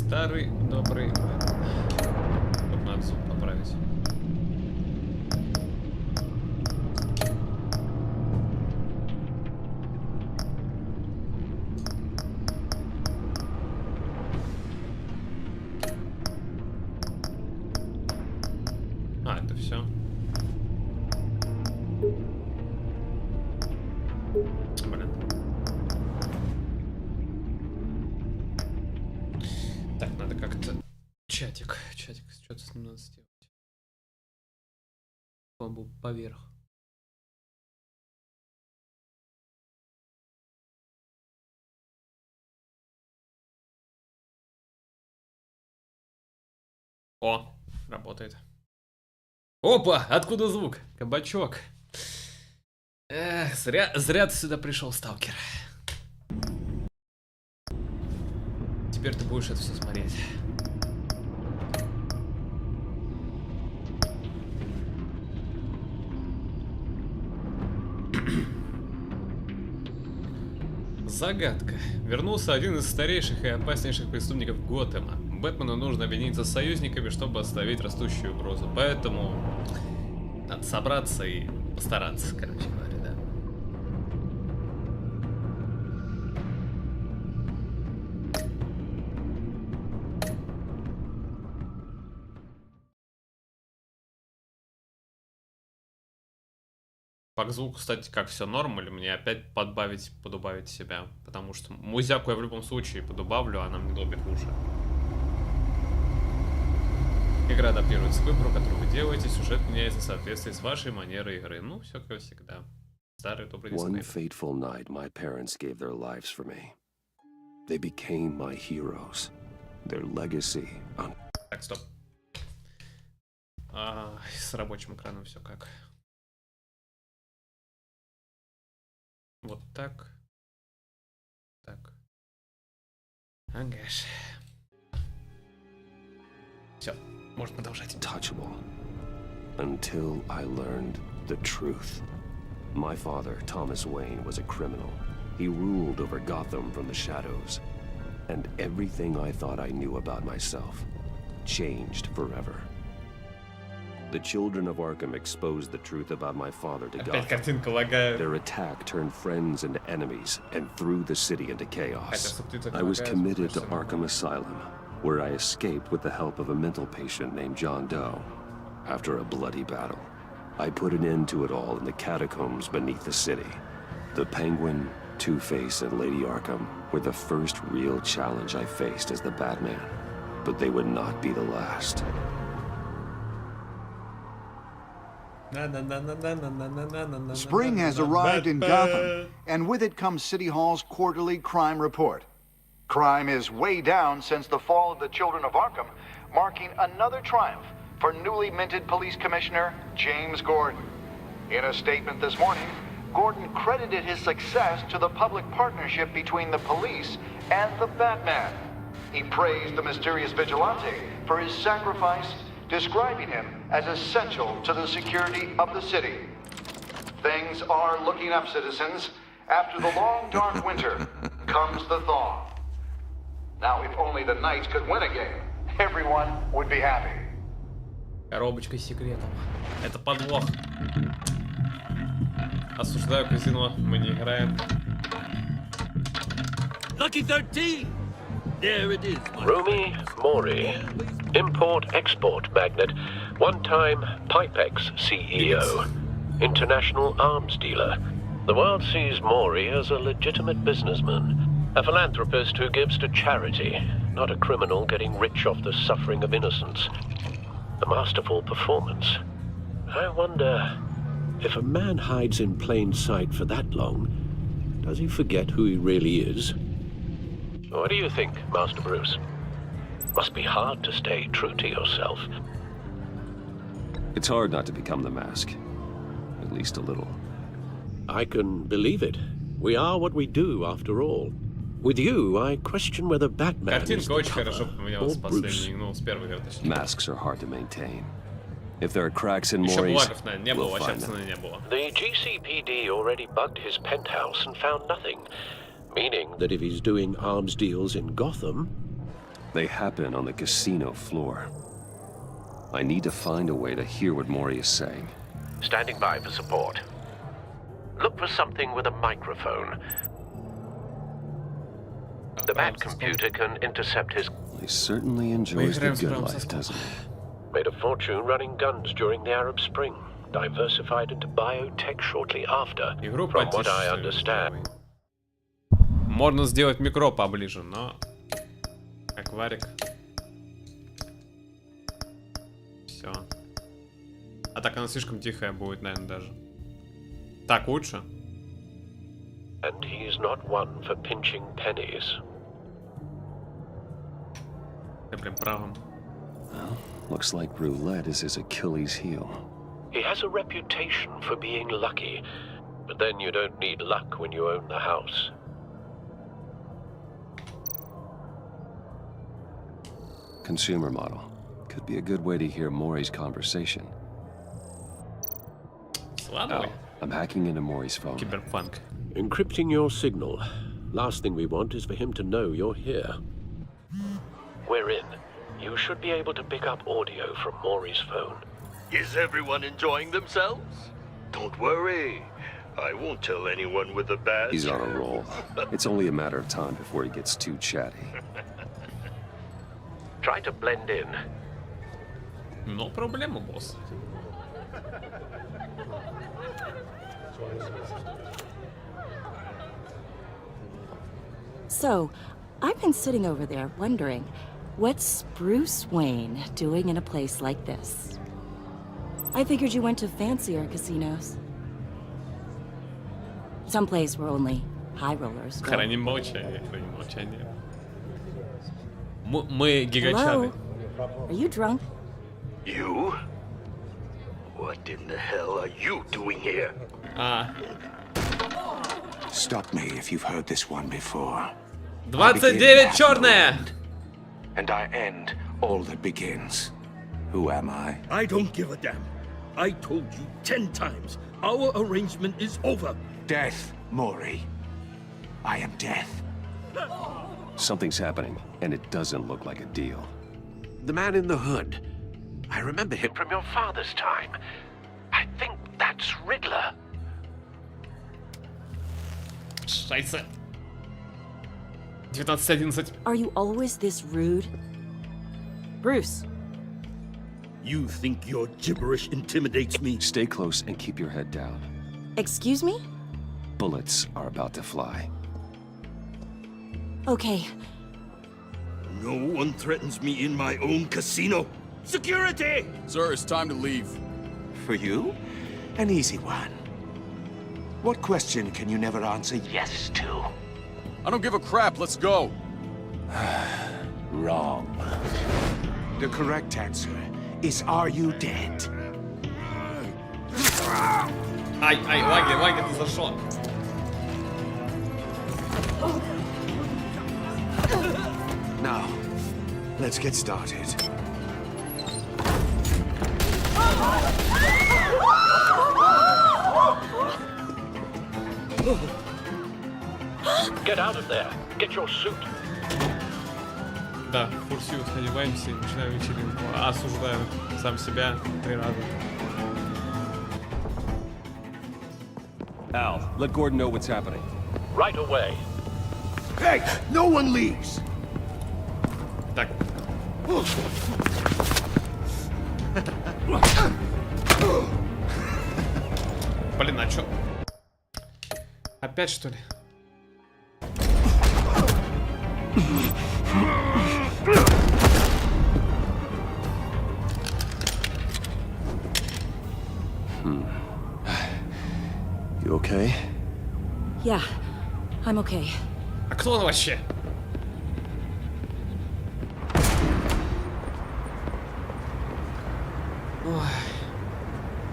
Старый добрый Ватман. Тут надо звук поправить. А, это все. Блин. Так, надо как-то... Чатик, что-то с ним надо сделать. Он был поверх. О, работает. Опа, откуда звук? Кабачок. Эх, зря ты сюда пришел, сталкер. Теперь ты будешь это все смотреть. Загадка. Вернулся один из старейших и опаснейших преступников Готэма. Бэтмену нужно объединиться с союзниками, чтобы остановить растущую угрозу. Поэтому надо собраться и постараться, короче говоря, да. По звуку, кстати, как все норм, или мне опять подубавить себя? Потому что музяку я в любом случае подубавлю, а она мне долбит в уши. Игра адаптируется к выбору, который вы делаете, сюжет меняется в соответствии с вашей манерой игры. Ну, все как всегда. Старый добрый One Дисней. fateful night, my parents gave their lives for me. They became my heroes. Their legacy on... Так, стоп. С рабочим экраном все как. Вот так. Так. Ангаш. Все, можно продолжать. Untouchable. Until I learned the truth. My father, Thomas Wayne, was a criminal. He ruled over Gotham from the shadows. And everything I thought I knew about myself changed forever. The children of Arkham exposed the truth about my father to Опять Gotham. картинка лагает. Their attack turned friends into enemies and threw the city into chaos. I was committed to Arkham Asylum, where I escaped with the help of a mental patient named John Doe. After a bloody battle, I put an end to it all in the catacombs beneath the city. The Penguin, Two-Face, and Lady Arkham were the first real challenge I faced as the Batman, but they would not be the last. Spring has arrived in Gotham, and with it comes City Hall's quarterly crime report. Crime is way down since the fall of the Children of Arkham, marking another triumph for newly minted Police Commissioner James Gordon. In a statement this morning, Gordon credited his success to the public partnership between the police and the Batman. He praised the mysterious vigilante for his sacrifice, describing him as essential to the security of the city. Things are looking up, citizens. After the long, dark winter comes the thaw. Now, if only the Knights could win a game, everyone would be happy. Коробочка с секретом. Это подвох. Осуждаю казино, мы не играем. Lucky 13! There it is. Rumi Mori, import-export magnate, one-time Pipex CEO, international arms dealer. The world sees Mori as a legitimate businessman, a philanthropist who gives to charity, not a criminal getting rich off the suffering of innocence. A masterful performance. I wonder, if a man hides in plain sight for that long, does he forget who he really is? What do you think, Master Bruce? Must be hard to stay true to yourself. It's hard not to become the Mask. At least a little. I can believe it. We are what we do, after all. With you, I question whether Batman is Картинка the очень cover, хорошо поменялась or с Bruce. последней, ну, с первой игры, точнее. Masks are hard to maintain. If there are cracks in Еще Mori's, благов, наверное, не было, we'll вообще find them. пацаны не было. The GCPD already bugged his penthouse and found nothing, meaning That if he's doing arms deals in Gotham, They happen on the casino floor. I need to find a way to hear what Mori is saying. Standing by for support. Look for something with a microphone. The Bat computer can intercept his... He certainly enjoys the good life, doesn't he? Made a fortune running guns during the Arab Spring. Diversified into biotech shortly after, from what I understand. Можно сделать микро поближе, но... Как варик. Все. А так она слишком тихая будет, наверное, даже. Так лучше. And he's not one for pinching pennies. Я прям правым. Well, looks like roulette is his Achilles heel. He has a reputation for being lucky, but then you don't need luck when you own the house. Consumer model. Could be a good way to hear Mori's conversation. Слабый. I'm hacking into Mori's phone. Киберпанк. Encrypting your signal. Last thing we want is for him to know you're here. We're in. You should be able to pick up audio from Mori's phone. Is everyone enjoying themselves? Don't worry. I won't tell anyone with a badge. He's on a roll. It's only a matter of time before he gets too chatty. Try to blend in. No проблема, босс. So, I've been sitting over there wondering, what's Bruce Wayne doing in a place like this? I figured you went to fancier casinos. Someplace where only high rollers go. Храним молчание, храним молчание. Мы гигачаны. Hello? Are you drunk? You? What in the hell are you doing here? Stop me if you've heard this one before. 29 черная! And I end all that begins. Who am I? I don't give a damn. I told you 10 times. Our arrangement is over. Death, Mori. I am death. Something's happening, and it doesn't look like a deal. The man in the hood. I remember him from your father's time. I think that's Riddler. Scheiße. 19:11. Are you always this rude? Bruce. You think your gibberish intimidates me? Stay close and keep your head down. Excuse me? Bullets are about to fly. Okay. No one threatens me in my own casino. Security! Sir, it's time to leave. For you? An easy one. What question can you never answer yes to? I don't give a crap, let's go. Wrong. The correct answer is, are you dead? Ай, лаги, ты зашел. Now, let's get started. Get out of there. Get your suit. Да, фурсиют, одеваемся и начинаем вечеринку. Осуждаю сам себя 3 раза. Al, let Gordon know what's happening. Right away. Hey, no one leaves! Так. Блин, а чё? Опять что ли? You okay? Yeah, I'm okay. А кто он вообще?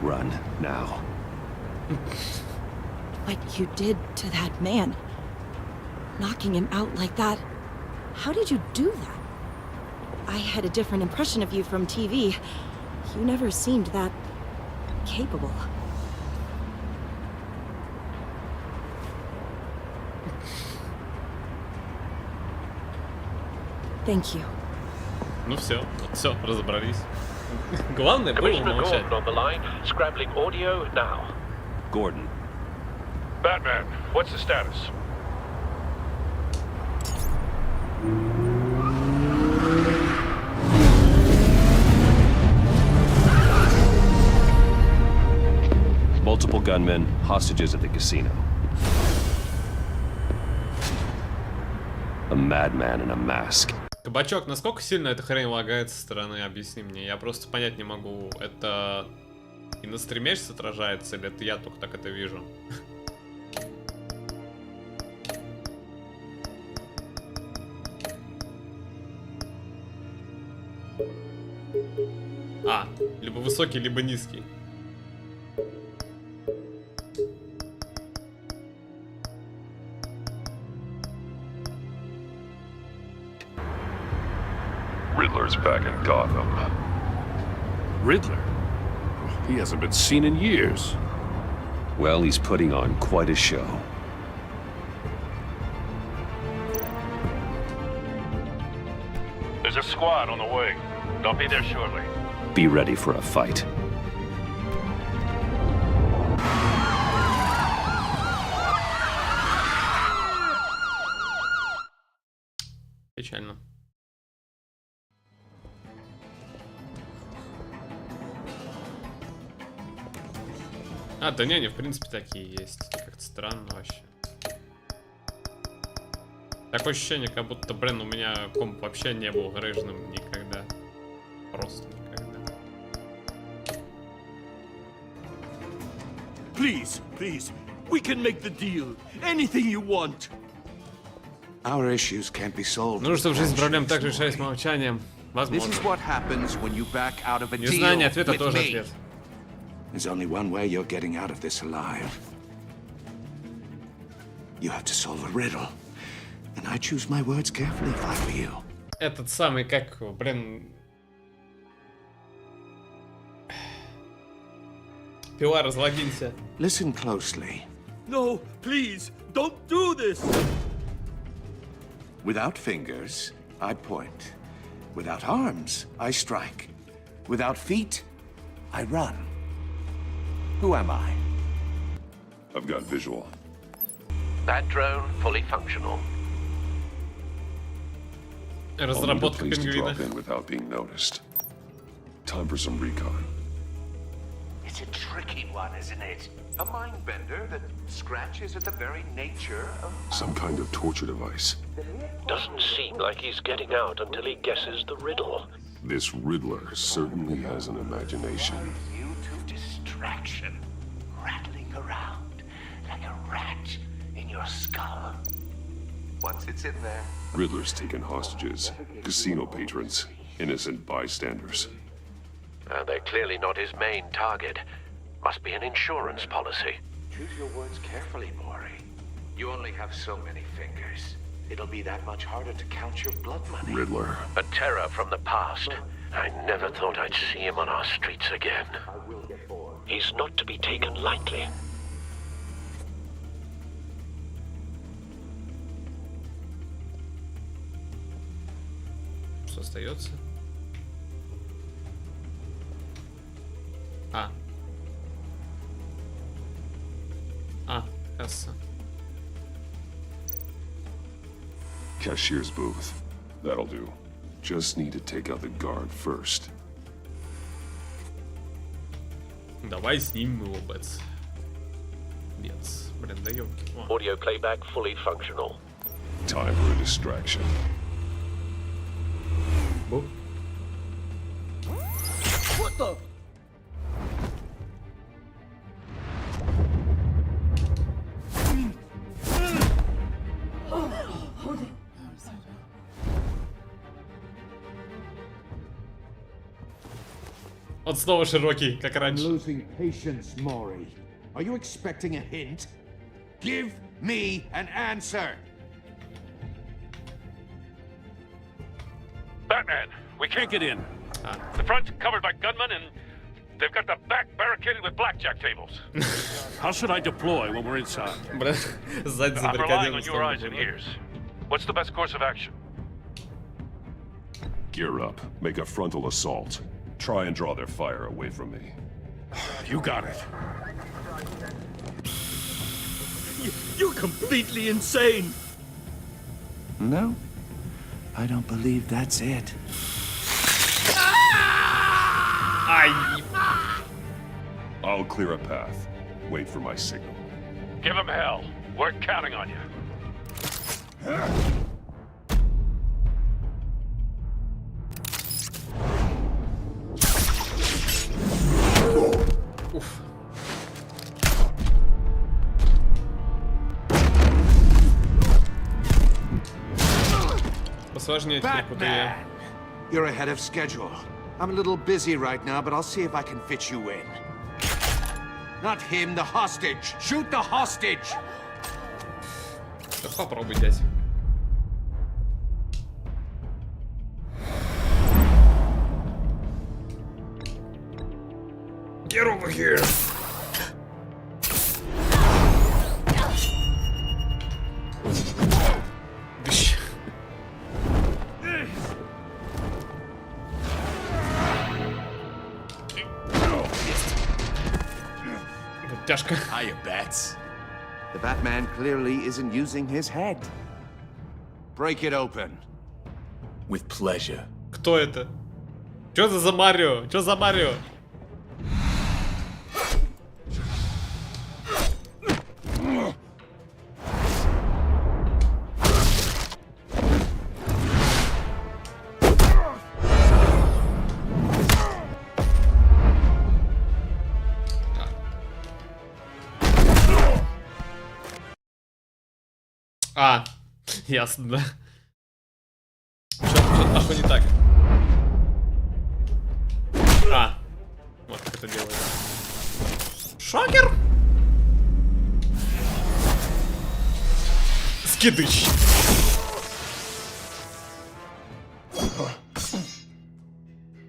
Run, now. What you did to that man, knocking him out like that, how did you do that? I had a different impression of you from TV. You never seemed that capable. Thank you. Ну все, разобрались. Главное было молчать. Gordon. Batman, what's the status? Multiple gunmen, hostages at the casino. A madman in a mask. Кабачок, насколько сильно эта хрень лагает со стороны? Объясни мне. Я просто понять не могу. Это и на стриме сейчас отражается, или это я только так это вижу? Либо высокий, либо низкий. Riddler's back in Gotham. Riddler? He hasn't been seen in years. Well, he's putting on quite a show. There's a squad on the way. They'll be there shortly. Be ready for a fight. Печально. Да не, они в принципе такие есть. Как-то странно вообще. Такое ощущение, как будто, блин, у меня комп вообще не был грыжным никогда. Просто никогда. Please, we can make the deal. Anything you want. Our issues can't be solved. Нужно, чтобы жизнь проблем так решались молчанием. Возможно. Незнание ответа тоже ответ. There's only one way you're getting out of this alive. You have to solve a riddle. And I choose my words carefully if I were you. Этот самый, как, блин... Пила, разлогинься. Listen closely. No, please, don't do this! Without fingers, I point. Without arms, I strike. Without feet, I run. Who am I? I've got visual. That drone fully functional. Разработка пингвина. Drop in without being noticed. Time for some recon. It's a tricky one, isn't it? A mind bender that scratches at the very nature of... Some kind of torture device. Doesn't seem like he's getting out until he guesses the riddle. This Riddler certainly has an imagination. You to distraction, rattling around like a rat in your skull. Once it's in there... Riddler's taken hostages, casino patrons, innocent bystanders. They're clearly not his main target. Must be an insurance policy. Choose your words carefully, Maury. You only have so many fingers. It'll be that much harder to count your blood money. Riddler. A terror from the past. I never thought I'd see him on our streets again. He's not to be taken lightly. Что остается? Касса. Cashier's booth. That'll do. Just need to take out the guard first. Давай снимем его, Бэтс. Бец. Блин, да ёлки. Audio playback fully functional. Time for a distraction. Бу. What the? Он снова широкий, как раньше. Losing patience, Maury. Are you expecting a hint? Give me an answer. Batman, we can't get in. The front's covered by gunmen and they've got the back barricaded with blackjack tables. How should I deploy when we're inside? Бля, сзади I'm relying on забаррикадирован your eyes and ears. What's the best course of action? Gear up. Make a frontal assault. Try and draw their fire away from me. You got it. You're completely insane. No, I don't believe that's it. I'll clear a path. Wait for my signal. Give him hell. We're counting on you. Уф. Посложнее теперь буду я. You're ahead of schedule. I'm a little busy right now, but I'll see if I can fit you in. Not him, the hostage. Shoot the hostage. Да попробуй, дядь. Get over here. Тяжко. Hiya, Bats. The Batman clearly isn't using his head. Break it open. With pleasure. Кто это? Чё за Марио? Чё за Марио? А, ясно, да. Что-то пошло не так. А, вот как это делается. Шокер! Скидыч!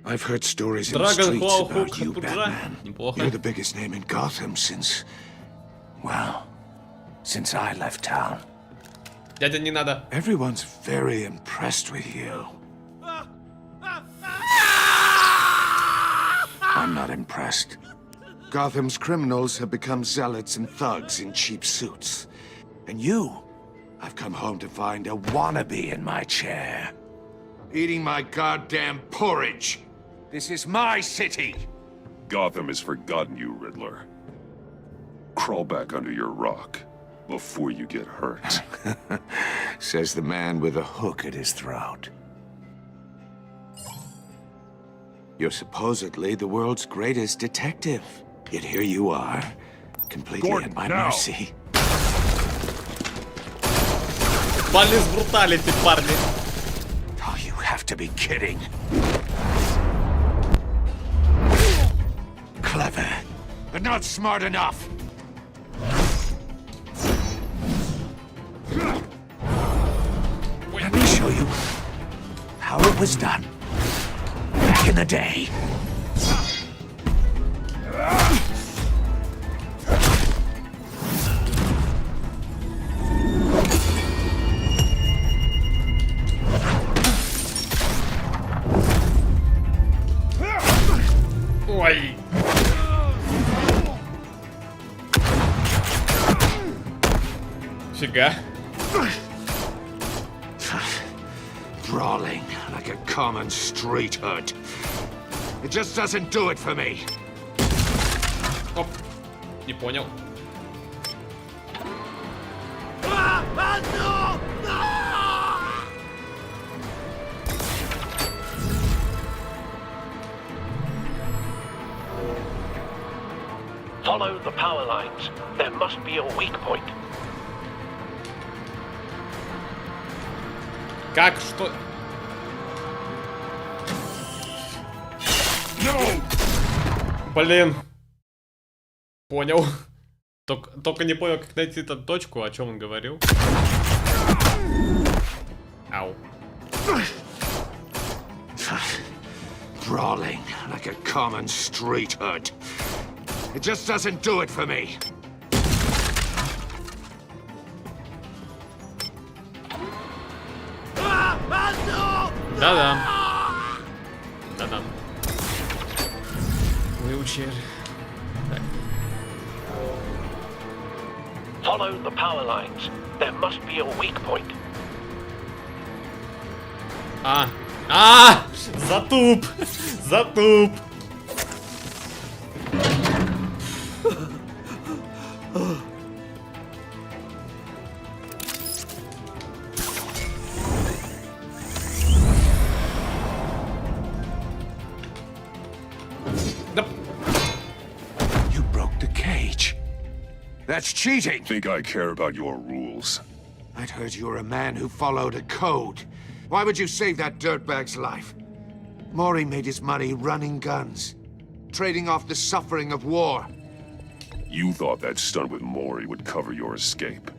I've heard stories in the streets about you, Batman. Неплохо. You're the biggest name in Gotham since... well, since I left town. Дядя, не надо. Everyone's very impressed with you. I'm not impressed. Gotham's criminals have become zealots and thugs in cheap suits. And you, I've come home to find a wannabe in my chair. Eating my goddamn porridge. This is my city. Gotham has forgotten you, Riddler. Crawl back under your rock before you get hurt. Says the man with a hook at his throat. You're supposedly the world's greatest detective. Yet here you are, completely Gordon, at my now. mercy. Полис бруталити, парни. Oh, you have to be kidding. Clever, but not smart enough. Let me show you how it was done back in the day. Ой. Фига. Brawling like a common street hood. It just doesn't do it for me. Оп. Не понял. Follow the power lines. There must be a weak point. Как, что? Блин. Понял. Только не понял, как найти эту точку, о чем он говорил. Ау. Brawling like a common street hood. It just doesn't do it for me. Да-да. Да-да. Выучили. Так. Follow the power lines. There must be a weak point. Затуп! Затуп! You broke the cage. That's cheating. Think I care about your rules? I'd heard you were a man who followed a code. Why would you save that dirtbag's life? Maury made his money running guns, trading off the suffering of war. You thought that stunt with Maury would cover your escape.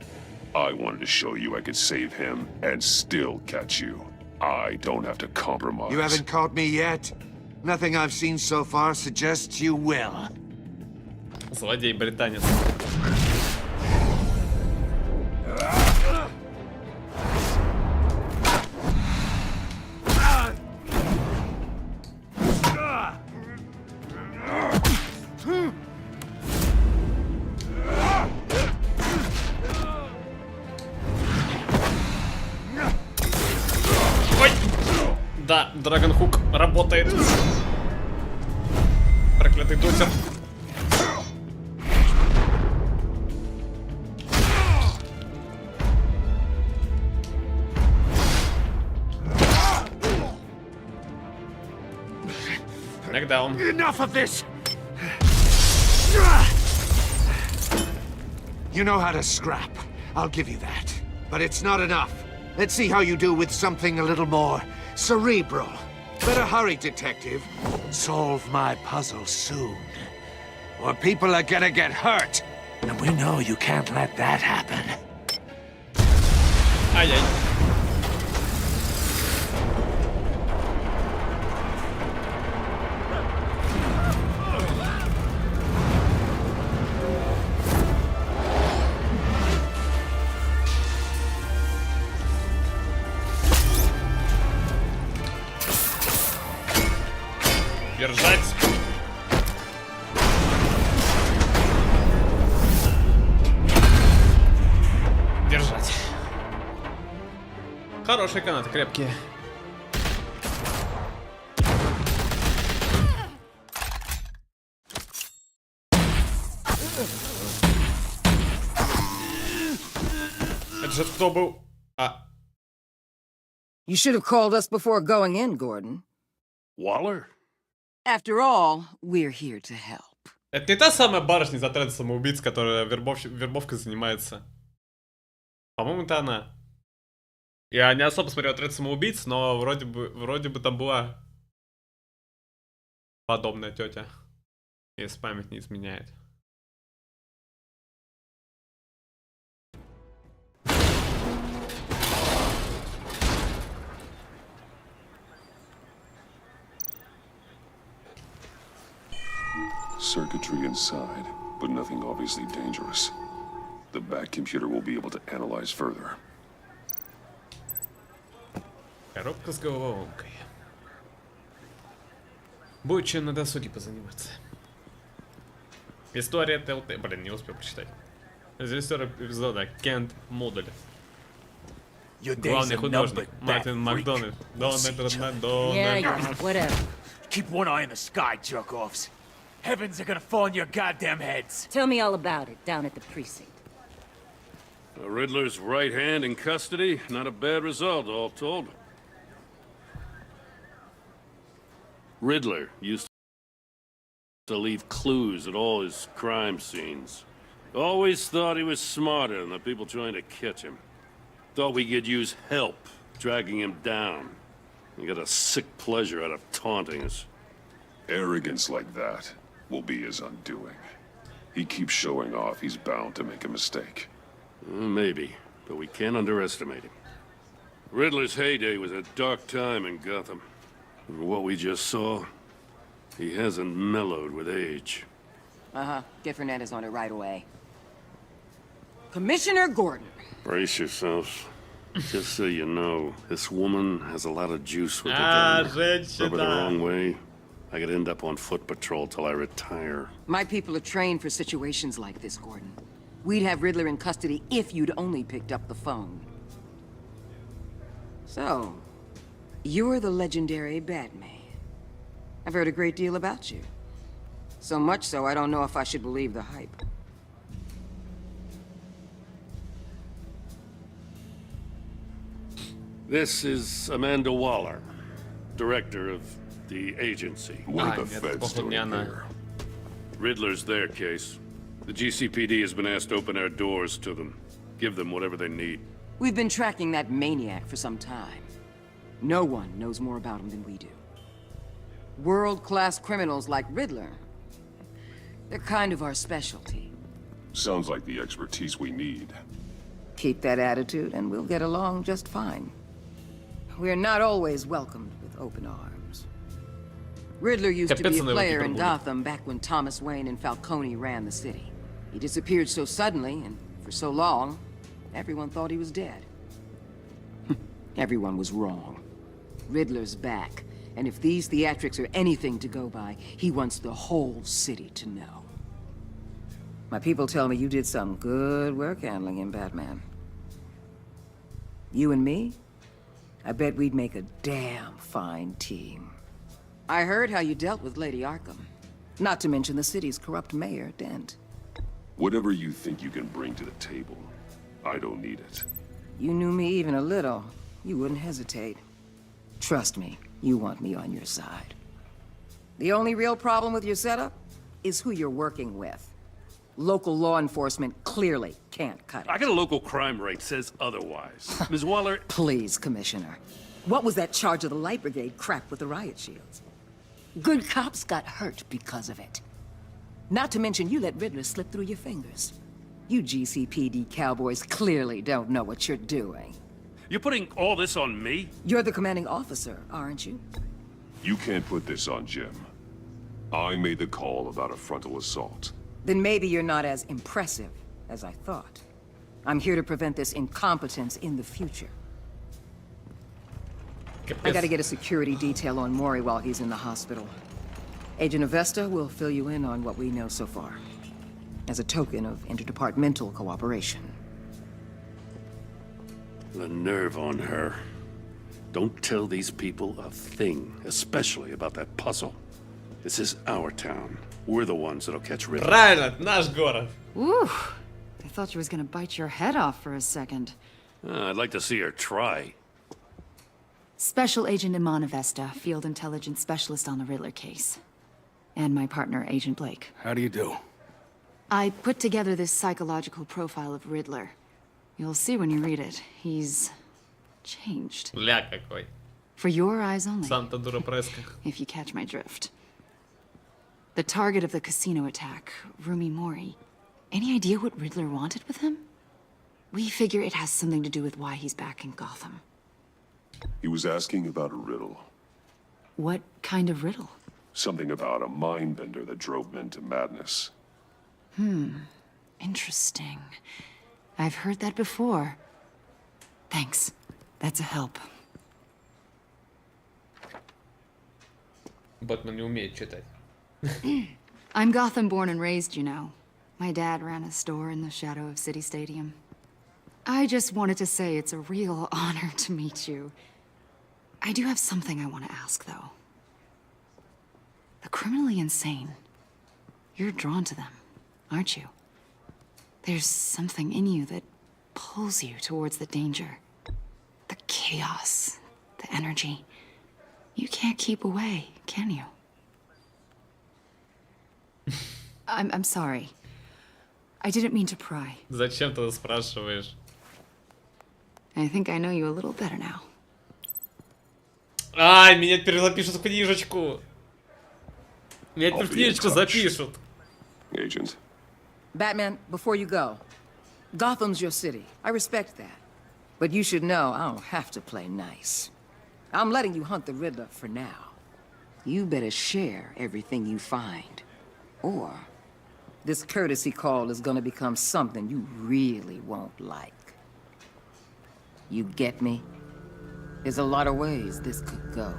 I wanted to show you I could save him and still catch you. I don't have to compromise. You haven't caught me yet. Nothing I've seen so far suggests you will. Злодей-британец. Ой! Да, Драгонхук работает. Проклятый тусер. Нокдаун. Enough of this! You know how to scrap. I'll give you that. But it's not enough. Let's see how you do with something a little more cerebral. Better hurry, detective. Solve my puzzle soon. Or people are gonna get hurt. And we know you can't let that happen. Ай-яй. Держать. Держать. Хорошие канаты, крепкие. Это же кто был? You should have called us before going in, Gordon. Waller? After all, we're here to help. Это не та самая барышня из отряда самоубийц, которая вербовкой занимается. По-моему, это она. Я не особо смотрел отряд самоубийц, но вроде бы там была подобная тетя, если память не изменяет. Circuitry inside, but nothing obviously dangerous. The back computer will be able to analyze further. Коробка с головоломкой. Будет чем на досуге позаниматься. История ТЛТ. Блин, не успел прочитать. Режиссер эпизода Кент Модуль. Главный художник Мартин Макдональд. Yeah, whatever. Keep one eye in the sky, jerk-offs. Heavens are gonna fall on your goddamn heads. Tell me all about it down at the precinct. Riddler's right hand in custody. Not a bad result, all told. Riddler used to leave clues at all his crime scenes. Always thought he was smarter than the people trying to catch him. Thought we could use help dragging him down. He got a sick pleasure out of taunting us. Arrogance like that will be his undoing. He keeps showing off, he's bound to make a mistake. Maybe, but we can't underestimate him. Riddler's heyday was a dark time in Gotham. And what we just saw, he hasn't mellowed with age. Uh-huh. Get Fernandez on it right away. Commissioner Gordon. Brace yourselves. Just so you know, this woman has a lot of juice with the gun. Rub her the wrong way, I could end up on foot patrol till I retire. My people are trained for situations like this, Gordon. We'd have Riddler in custody if you'd only picked up the phone. So, you're the legendary Batman. I've heard a great deal about you. So much so, I don't know if I should believe the hype. This is Amanda Waller, director of the agency. What are the feds doing here? Riddler's their case. The GCPD has been asked to open our doors to them. Give them whatever they need. We've been tracking that maniac for some time. No one knows more about him than we do. World-class criminals like Riddler. They're kind of our specialty. Sounds like the expertise we need. Keep that attitude and we'll get along just fine. We're not always welcomed with open arms. Riddler used to be a player in Gotham back when Thomas Wayne and Falcone ran the city. He disappeared so suddenly and for so long, everyone thought he was dead. Everyone was wrong. Riddler's back, and if these theatrics are anything to go by, he wants the whole city to know. My people tell me you did some good work handling him, Batman. You and me? I bet we'd make a damn fine team. I heard how you dealt with Lady Arkham. Not to mention the city's corrupt mayor, Dent. Whatever you think you can bring to the table, I don't need it. You knew me even a little, you wouldn't hesitate. Trust me, you want me on your side. The only real problem with your setup is who you're working with. Local law enforcement clearly can't cut it. I got a local crime rate says otherwise. Ms. Waller... Please, Commissioner. What was that charge of the Light Brigade crap with the riot shields? Good cops got hurt because of it. Not to mention you let Riddler slip through your fingers. You GCPD cowboys clearly don't know what you're doing. You're putting all this on me? You're the commanding officer, aren't you? You can't put this on Jim. I made the call about a frontal assault. Then maybe you're not as impressive as I thought. I'm here to prevent this incompetence in the future. I gotta get a security detail on Mori while he's in the hospital. Agent Avesta will fill you in on what we know so far, as a token of interdepartmental cooperation. The nerve on her. Don't tell these people a thing, especially about that puzzle. This is our town. We're the ones that'll catch Riddler. Правильно, наш город. Ooh, I thought you was gonna bite your head off for a second. I'd like to see her try. Special Agent Iman Avesta, Field Intelligence Specialist on the Riddler case. And my partner, Agent Blake. How do you do? I put together this psychological profile of Riddler. You'll see when you read it. He's... changed. Ля какой. For your eyes only. Санта дура преска. If you catch my drift. The target of the casino attack, Rumi Mori. Any idea what Riddler wanted with him? We figure it has something to do with why he's back in Gotham. He was asking about a riddle. What kind of riddle? Something about a mind bender that drove men to madness. Interesting. I've heard that before. Thanks. That's a help. Бэтмен не умеет читать. I'm Gotham born and raised, you know. My dad ran a store in the shadow of City Stadium. I just wanted to say it's a real honor to meet you. I do have something I want to ask, though. The criminally insane. You're drawn to them, aren't you? There's something in you that pulls you towards the danger. The chaos, the energy. You can't keep away, can you? I'm sorry. I didn't mean to pry. Зачем ты спрашиваешь? I think I know you a little better now. Ай, меня теперь запишут в книжечку. Меня теперь в книжечку запишут. Agent. Batman, before you go, Gotham's your city. I respect that. But you should know I don't have to play nice. I'm letting you hunt the Riddler for now. You better share everything you find. Or this courtesy call is gonna become something you really won't like. You get me? There's a lot of ways this could go.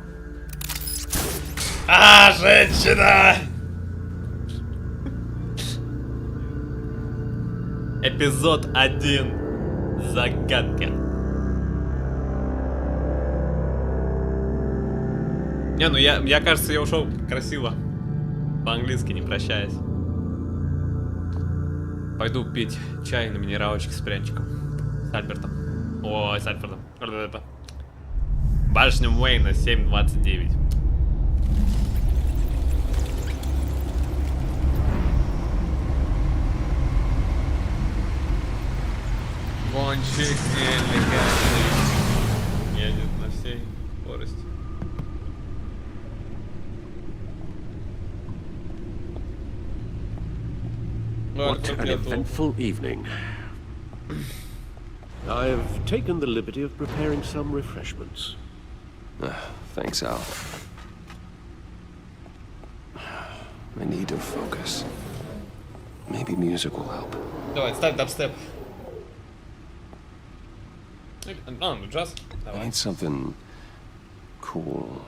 А, женщина! Эпизод 1. Загадка. Не, ну я кажется, я ушел красиво. По-английски, не прощаясь. Пойду пить чай на минералочке с прянчиком. С Альбертом. Ой, с Альфредом. Башня Уэйна, 7:29. Гонщик нелегальный. Едет на всей скорости. What an eventful evening. I've taken the liberty of preparing some refreshments. Thanks, Al. I need to focus. Maybe music will help. Давай, ставь дабстеп. Ну, джаз. I need something cool.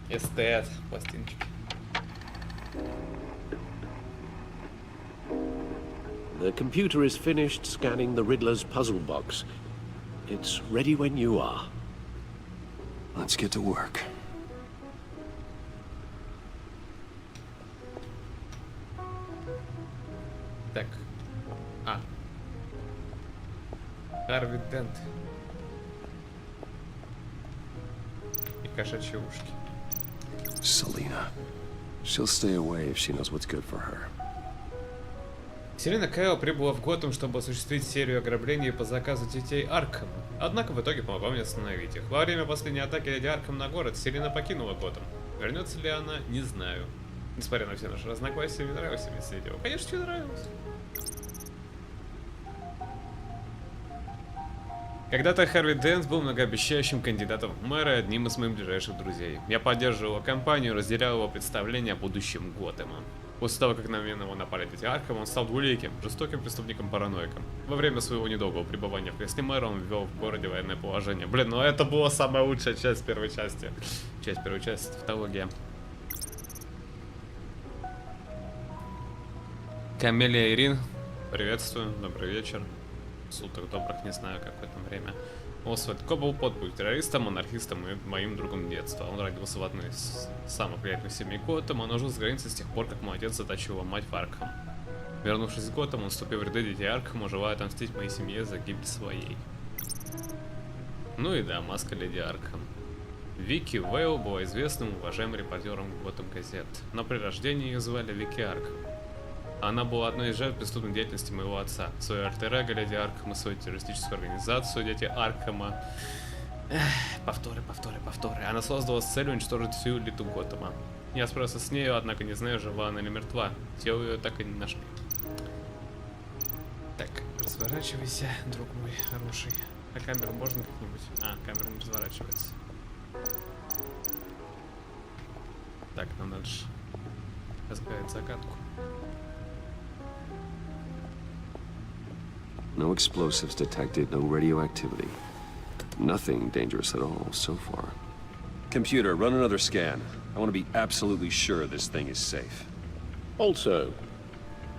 Эстет, пластинчики. The computer is finished scanning the Riddler's puzzle box. It's ready when you are. Let's get to work. Так. Харви Дент. И кошачьи ушки. Selina. She'll stay away if she knows what's good for her. Селина Кайл прибыла в Готэм, чтобы осуществить серию ограблений по заказу детей Аркхема. Однако в итоге помогла мне остановить их. Во время последней атаки леди Аркхем на город, Селина покинула Готэм. Вернется ли она, не знаю. Несмотря на все наши разногласия, мне нравился весь видео. Конечно, тебе нравилось. Когда-то Харви Дент был многообещающим кандидатом в мэра и одним из моих ближайших друзей. Я поддерживал его кампанию и разделял его представление о будущем Готэма. После того, как на него напали дети Аркхема, он стал двуликим, жестоким преступником-параноиком. Во время своего недолгого пребывания в кресле мэра он ввел в городе военное положение. Блин, ну это была самая лучшая часть первой части. Часть первой части, тавтология. Камелия Ирин, приветствую, добрый вечер. Суток добрых, не знаю, как в этом время. Освальд Коблпот был террористом, анархистом и моим другом детства. Он родился в одной из самых влиятельных семей Готэма, но жил с границы с тех пор, как мой отец заточил его мать в Аркхем. Вернувшись в Готэм, он вступил в ряды детей Аркхема, желая отомстить моей семье за гибель своей. Ну и да, маска леди Аркхем. Вики Вейл была известным и уважаемым репортером Готэм газет, но при рождении ее звали Вики Аркхем. Она была одной из жертв преступной деятельности моего отца. Свою альтер-эго Леди Аркхема, свою террористическую организацию Дети Аркхема. Повторы. Она создала с целью уничтожить всю элиту Готэма. Я справился с нею, однако не знаю, жива она или мертва. Тело ее так и не нашли. Так, разворачивайся, друг мой хороший. А камеру можно как-нибудь? А, камера не разворачивается. Так, нам надо же разгадать загадку. No explosives detected, no radioactivity. Nothing dangerous at all so far. Computer, run another scan. I want to be absolutely sure this thing is safe. Also,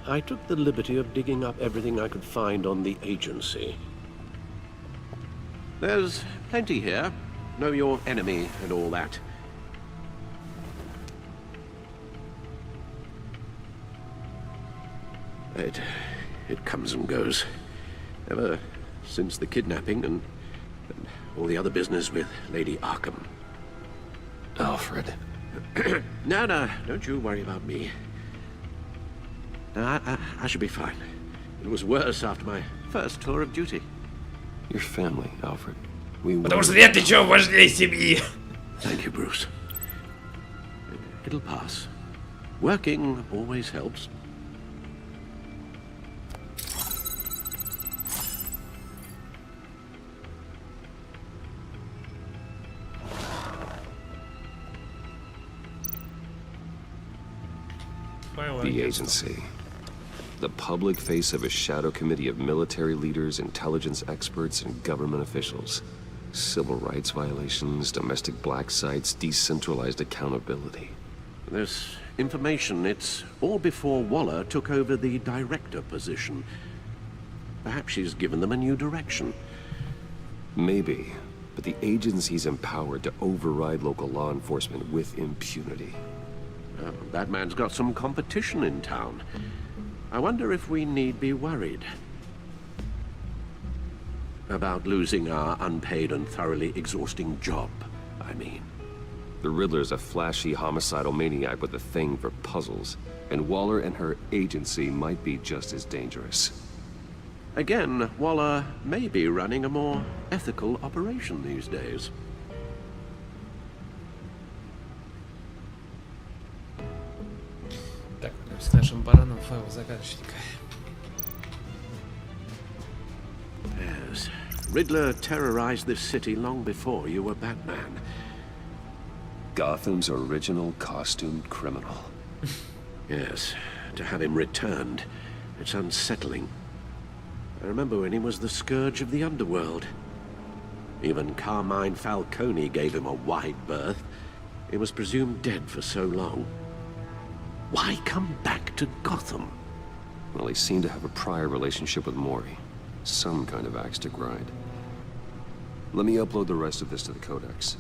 I took the liberty of digging up everything I could find on the agency. There's plenty here. Know your enemy and all that. It comes and goes. Ever since the kidnapping and all the other business with Lady Arkham. Alfred. No, don't you worry about me. No, I should be fine. It was worse after my first tour of duty. Your family, Alfred. Потому что нет ничего важнее семьи. Thank you, Bruce. It'll pass. Working always helps. The agency. The public face of a shadow committee of military leaders, intelligence experts, and government officials. Civil rights violations, domestic black sites, decentralized accountability. This information, it's all before Waller took over the director position. Perhaps she's given them a new direction. Maybe, but the agency's empowered to override local law enforcement with impunity. Oh, that man's got some competition in town. I wonder if we need be worried about losing our unpaid and thoroughly exhausting job, I mean. The Riddler's a flashy homicidal maniac with a thing for puzzles, and Waller and her agency might be just as dangerous. Again, Waller may be running a more ethical operation these days. Так, с нашим бараном файл загадочника. Yes. Riddler terrorized this city long before you were Batman. Gotham's original costumed criminal. Yes, to have him returned, it's unsettling. I remember when he was the scourge of the underworld. Even Carmine Falcone gave him a wide berth. He was presumed dead for so long. Why come back to Gotham? Well, he seemed to have a prior relationship with Mori. Some kind of axe to grind. Let me upload the rest of this to the Codex.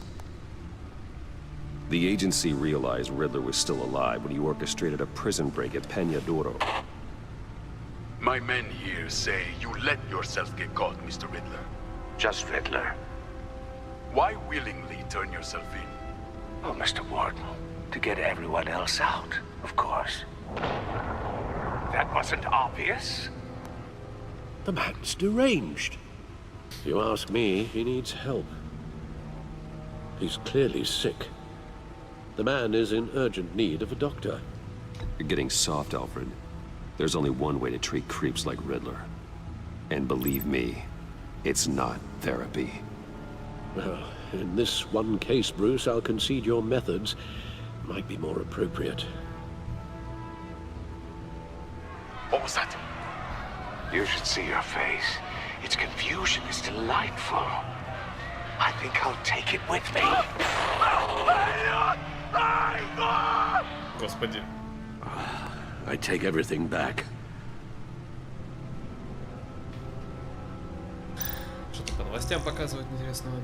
The agency realized Riddler was still alive when he orchestrated a prison break at Peñadoro. My men here say you let yourself get caught, Mr. Riddler. Just Riddler. Why willingly turn yourself in? Oh, Mr. Warden, to get everyone else out, of course. That wasn't obvious. The man's deranged. If you ask me, he needs help. He's clearly sick. The man is in urgent need of a doctor. You're getting soft, Alfred. There's only one way to treat creeps like Riddler. And believe me, it's not therapy. Well, in this one case, Bruce, I'll concede your methods might be more appropriate. What was that? You should see your face. Its confusion is delightful. I think I'll take it with me. Господи. I take everything back. Что-то по новостям показывают интересного.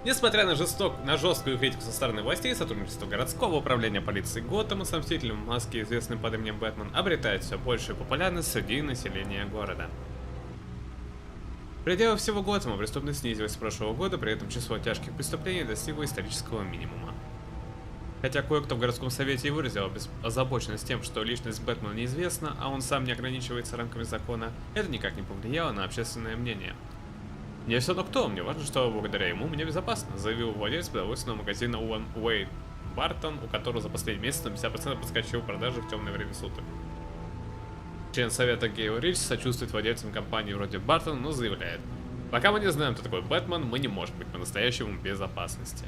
Несмотря на жесткую критику со стороны властей, сотрудничество городского управления полиции Готэма с Мстителем в маске, известным под именем Бэтмен, обретает все большую популярность среди населения города. В пределах всего Готэма преступность снизилась с прошлого года, при этом число тяжких преступлений достигло исторического минимума. Хотя кое-кто в городском совете и выразил озабоченность тем, что личность Бэтмена неизвестна, а он сам не ограничивается рамками закона, это никак не повлияло на общественное мнение. «Мне все равно кто, мне важно, что благодаря ему мне безопасно», заявил владелец продовольственного магазина Уэйн Бартон, у которого за последний месяц на 50% подскочил продажи в темное время суток. Член совета Гейл Рич сочувствует владельцам компании вроде Бартона, но заявляет: «Пока мы не знаем, кто такой Бэтмен, мы не можем быть по-настоящему в безопасности».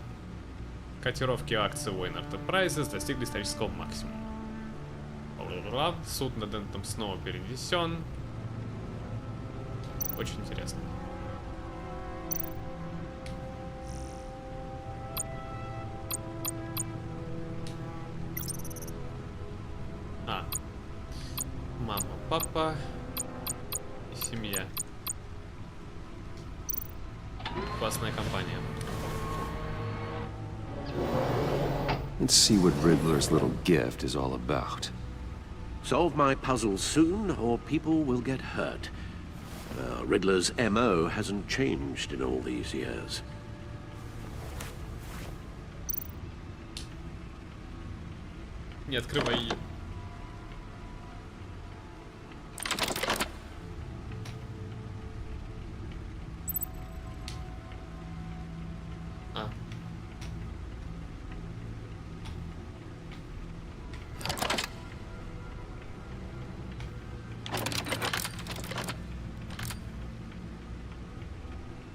Котировки акций Уэйн Enterprises достигли исторического максимума. Бла-бла-бла. Суд над Дентом снова перенесен. Очень интересно. Мама, папа и семья. Классная компания. Let's see what Riddler's little gift is all about. Solve my puzzle soon, or people will get hurt. Riddler's MO hasn't changed in all these years. Не открывай ее.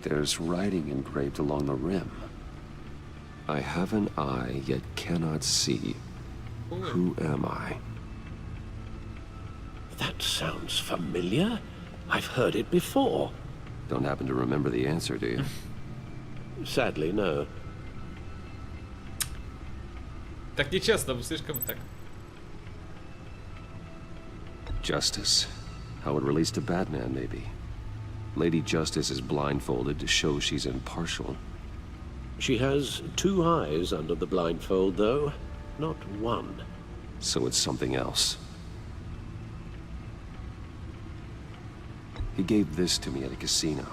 There's writing engraved along the rim. I have an eye, yet cannot see. Who am I? That sounds familiar. I've heard it before. Don't happen to remember the answer, do you? Sadly, no. Так нечестно, слишком так. Justice. How it relates to Batman, maybe. Lady Justice is blindfolded to show she's impartial. She has 2 eyes under the blindfold, though. Not 1. So it's something else. He gave this to me at a casino.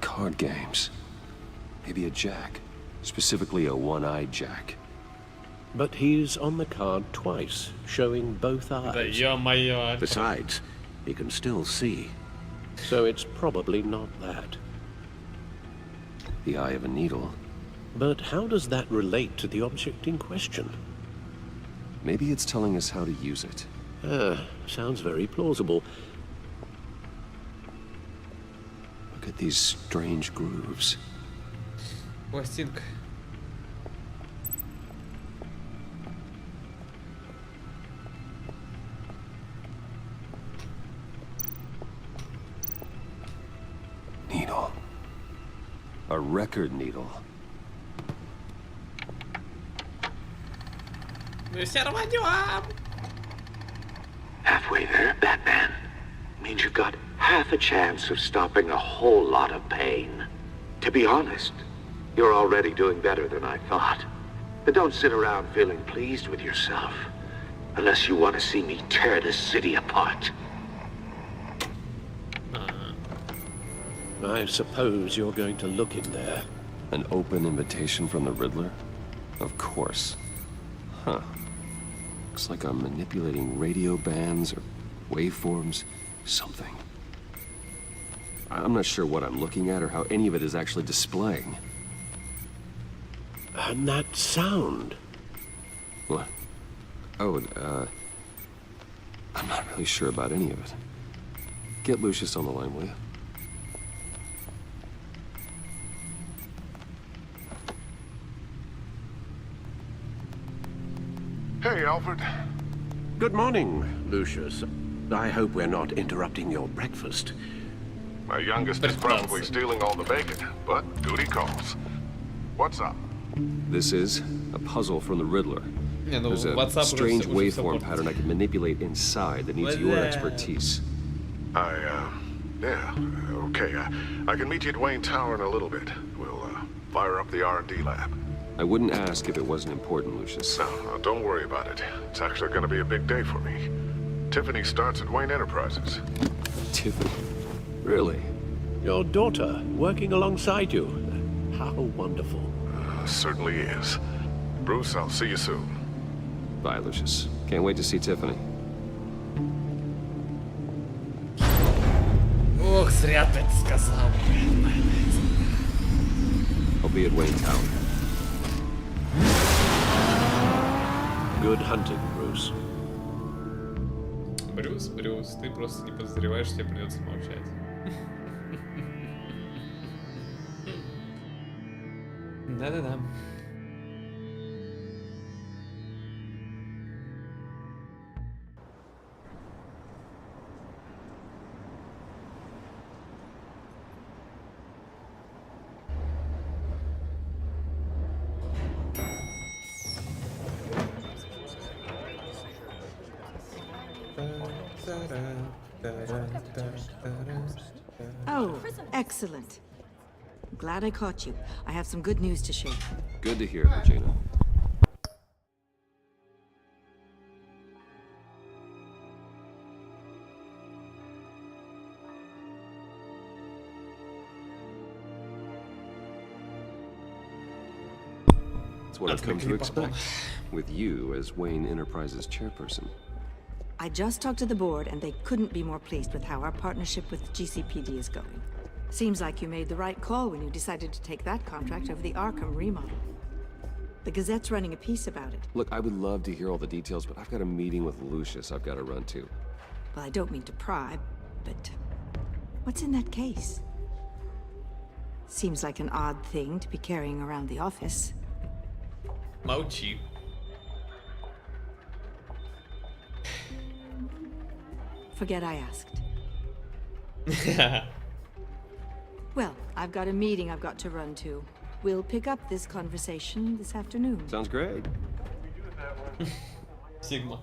Card games. Maybe a jack. Specifically a one-eyed jack. But he's on the card twice, showing both eyes. Besides, he can still see. So it's probably not that. The eye of a needle. But how does that relate to the object in question? Maybe it's telling us how to use it. Sounds very plausible. Look at these strange grooves. Пластинка. Needle. A record needle. Halfway there, Batman. Means you've got half a chance of stopping a whole lot of pain. To be honest, you're already doing better than I thought. But don't sit around feeling pleased with yourself. Unless you want to see me tear this city apart. I suppose you're going to look in there. An open invitation from the Riddler? Of course. Huh. Looks like I'm manipulating radio bands or waveforms. Something. I'm not sure what I'm looking at or how any of it is actually displaying. And that sound. What? Oh, I'm not really sure about any of it. Get Lucius on the line, will you? Hey, Alfred. Good morning, Lucius. I hope we're not interrupting your breakfast. My youngest is probably stealing all the bacon, but duty calls. What's up? This is a puzzle from the Riddler. There's a strange waveform pattern I can manipulate inside that needs your expertise. Yeah, okay. I can meet you at Wayne Tower in a little bit. We'll, fire up the R&D lab. I wouldn't ask if it wasn't important, Lucius. No, don't worry about it. It's actually gonna be a big day for me. Tiffany starts at Wayne Enterprises. Tiffany? Really? Your daughter, working alongside you. How wonderful. Certainly is. Bruce, I'll see you soon. Bye, Lucius. Can't wait to see Tiffany. Ох, зря ты это сказал. I'll be at Wayne Tower. Good hunting, Bruce. Брюс, ты просто не подозреваешь, тебе придется молчать. Да-да-да. Oh, excellent. Glad I caught you. I have some good news to share. Good to hear, Regina. That's what I've come to expect, with you as Wayne Enterprises chairperson. I just talked to the board, and they couldn't be more pleased with how our partnership with GCPD is going. Seems like you made the right call when you decided to take that contract over the Arkham remodel. The Gazette's running a piece about it. Look, I would love to hear all the details, but I've got a meeting with Lucius I've got to run to. Well, I don't mean to pry, but what's in that case? Seems like an odd thing to be carrying around the office. Молчи. Forget I asked. Well, I've got a meeting I've got to run to. We'll pick up this conversation this afternoon. Sounds great. Sigma.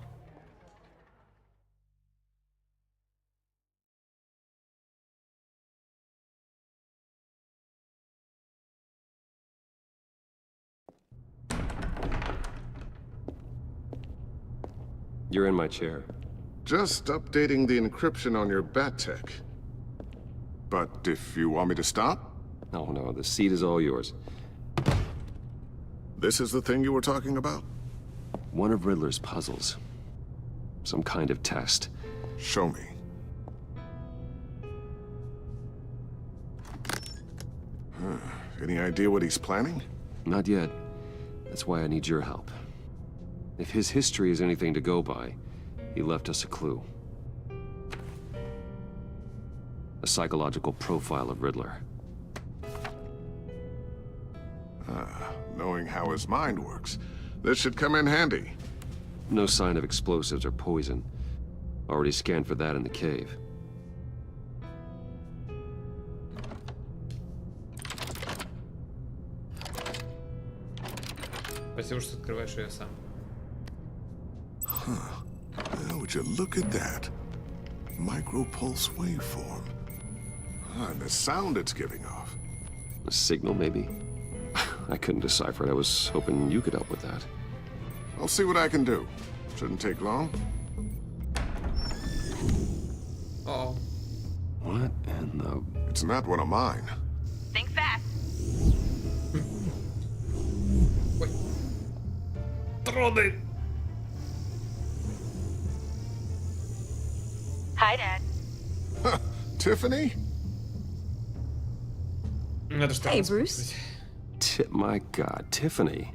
You're in my chair. Just updating the encryption on your bat tech. But if you want me to stop? Oh no, the seat is all yours. This is the thing you were talking about? One of Riddler's puzzles. Some kind of test. Show me. Any idea what he's planning? Not yet. That's why I need your help. If his history is anything to go by, he left us a clue. A psychological profile of Riddler. Knowing how his mind works, this should come in handy. No sign of explosives or poison. Already scanned for that in the cave. Спасибо, что открываешь ее сам. Well, would you look at that? Micropulse waveform. And the sound it's giving off. A signal, maybe? I couldn't decipher it. I was hoping you could help with that. I'll see what I can do. Shouldn't take long. Uh-oh. What in the... It's not one of mine. Think fast. Wait. Троны! Hi, Dad. Tiffany? Hey, Bruce. My God, Tiffany.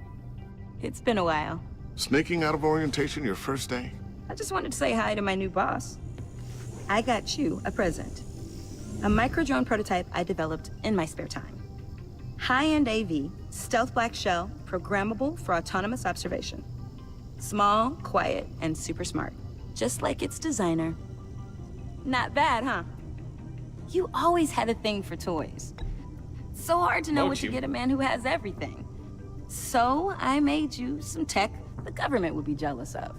It's been a while. Sneaking out of orientation your first day? I just wanted to say hi to my new boss. I got you a present. A micro-drone prototype I developed in my spare time. High-end AV, stealth black shell, programmable for autonomous observation. Small, quiet, and super smart. Just like its designer. Not bad, huh? You always had a thing for toys. So hard to know what to get a man who has everything. So I made you some tech the government would be jealous of.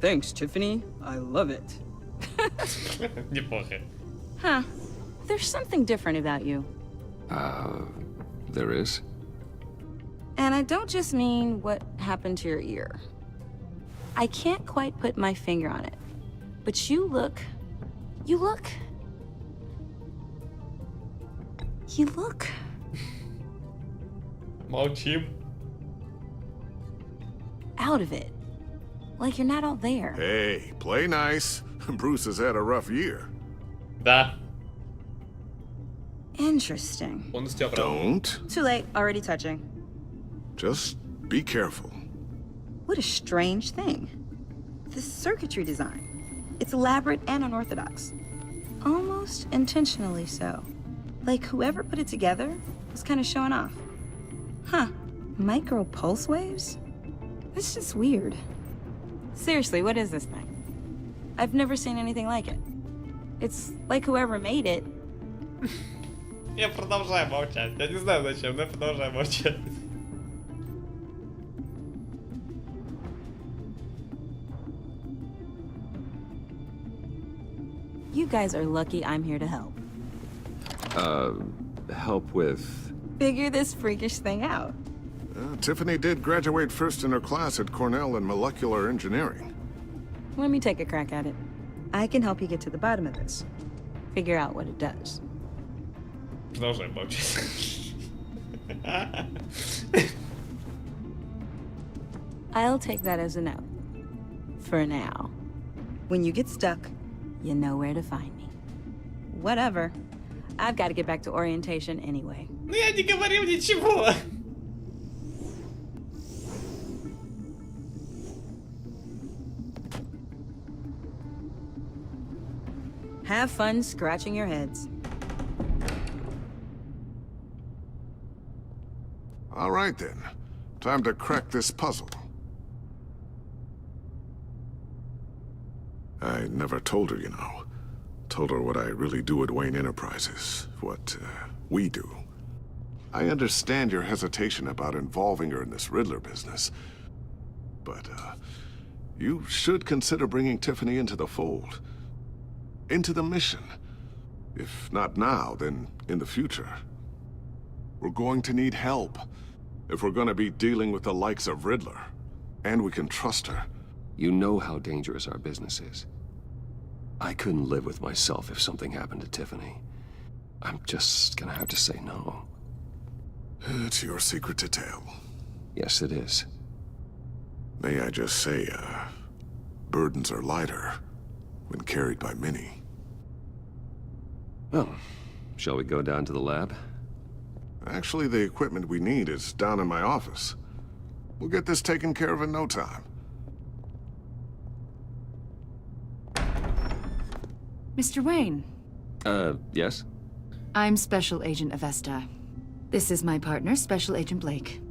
Thanks, Tiffany. I love it. Неплохо. Huh. There's something different about you. There is? And I don't just mean what happened to your ear. I can't quite put my finger on it. But you look... Молчим. out of it. Like you're not all there. Hey, play nice. Bruce has had a rough year. Да. Interesting. Don't. Too late, already touching. Just be careful. What a strange thing. The circuitry design. It's elaborate and unorthodox. Almost intentionally so. Like whoever put it together was kind of showing off. Huh. Micro pulse waves? That's just weird. Seriously, what is this thing? I've never seen anything like it. It's like whoever made it. Я продолжаю молчать. Я не знаю зачем, но я продолжаю молчать. You guys are lucky I'm here to help. Help with... Figure this freakish thing out. Tiffany did graduate first in her class at Cornell in molecular engineering. Let me take a crack at it. I can help you get to the bottom of this. Figure out what it does. Продолжай молчать. I'll take that as a no. For now. When you get stuck, you know where to find me. Whatever. I've got to get back to orientation anyway. Ну я не говорил ничего. Have fun scratching your heads. All right then. Time to crack this puzzle. I never told her, you know. Told her what I really do at Wayne Enterprises, what we do. I understand your hesitation about involving her in this Riddler business, but you should consider bringing Tiffany into the fold, into the mission. If not now, then in the future. We're going to need help if we're going to be dealing with the likes of Riddler, and we can trust her. You know how dangerous our business is. I couldn't live with myself if something happened to Tiffany. I'm just gonna have to say no. It's your secret to tell. Yes, it is. May I just say, burdens are lighter when carried by many. Well, shall we go down to the lab? Actually, the equipment we need is down in my office. We'll get this taken care of in no time. Mr. Wayne. Yes? I'm Special Agent Avesta. This is my partner, Special Agent Blake.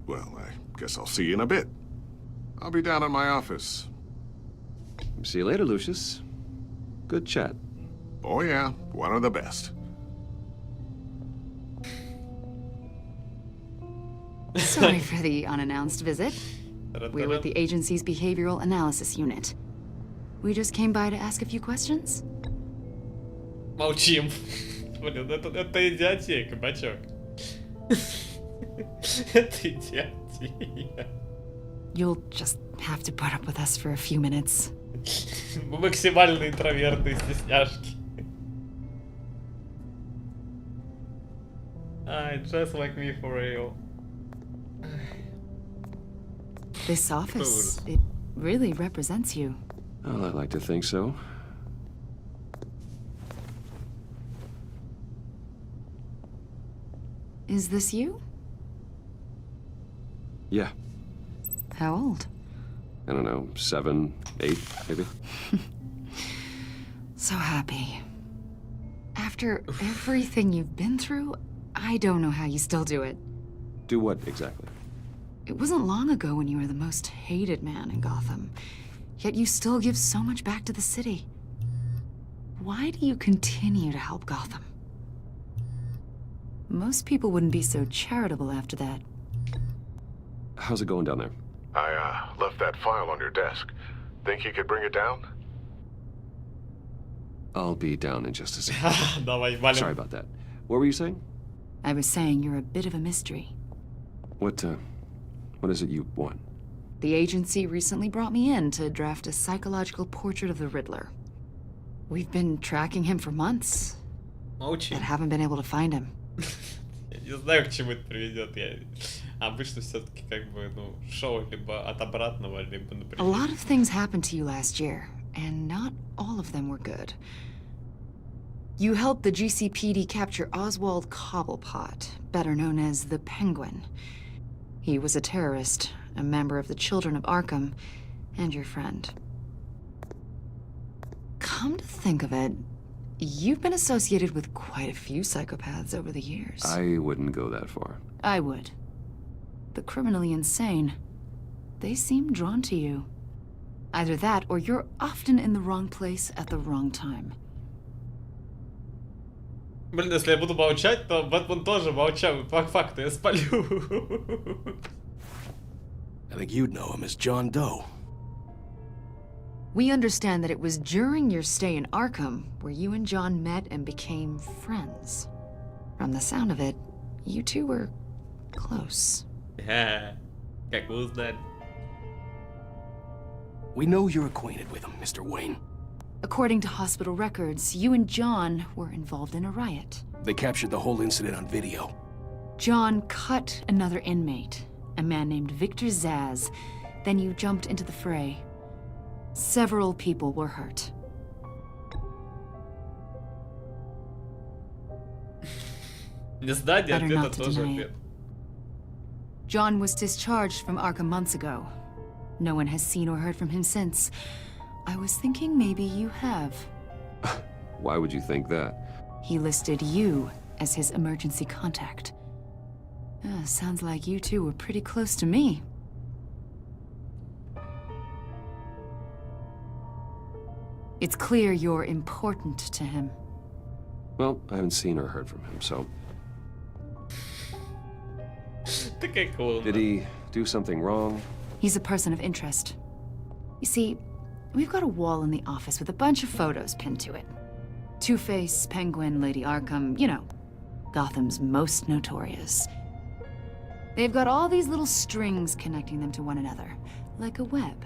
Well, I guess I'll see you in a bit. I'll be down in my office. See you later, Lucius. Good chat. Oh yeah, one of the best. Sorry for the unannounced visit. We're with the agency's behavioral analysis unit. We just came by to ask a few questions. Молчим. Блин, это идиотия, кабачок. Это идиотия. You'll just have to put up with us for a few minutes. Мы максимально интровертные стесняшки. Just like me for real. This office, it really represents you. Well, I'd like to think so. Is this you? Yeah. How old? I don't know, 7, 8, maybe? So happy. After everything you've been through, I don't know how you still do it. Do what, exactly? It wasn't long ago when you were the most hated man in Gotham. Yet you still give so much back to the city. Why do you continue to help Gotham? Most people wouldn't be so charitable after that. How's it going down there? I left that file on your desk. Think you could bring it down? I'll be down in just a second. Sorry about that. What were you saying? I was saying you're a bit of a mystery. What is it you want? The agency recently brought me in to draft a psychological portrait of the Riddler. We've been tracking him for months, but haven't been able to find him. Я не знаю, к чему это приведет. Я обычно все-таки как бы, ну, шоу либо от обратного, либо например. A lot of things happened to you last year, and not all of them were good. You helped the GCPD capture Oswald Cobblepot, better known as the Penguin. He was a terrorist, a member of the Children of Arkham, and your friend. Come to think of it, you've been associated with quite a few psychopaths over the years. I wouldn't go that far. I would. The criminally insane. They seem drawn to you. Either that, or you're often in the wrong place at the wrong time. Блин, если я буду молчать, то Бэтмен тоже молчал. Факт, я спалю. I think you'd know him as John Doe. We understand that it was during your stay in Arkham where you and John met and became friends. From the sound of it, you two were close. Как вы узнали? We know you're acquainted with him, Mr. Wayne. According to hospital records, you and John were involved in a riot. They captured the whole incident on video. John cut another inmate, a man named Victor Zsasz. Then you jumped into the fray. Several people were hurt. Better not to deny it. John was discharged from Arkham months ago. No one has seen or heard from him since. I was thinking maybe you have. Why would you think that? He listed you as his emergency contact. Sounds like you two were pretty close to me. It's clear you're important to him. Well, I haven't seen or heard from him, so... Did he do something wrong? He's a person of interest. You see, we've got a wall in the office with a bunch of photos pinned to it. Two-Face, Penguin, Lady Arkham, you know, Gotham's most notorious. They've got all these little strings connecting them to one another, like a web.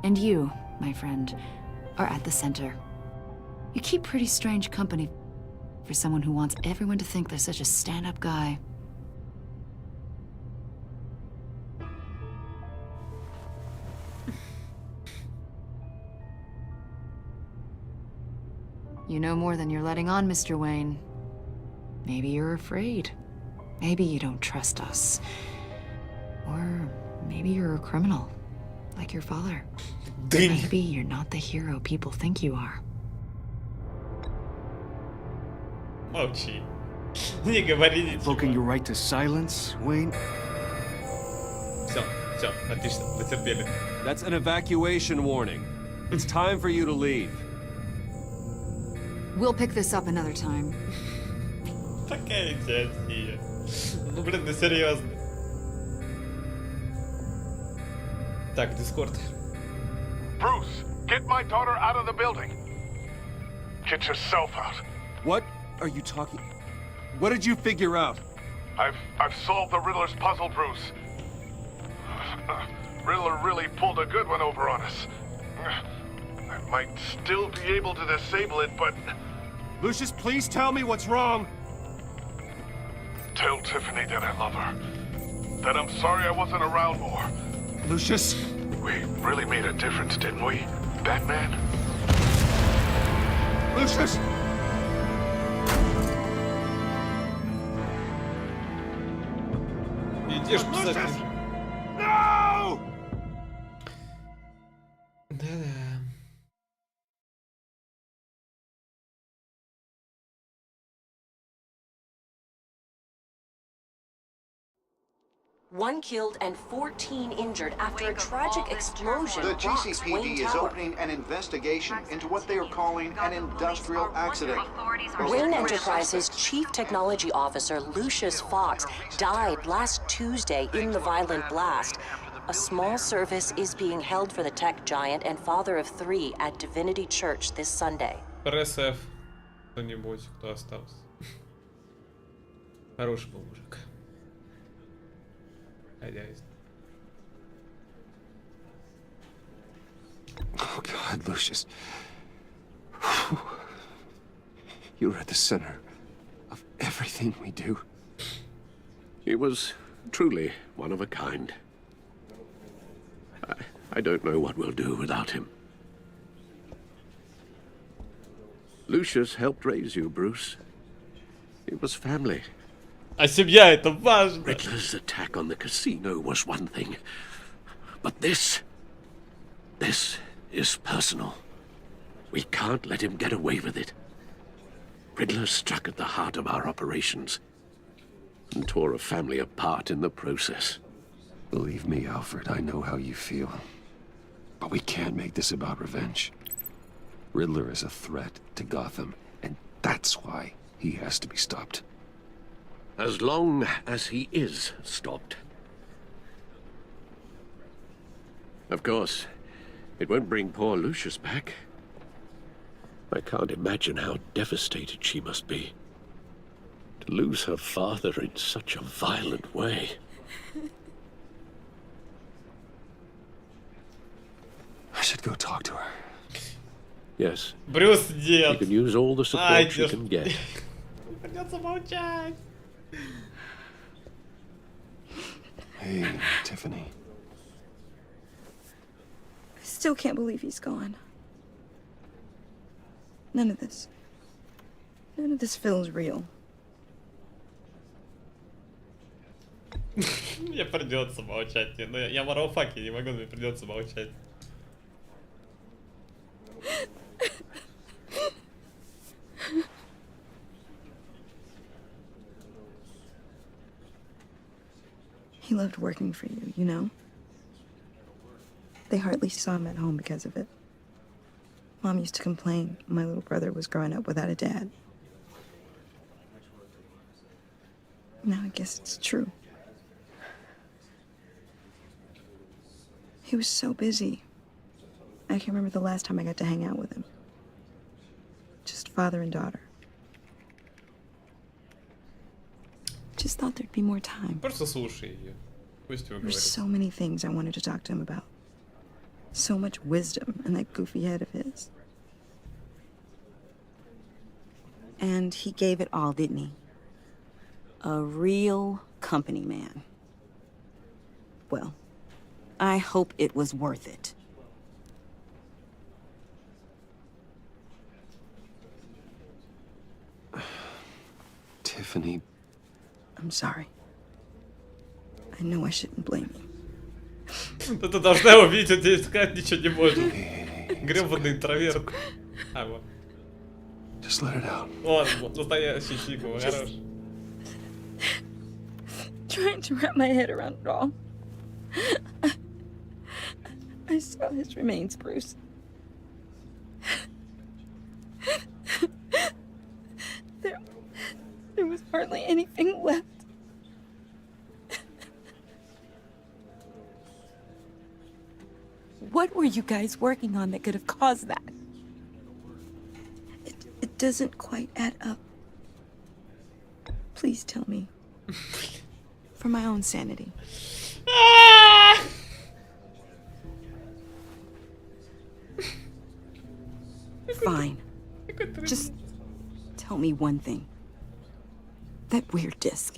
And you, my friend, are at the center. You keep pretty strange company for someone who wants everyone to think they're such a stand-up guy. You know more than you're letting on, Mr. Wayne. Maybe you're afraid. Maybe you don't trust us. Or maybe you're a criminal, like your father. Maybe you're not the hero people think you are. Молчи. Не говори ничего. Invoking your right to silence, Wayne? Все, отлично, дотерпели. That's an evacuation warning. It's time for you to leave. We'll pick this up another time. Такая часть ее. Ну блин, ну серьезно. Так, Дискорд. Bruce, get my daughter out of the building. Get yourself out. What are you talking? What did you figure out? I've solved the Riddler's puzzle, Bruce. Riddler really pulled a good one over on us. I might still be able to disable it, but... Lucius, please tell me what's wrong. Tell Tiffany that I love her. That I'm sorry I wasn't around more. Lucius? We really made a difference, didn't we, Batman? Lucius! Идешь писать. No! Да-да. One killed and 14 injured after a tragic explosion. The rocks GCPD Wayne is Tower. opening an investigation into what they are calling an industrial accident. Wayne Enterprises' chief technology officer, Lucius Fox, died last Tuesday in the violent blast. A small service is being held for the tech giant and father of 3 at Divinity Church this Sunday. Пресс F. Кто-нибудь, кто остался. Хороший был мужик. Oh God, Lucius. You're at the center of everything we do. He was truly one of a kind. I don't know what we'll do without him. Lucius helped raise you, Bruce. It was family. А семья это важно. Riddler's attack on the casino was one thing, but this is personal. We can't let him get away with it. Riddler struck at the heart of our operations and tore a family apart in the process. Believe me, Alfred, I know how you feel. But we can't make this about revenge. Riddler is a threat to Gotham, and that's why he has to be stopped. As long as he is stopped. Of course, it won't bring poor Lucius back. I can't imagine how devastated she must be. To lose her father in such a violent way. I should go talk to her. Yes. Брюс, нет. You can use all the support you can get. Придется молчать. Hey, Tiffany. I still can't believe he's gone. None of this feels real. Мне придется молчать. Но я марафаки не могу, мне придется молчать. He loved working for you, you know? They hardly saw him at home because of it. Mom used to complain my little brother was growing up without a dad. Now I guess it's true. He was so busy. I can't remember the last time I got to hang out with him. Just father and daughter. Just thought there'd be more time. Просто слушай ее. Пусть его There's говорит. so many things I wanted to talk to him about. So much wisdom in that goofy head of his. And he gave it all, didn't he? A real company man. Well, I hope it was worth it. Tiffany. I'm sorry. I know I shouldn't blame you. Да ты должна его видеть, здесь сказать ничего не может. Гребаный интроверт. А, вот. Just let it out. Вот, настоящий Чико, хорош. Trying to wrap my head around it all. I saw his remains, Bruce. There was hardly anything left. What were you guys working on that could have caused that? It doesn't quite add up. Please tell me. For my own sanity. Fine. Just tell me one thing. That weird disc.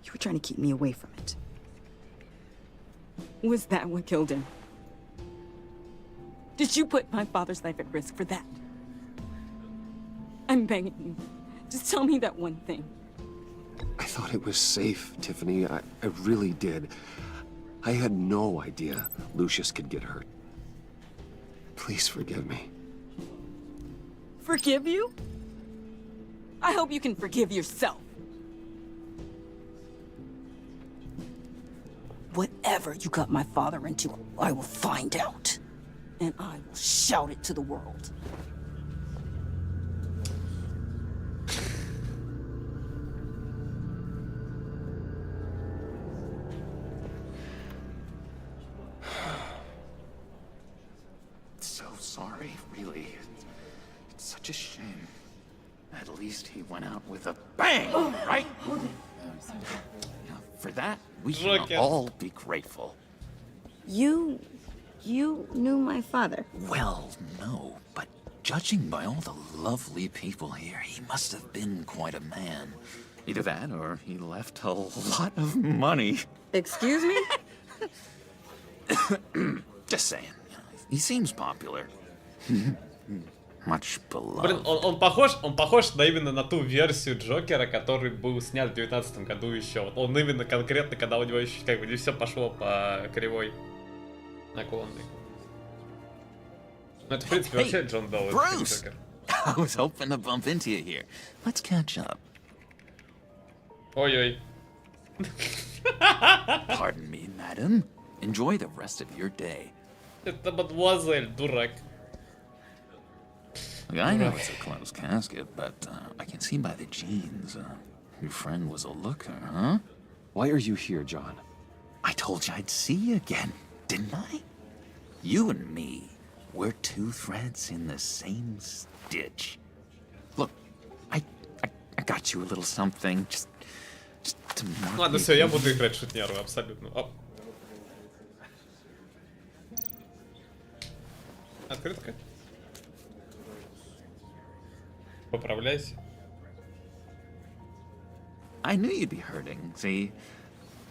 You were trying to keep me away from it. Was that what killed him? Did you put my father's life at risk for that? I'm begging you. Just tell me that one thing. I thought it was safe, Tiffany. I really did. I had no idea Lucius could get hurt. Please forgive me. Forgive you? I hope you can forgive yourself. Whatever you got my father into, I will find out. And I will shout it to the world. So sorry, really. It's such a shame. At least he went out with a bang, right? For that, we should all be grateful. You knew my father? Well, no, but judging by all the lovely people here, he must have been quite a man. Either that, or he left a lot of money. Excuse me? Just saying. He seems popular. Much beloved. Блин, он похож именно на ту версию Джокера, который был снят в 19 году еще. Вот он именно конкретно, когда у него еще как бы не все пошло по кривой наклонной. Ну это в принципе вообще Джон Доу, Bruce! I was hoping to bump into you here. Let's catch up. Ой-ой. Pardon me, madam. Enjoy the rest of your day. Это мадемуазель, дурак. I know it's a closed casket, but I can see by the jeans. Your friend was a looker, huh? Why are you here, John? I told you I'd see you again, didn't I? You and me, we're two threads in the same stitch. Look, I got you a little something, just to mark. Ладно, все, я буду играть шутняру, абсолютно. Оп. Открытка. Поправляйся. I knew you'd be hurting, see?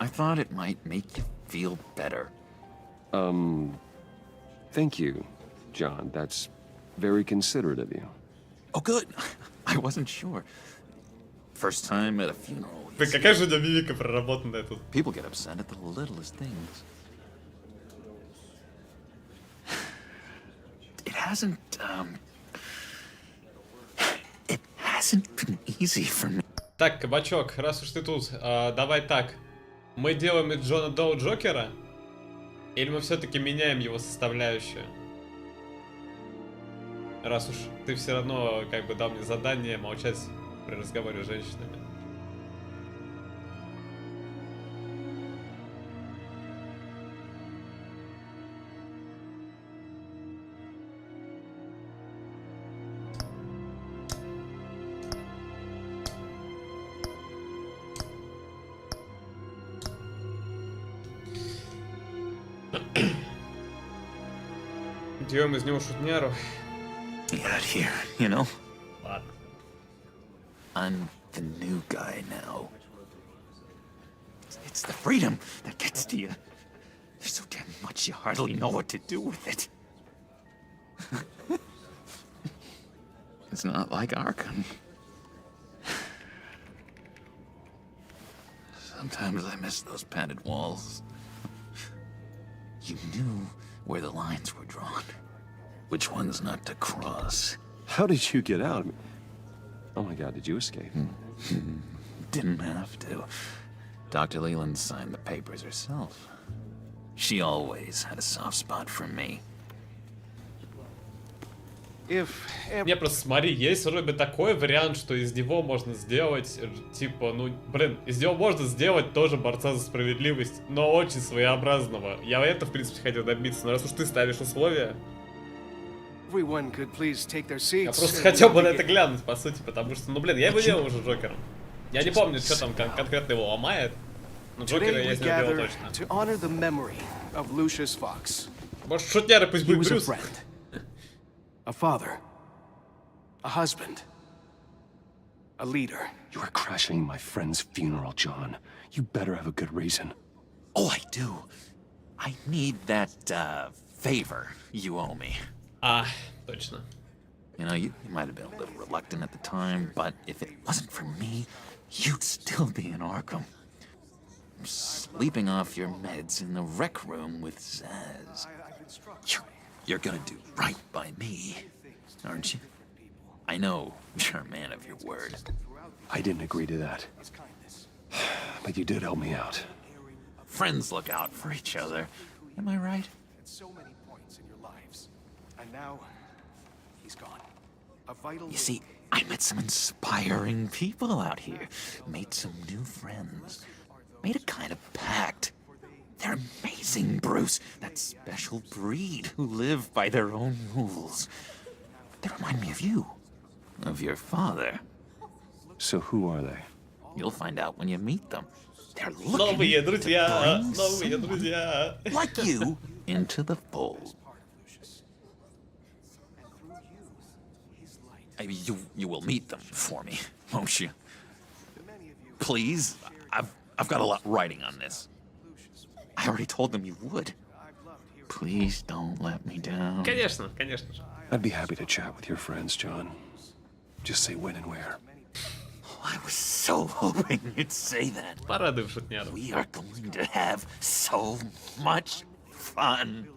I thought it might make you feel better. Thank you, John. That's very considerate of you. Oh, good. I wasn't sure. First time at a funeral. Да какая же у тебя мимика проработанная тут? People get upset at the littlest things. It hasn't been easy for me. Так, кабачок, раз уж ты тут, давай так. Мы делаем из Джона Доу Джокера? Или мы все-таки меняем его составляющую? Раз уж ты все равно как бы дал мне задание молчать при разговоре с женщинами. Делаем из него шутняру. Get out here, you know? Ладно. I'm the new guy now. It's the freedom that gets to you. There's so damn much you hardly know what to do with it. It's not like Arkham. Sometimes I miss those padded walls. You knew where the lines were drawn. Which ones not to cross. How did you get out? Oh my God, did you escape? Didn't have to. Dr. Leland signed the papers herself. She always had a soft spot for me. Не, просто смотри, есть вроде такой вариант, что из него можно сделать, типа, ну, блин, из него можно сделать тоже борца за справедливость, но очень своеобразного. Я это, в принципе, хотел добиться, но раз уж ты ставишь условия... Я просто хотел бы на это глянуть, по сути, потому что, ну, блин, я его делал уже Джокером. Я не помню, что там конкретно его ломает, но Джокера я с ним делал точно. Может, шутняры пусть будет Брюс. A father, a husband, a leader. You are crashing my friend's funeral, John. You better have a good reason. Oh, I do. I need that, favor you owe me. Точно. You know, you might have been a little reluctant at the time, but if it wasn't for me, you'd still be in Arkham. Sleeping off your meds in the rec room with Zaz. You're gonna do right by me, aren't you? I know you're a man of your word. I didn't agree to that. But you did help me out. Friends look out for each other. Am I right? And now, he's gone. A vital... You see, I met some inspiring people out here. Made some new friends. Made a kind of pact. They're amazing, Bruce. That special breed who live by their own rules. They remind me of you. Of your father. So who are they? You'll find out when you meet them. They're looking Новые to друзья, bring новые друзья. like you into the fold. You will meet them for me, won't you? Please? I've got a lot writing on this. I already told them you would. Please don't let me down. Конечно, конечно же. I'd be happy to chat with your friends, John. Just say when and where. I was so hoping you'd say that. Порадуй шутняру. We are going to have so much fun.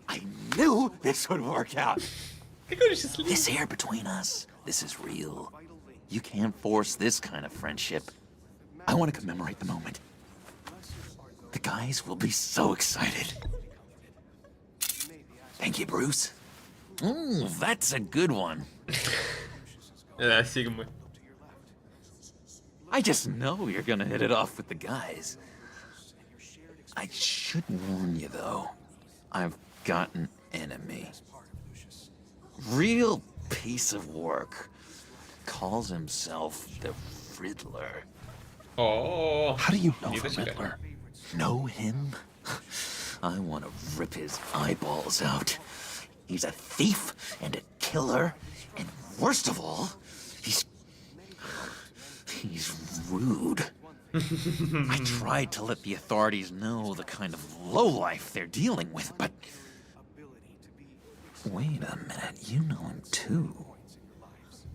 I knew this would work out. This air between us, this is real. You can't force this kind of friendship. I want to commemorate the moment. The guys will be so excited. Thank you, Bruce. Ooh, that's a good one. Сигмы. I just know you're gonna hit it off with the guys. I should warn you, though. I've got an enemy. Real piece of work. Calls himself the Riddler. Oh. How do you know the Riddler? Know him? I want to rip his eyeballs out. He's a thief and a killer, and worst of all, he's rude. I tried to let the authorities know the kind of lowlife they're dealing with, but... Wait a minute, you know him too.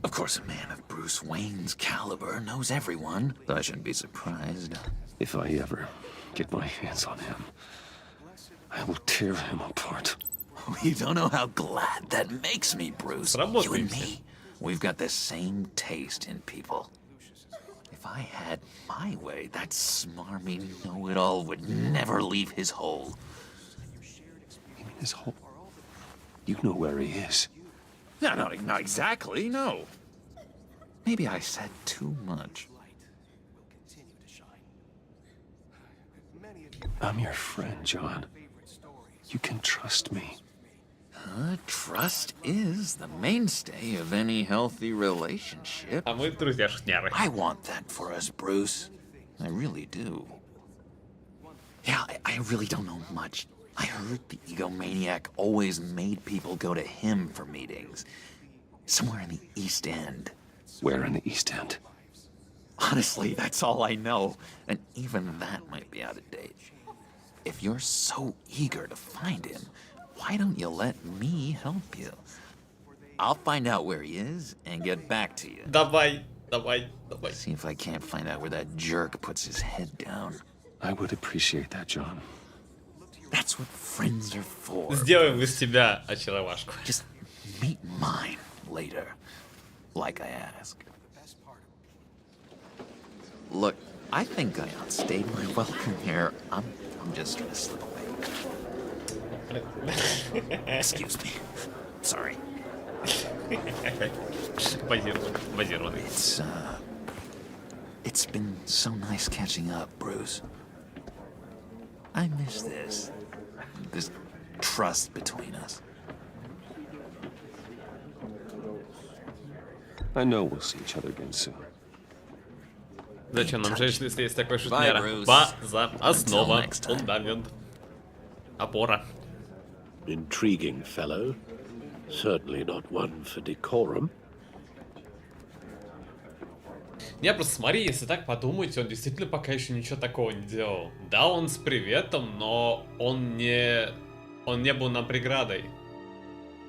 Of course, a man of Bruce Wayne's caliber knows everyone, so I shouldn't be surprised. If I ever get my hands on him, I will tear him apart. You don't know how glad that makes me, Bruce. You and me, we've got the same taste in people. If I had my way, that smarmy know-it-all would never leave his hole. You mean his hole? You know where he is. No, not exactly, no. Maybe I said too much. I'm your friend, John. You can trust me. Trust is the mainstay of any healthy relationship. I want that for us, Bruce. I really do. Yeah, I really don't know much. I heard the egomaniac always made people go to him for meetings. Somewhere in the East End. Where in the East End? Honestly, that's all I know. And even that might be out of date. If you're so eager to find him, why don't you let me help you? I'll find out where he is and get back to you. Давай. See if I can't find out where that jerk puts his head down. I would appreciate that, John. That's what friends are for. Сделаем из тебя очаровашку. Just meet mine later, like I asked. Look, I think I outstayed my welcome here. I'm just gonna slip away. Excuse me. Sorry. It's been so nice catching up, Bruce. I miss this trust between us. I know we'll see each other again soon. Зачем нам женщины, если есть такой шутнера? База, основа, фундамент, опора. Intriguing fellow. Certainly not one for decorum. Не, просто смотри, если так подумать, он действительно пока еще ничего такого не делал. Да, он с приветом, но он не был нам преградой.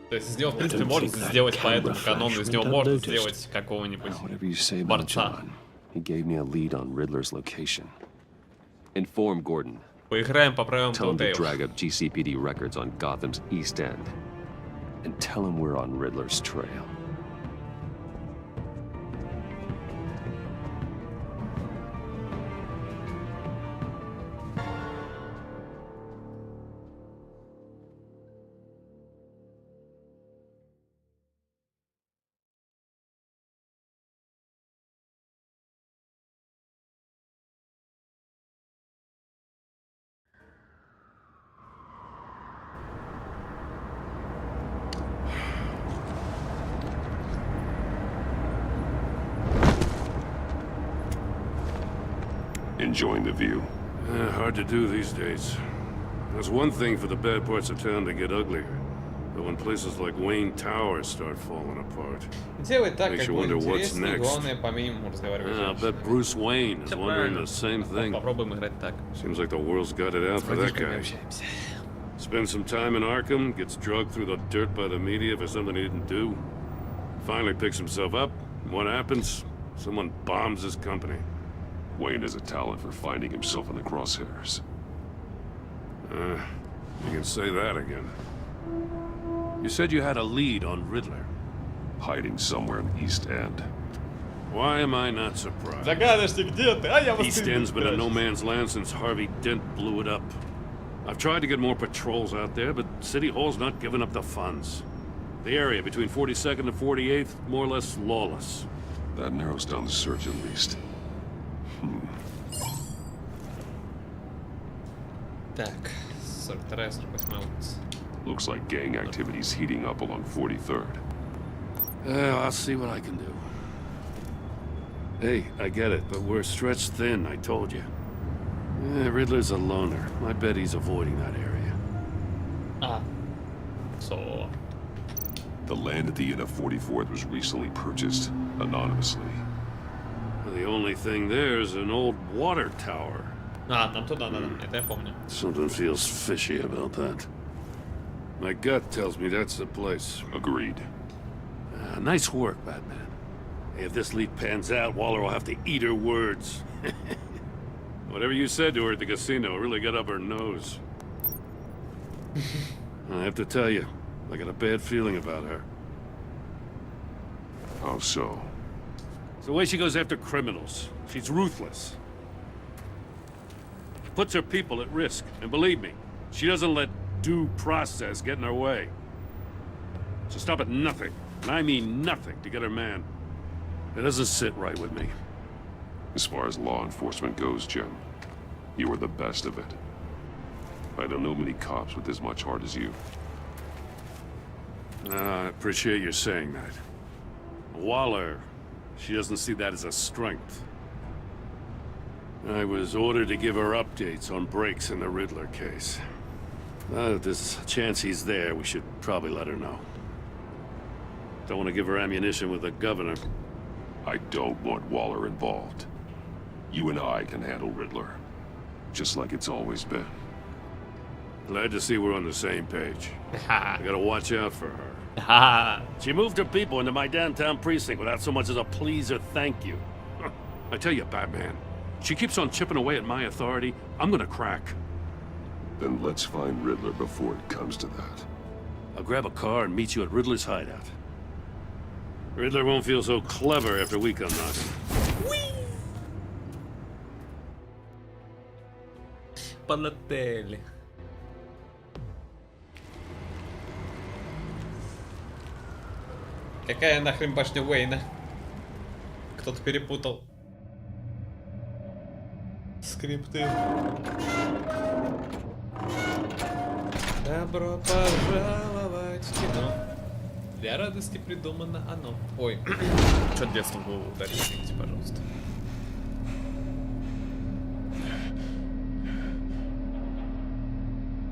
То есть из него, в принципе, можно сделать по этому канону, из него можно сделать какого-нибудь борца. He gave me a lead on Riddler's location. Inform Gordon. Поиграем по правилам Tell him to Telltale. drag up GCPD records on Gotham's East End. And tell him we're on Riddler's trail. Enjoying the view. Hard to do these days. There's one thing for the bad parts of town to get uglier. But when places like Wayne Tower start falling apart, Делай так, makes как you будет wonder what's интереснее, next. главное по минимуму разговаривать. I bet Bruce Wayne is wondering the same thing. Попробуем играть так. Seems like the world's got it out for that guy. Spends some time in Arkham, gets drugged through the dirt by the media for something he didn't do. Finally picks himself up. What happens? Someone bombs his company. Wayne has a talent for finding himself in the crosshairs. You can say that again. You said you had a lead on Riddler. Hiding somewhere in the East End. Why am I not surprised? Загадочник, где ты? А я вас East End's been a no man's land since Harvey Dent blew it up. I've tried to get more patrols out there, but City Hall's not giving up the funds. The area between 42nd and 48th, more or less lawless. That narrows down the search at least. Так, 42-я, 48-я улица. Looks like gang activity's heating up along 43rd. I'll see what I can do. Hey, I get it, but we're stretched thin, I told you. Riddler's a loner. I bet he's avoiding that area. So... The land at the end of 44th was recently purchased, anonymously. The only thing there is an old water tower. Нам туда надо, это я помню. Something feels fishy about that. My gut tells me that's the place. Agreed. Nice work, Batman. Hey, if this lead pans out, Waller will have to eat her words. Whatever you said to her at the casino really got up her nose. I have to tell you, I got a bad feeling about her. How so? It's the way she goes after criminals. She's ruthless. Puts her people at risk, and believe me, she doesn't let due process get in her way. So stop at nothing, and I mean nothing, to get her man. It doesn't sit right with me. As far as law enforcement goes, Jim, you are the best of it. I don't know many cops with as much heart as you. I appreciate you saying that. Waller, she doesn't see that as a strength. I was ordered to give her updates on breaks in the Riddler case. If there's a chance he's there, we should probably let her know. Don't want to give her ammunition with the governor. I don't want Waller involved. You and I can handle Riddler, just like it's always been. Glad to see we're on the same page. I gotta watch out for her. She moved her people into my downtown precinct without so much as a please or thank you. I tell you, Batman, she keeps on chipping away at my authority, I'm gonna crack. Then let's find Riddler before it comes to that. I'll grab a car and meet you at Riddler's hideout. Riddler won't feel so clever after we come knocking. Полетели. Какая нахрен башня Уэйна? Кто-то перепутал скрипты. Добро пожаловать в кино. Для радости придумано оно. Ой, что детством в голову ударил, извините, пожалуйста.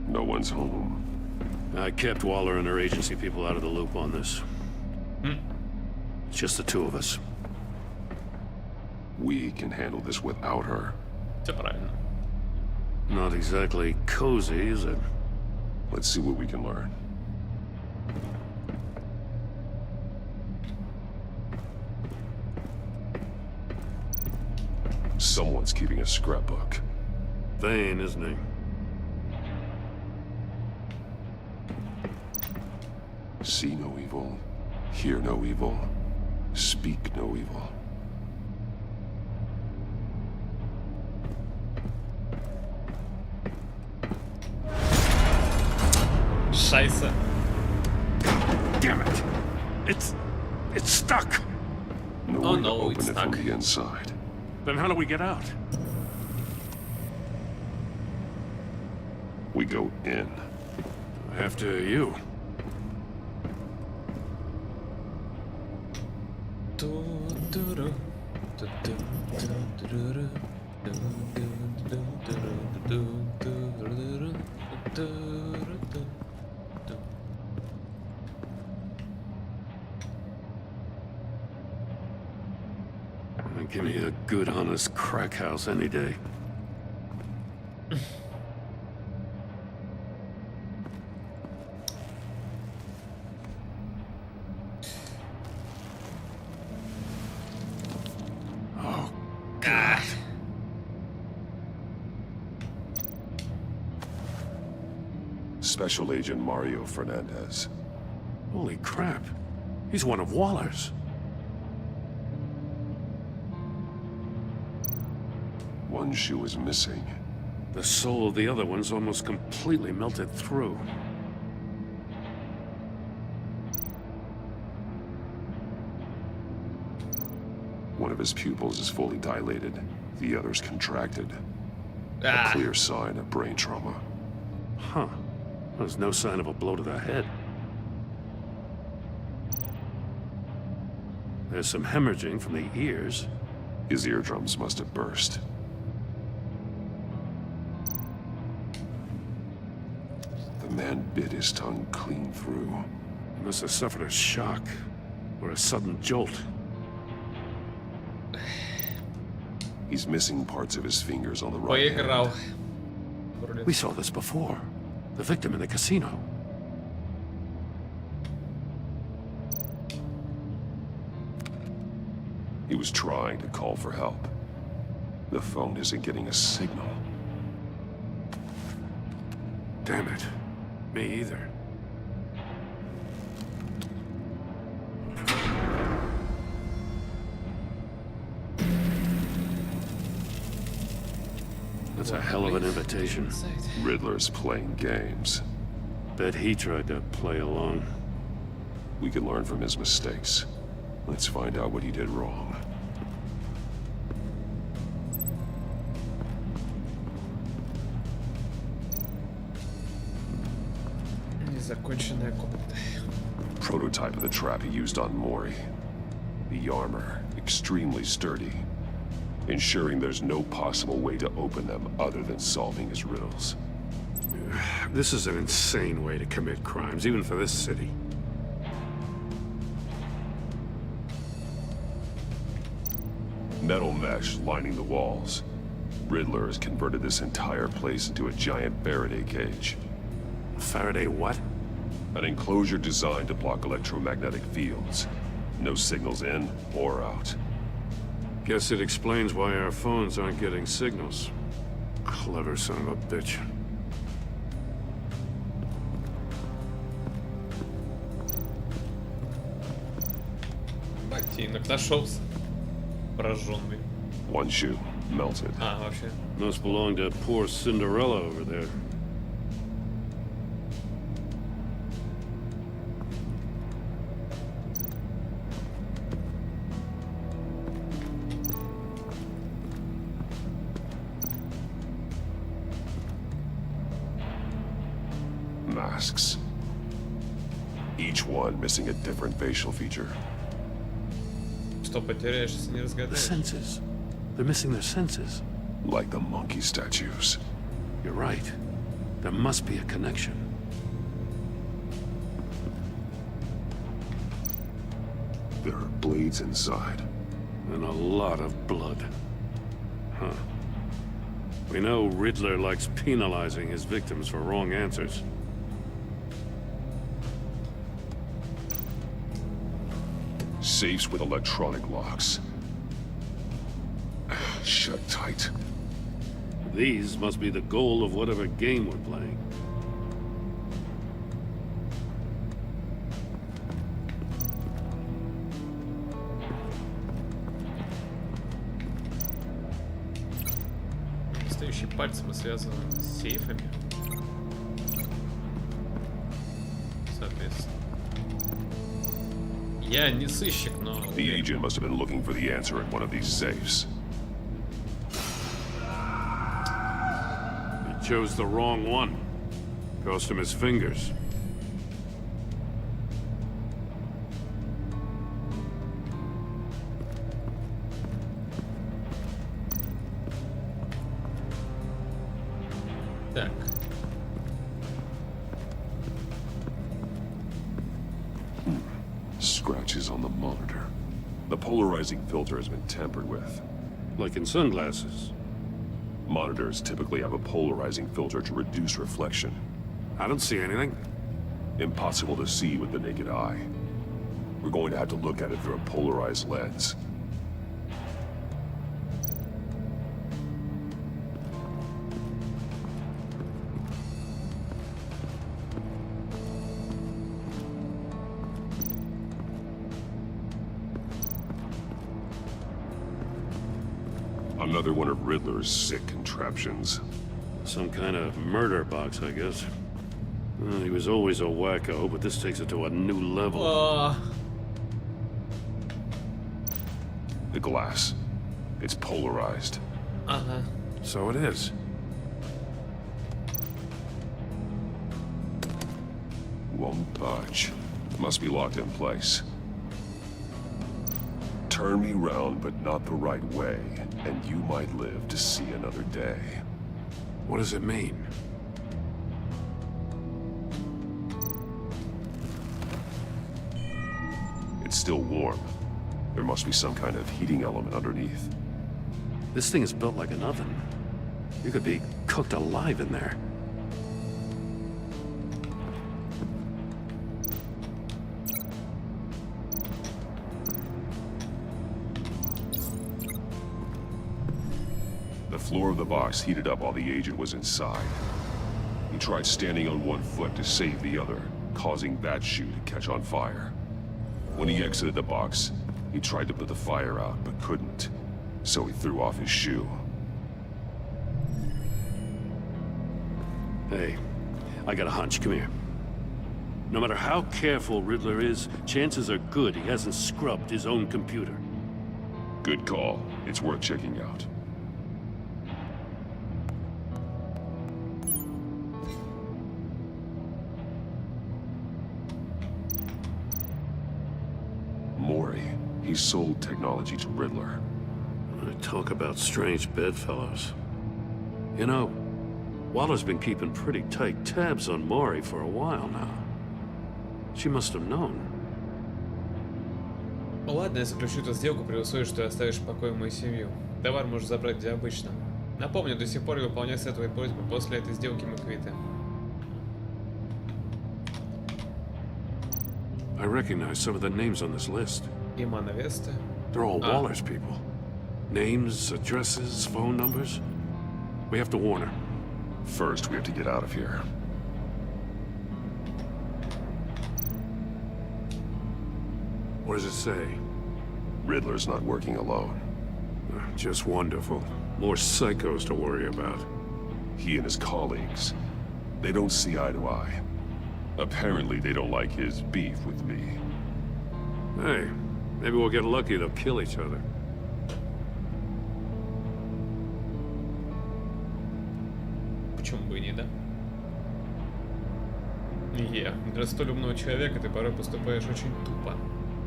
No one's home. I kept Waller and her agency people out of the loop on this. It's just the two of us. We can handle this without her. Not exactly cozy, is it? Let's see what we can learn. Someone's keeping a scrapbook. Vain, isn't he? See no evil, hear no evil, speak no evil. Scheiße. Damn it. It's stuck. No Oh way no, to open it's it stuck. from the inside. Then how do we get out? We go in. After you. Give me a good, honest crack house any day. Oh, God. Special Agent Mario Fernandez. Holy crap. He's one of Waller's. One shoe is missing. The soul of the other one's almost completely melted through. One of his pupils is fully dilated. The other's contracted. A clear sign of brain trauma. Huh. There's no sign of a blow to the head. There's some hemorrhaging from the ears. His eardrums must have burst. The man bit his tongue clean through. He must have suffered a shock, or a sudden jolt. He's missing parts of his fingers on the right hand. Поиграл. We saw this before. The victim in the casino. He was trying to call for help. The phone isn't getting a signal. Damn it. Me either. That's a hell of an invitation. Riddler's playing games. Bet he tried to play along. We can learn from his mistakes. Let's find out what he did wrong. Незаконченная комната. Prototype of the trap he used on Mori. The armor, extremely sturdy, ensuring there's no possible way to open them other than solving his riddles. This is an insane way to commit crimes, even for this city. Metal mesh lining the walls. Riddler has converted this entire place into a giant Faraday cage. Faraday what? An enclosure designed to block electromagnetic fields. No signals in or out. Guess it explains why our phones aren't getting signals. Clever son of a bitch. Ботинок нашелся. Пораженный. One shoe, melted. А, вообще. Must belong to poor Cinderella over there. Masks. Each one missing a different facial feature. Что потеряешь, если не The разгадаешь? senses. They're missing their senses. Like the monkey statues. You're right. There must be a connection. There are blades inside. And a lot of blood. Huh. We know Riddler likes penalizing his victims for wrong answers. Safes with electronic locks. Shut tight. These must be the goal of whatever game we're playing. Стоящие пальцы мы связаны с сейфами. Соответственно. Я не сыщик, но... The agent must have been looking for the answer in one of these safes. He chose the wrong one. Cost him his fingers. Так. Scratches on the monitor. The polarizing filter has been tampered with. Like in sunglasses. Monitors typically have a polarizing filter to reduce reflection. I don't see anything. Impossible to see with the naked eye. We're going to have to look at it through a polarized lens. Another one of Riddler's sick contraptions. Some kind of murder box, I guess. Well, he was always a wacko, but this takes it to a new level. The glass. It's polarized. Uh-huh. So it is. Won't budge. Must be locked in place. Turn me round, but not the right way, and you might live to see another day. What does it mean? It's still warm. There must be some kind of heating element underneath. This thing is built like an oven. You could be cooked alive in there. The floor of the box heated up while the agent was inside. He tried standing on one foot to save the other, causing that shoe to catch on fire. When he exited the box, he tried to put the fire out, but couldn't, so he threw off his shoe. Hey, I got a hunch. Come here. No matter how careful Riddler is, chances are good he hasn't scrubbed his own computer. Good call. It's worth checking out. Mori. He sold technology to Riddler. Talk about strange bedfellows. You know, Waller's been keeping pretty tight tabs on Mori for a while now. She must have known. Ладно, я заключу эту сделку при условии, что оставишь в покое мою семью. Товар можешь забрать где обычно. Напомню, до сих пор я выполняю все твои просьбы. После этой сделки мы квиты. I recognize some of the names on this list. Имана Веста. They're all Waller's people. Names, addresses, phone numbers. We have to warn her. First, we have to get out of here. What does it say? Riddler's not working alone. Just wonderful. More psychos to worry about. He and his colleagues, they don't see eye to eye. Apparently, they don't like his beef with me. Hey, maybe we'll get lucky they'll kill each other. Почему бы и не, да? Для столь умного человека ты порой поступаешь очень тупо.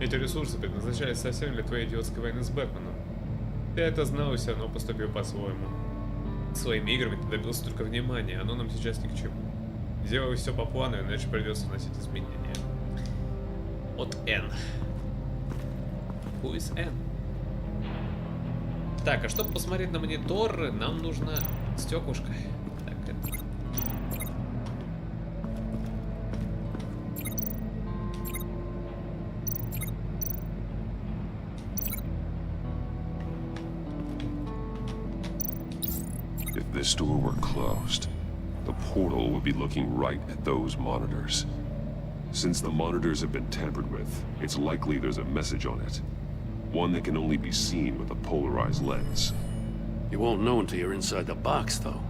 Эти ресурсы предназначались совсем для твоей идиотской войны с Бэтменом. Ты это знал и все равно поступил по-своему. Своими играми ты добился только внимания, оно нам сейчас ни к чему. Делай все по плану, иначе придется вносить изменения. От Н. Who is N? Так, а чтобы посмотреть на монитор, нам нужно стеклышко. Так, это... If this door were closed, the portal would be looking right at those monitors. Since the monitors have been tampered with, it's likely there's a message on it. One that can only be seen with a polarized lens. You won't know until you're inside the box, though.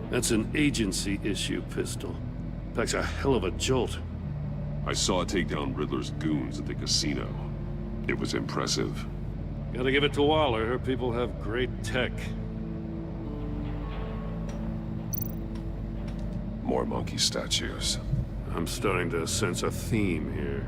That's an agency-issue pistol. Packs a hell of a jolt. I saw it take down Riddler's goons at the casino. It was impressive. Gotta give it to Waller. Her people have great tech. More monkey statues. I'm starting to sense a theme here.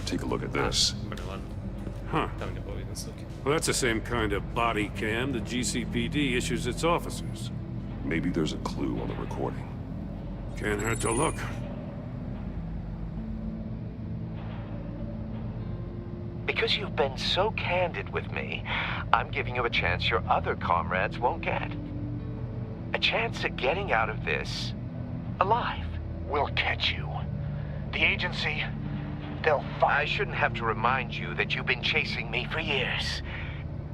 Take a look at this. Huh. Well, that's the same kind of body cam the GCPD issues its officers. Maybe there's a clue on the recording. Can't hurt to look. Because you've been so candid with me, I'm giving you a chance your other comrades won't get. a chance at getting out of this alive. We'll catch you. The agency, they'll find... I shouldn't have to remind you that you've been chasing me for years.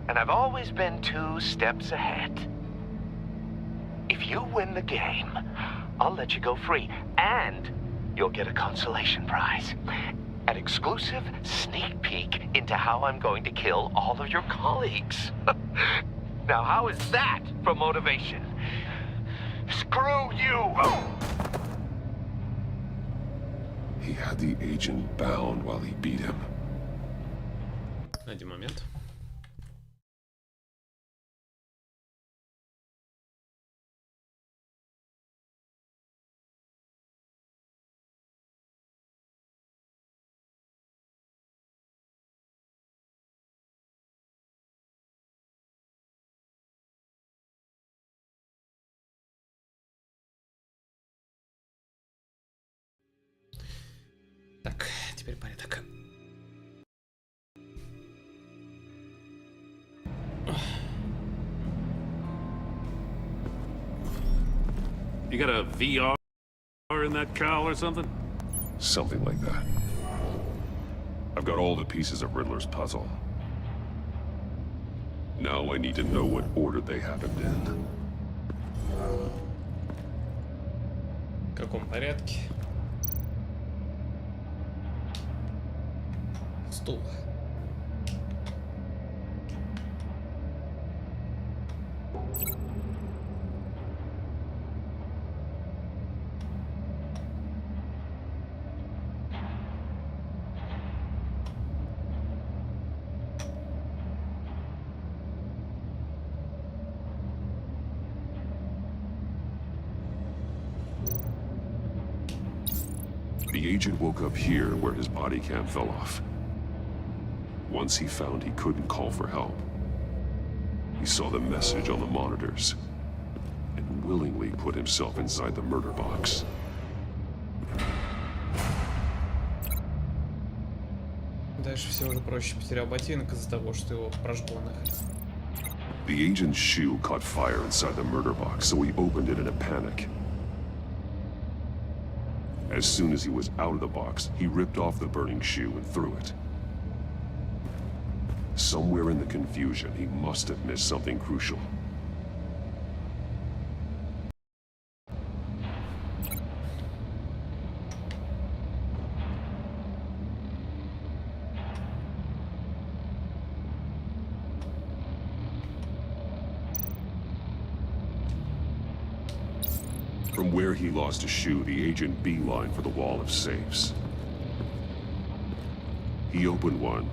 And I've always been 2 steps ahead. If you win the game, I'll let you go free. And you'll get a consolation prize. An exclusive sneak peek into how I'm going to kill all of your colleagues. Now, how is that for motivation? Screw you! He had the agent bound while he beat him. Один момент. Так, теперь порядок. You got a VR in that cowl or something? Something like that. I've got all the pieces of Riddler's puzzle. Now I need to know what order they happened in. В каком порядке? Стул. The agent woke up here where his body cam fell off. Once he found he couldn't call for help, he saw the message on the monitors and willingly put himself inside the murder box. Дальше всего же проще. Потерял ботинок из-за того, что его прожгло нахрен. The agent's shoe caught fire inside the murder box, so he opened it in a panic. As soon as he was out of the box, he ripped off the burning shoe and threw it. Somewhere in the confusion, he must have missed something crucial. From where he lost a shoe, the agent beelined for the wall of safes. He opened one,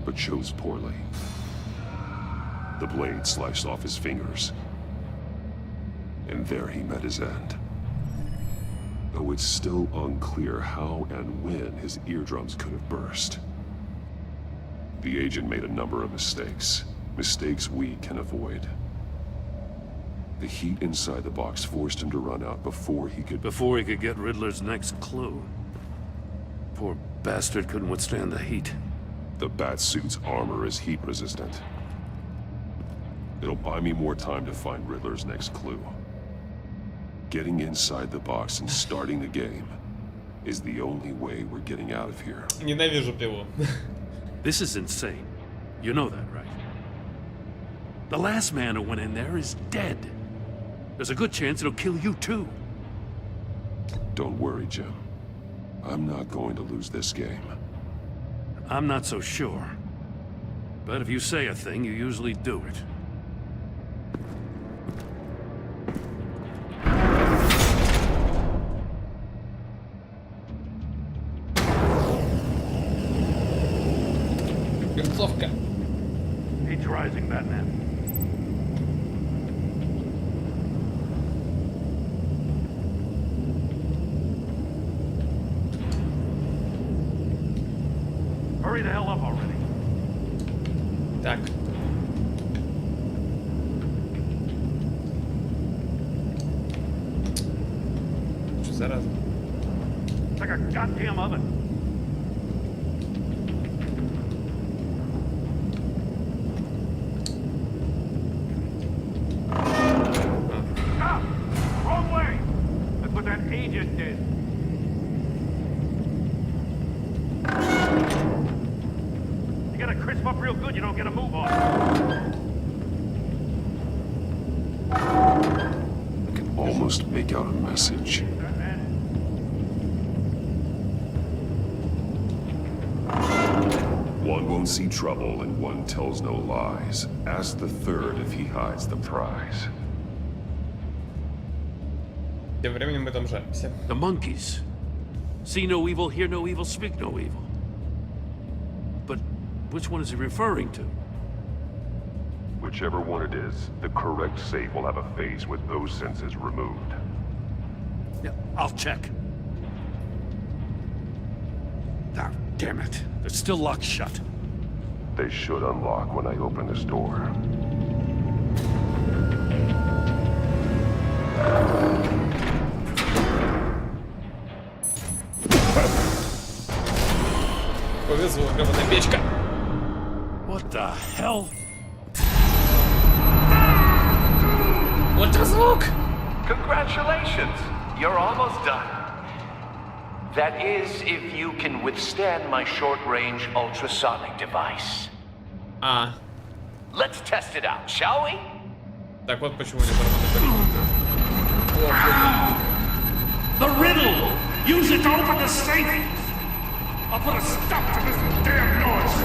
but chose poorly. The blade sliced off his fingers, and there he met his end. Though it's still unclear how and when his eardrums could have burst. The agent made a number of mistakes we can avoid. The heat inside the box forced him to run out before he could get Riddler's next clue. Poor bastard couldn't withstand the heat. The Batsuit's armor is heat resistant. It'll buy me more time to find Riddler's next clue. Getting inside the box and starting the game is the only way we're getting out of here. Ненавижу пилу. This is insane. You know that, right? The last man who went in there is dead. There's a good chance it'll kill you too. Don't worry, Jim. I'm not going to lose this game. I'm not so sure. But if you say a thing, you usually do it. Концовка. Heat's rising, Batman. Hurry the hell up already. Так. Что зараза? It's like a goddamn oven. connected. You gotta crisp up real good, you don't get a move on. I can almost make out a message. One won't see trouble and one tells no lies. Ask the third if he hides the prize. Тем временем мы там жалимся. The monkeys. See no evil, hear no evil, speak no evil. But which one is he referring to? Whichever one it is, the correct safe will have a phase with those senses removed. Yeah, I'll check. Ah, damn it. They're still locked shut. They should unlock when I open this door. Повезло, гребаная печка. What the hell? Вот это звук! Congratulations! You're almost done. That is, if you can withstand my short-range ultrasonic device. Let's test it out, shall we? Так вот почему не нормально. The riddle! Use it to open the safe! I'll put a stop to this damn noise!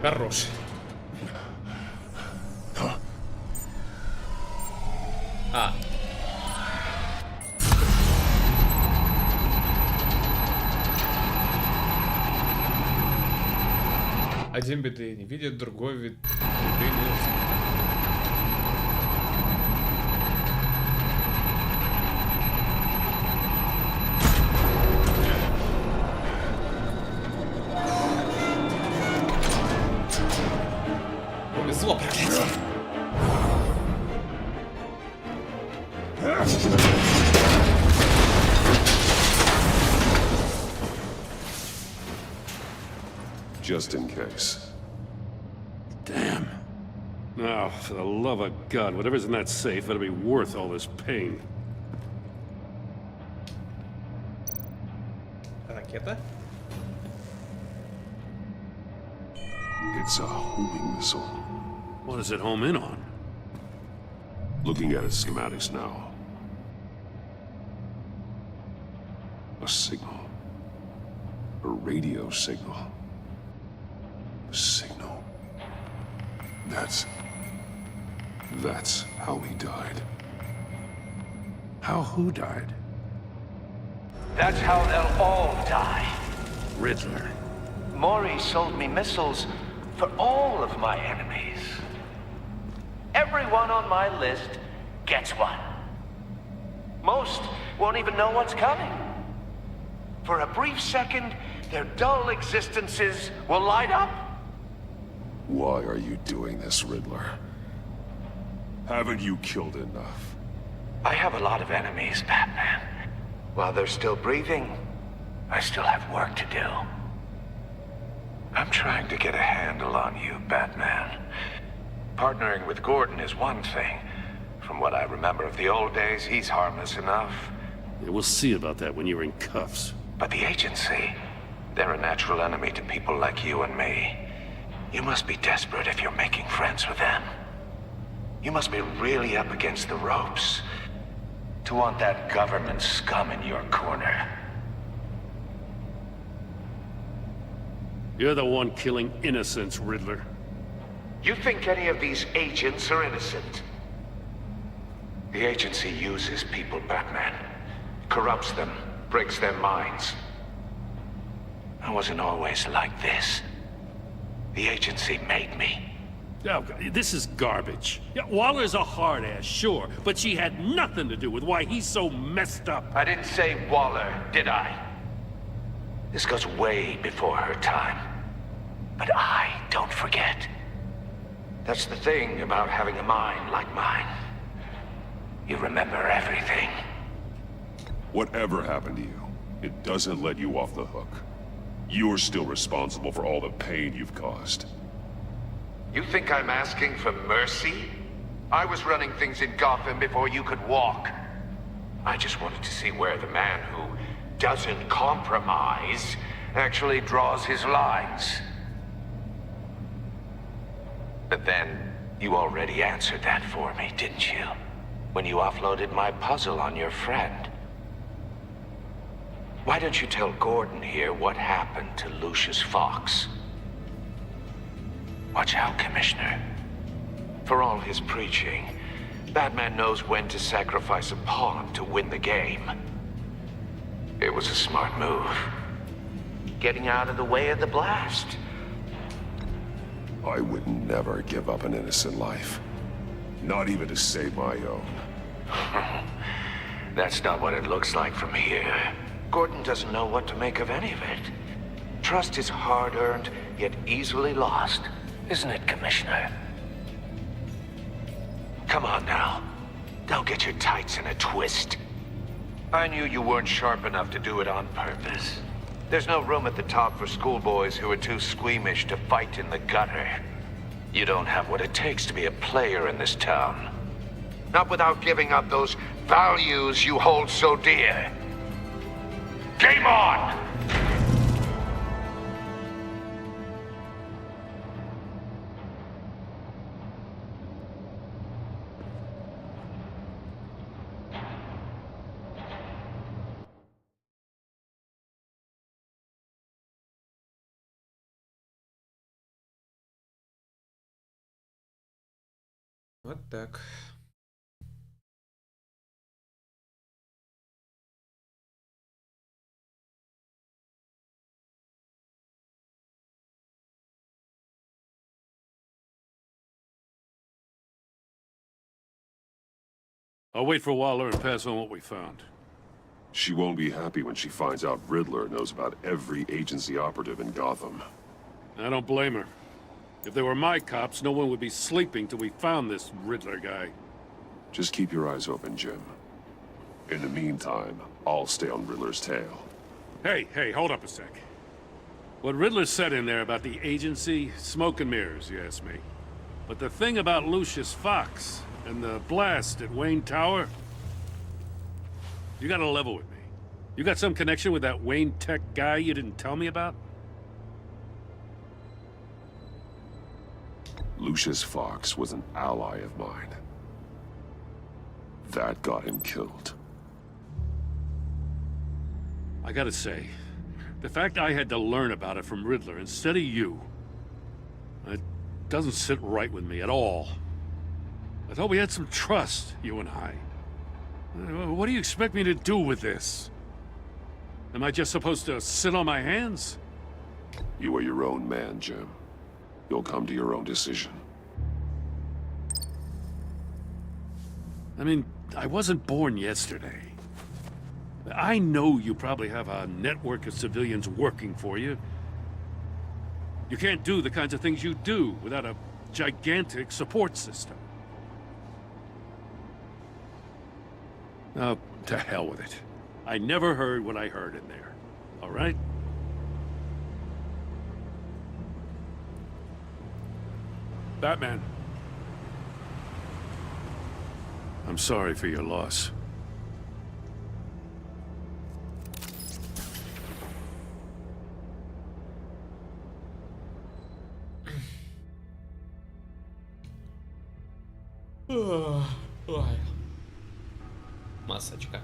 Хорош. Один беды не видит, другой беды не узнает. Повезло, проклятие! Just in case. Damn. Now, for the love of God, whatever's in that safe better be worth all this pain. Ракета? It's a homing missile. What does it home in on? Looking at its schematics now. A signal. A radio signal. A signal. That's how he died. How who died? That's how they'll all die. Riddler. Maury sold me missiles for all of my enemies. Everyone on my list gets one. Most won't even know what's coming. For a brief second, their dull existences will light up. Why are you doing this, Riddler? Haven't you killed enough? I have a lot of enemies, Batman. While they're still breathing, I still have work to do. I'm trying to get a handle on you, Batman. Partnering with Gordon is one thing. From what I remember of the old days, he's harmless enough. Yeah, we'll see about that when you're in cuffs. But the agency, they're a natural enemy to people like you and me. You must be desperate if you're making friends with them. You must be really up against the ropes to want that government scum in your corner. You're the one killing innocents, Riddler. You think any of these agents are innocent? The agency uses people, Batman. Corrupts them, breaks their minds. I wasn't always like this. The agency made me. Oh, this is garbage. Yeah, Waller's a hard-ass, sure, but she had nothing to do with why he's so messed up. I didn't say Waller, did I? This goes way before her time. But I don't forget. That's the thing about having a mind like mine. You remember everything. Whatever happened to you, it doesn't let you off the hook. You're still responsible for all the pain you've caused. You think I'm asking for mercy? I was running things in Gotham before you could walk. I just wanted to see where the man who doesn't compromise actually draws his lines. But then, you already answered that for me, didn't you? When you offloaded my puzzle on your friend. Why don't you tell Gordon here what happened to Lucius Fox? Watch out, Commissioner. For all his preaching, Batman knows when to sacrifice a pawn to win the game. It was a smart move. Getting out of the way of the blast. I would never give up an innocent life. Not even to save my own. That's not what it looks like from here. Gordon doesn't know what to make of any of it. Trust is hard-earned, yet easily lost. Isn't it, Commissioner? Come on now. Don't get your tights in a twist. I knew you weren't sharp enough to do it on purpose. There's no room at the top for schoolboys who are too squeamish to fight in the gutter. You don't have what it takes to be a player in this town. Not without giving up those values you hold so dear. Game on! Вот так. I'll wait for Waller and pass on what we found. She won't be happy when she finds out Riddler knows about every agency operative in Gotham. I don't blame her. If they were my cops, no one would be sleeping till we found this Riddler guy. Just keep your eyes open, Jim. In the meantime, I'll stay on Riddler's tail. Hey, hold up a sec. What Riddler said in there about the agency, smoke and mirrors, you ask me. But the thing about Lucius Fox and the blast at Wayne Tower, you gotta level with me. You got some connection with that Wayne Tech guy you didn't tell me about? Lucius Fox was an ally of mine. That got him killed. I gotta say, the fact I had to learn about it from Riddler instead of you, it doesn't sit right with me at all. I thought we had some trust, you and I. What do you expect me to do with this? Am I just supposed to sit on my hands? You are your own man, Jim. You'll come to your own decision. I mean, I wasn't born yesterday. I know you probably have a network of civilians working for you. You can't do the kinds of things you do without a gigantic support system. Oh, to hell with it. I never heard what I heard in there. All right? Batman. I'm sorry for your loss. Ой. Масочка.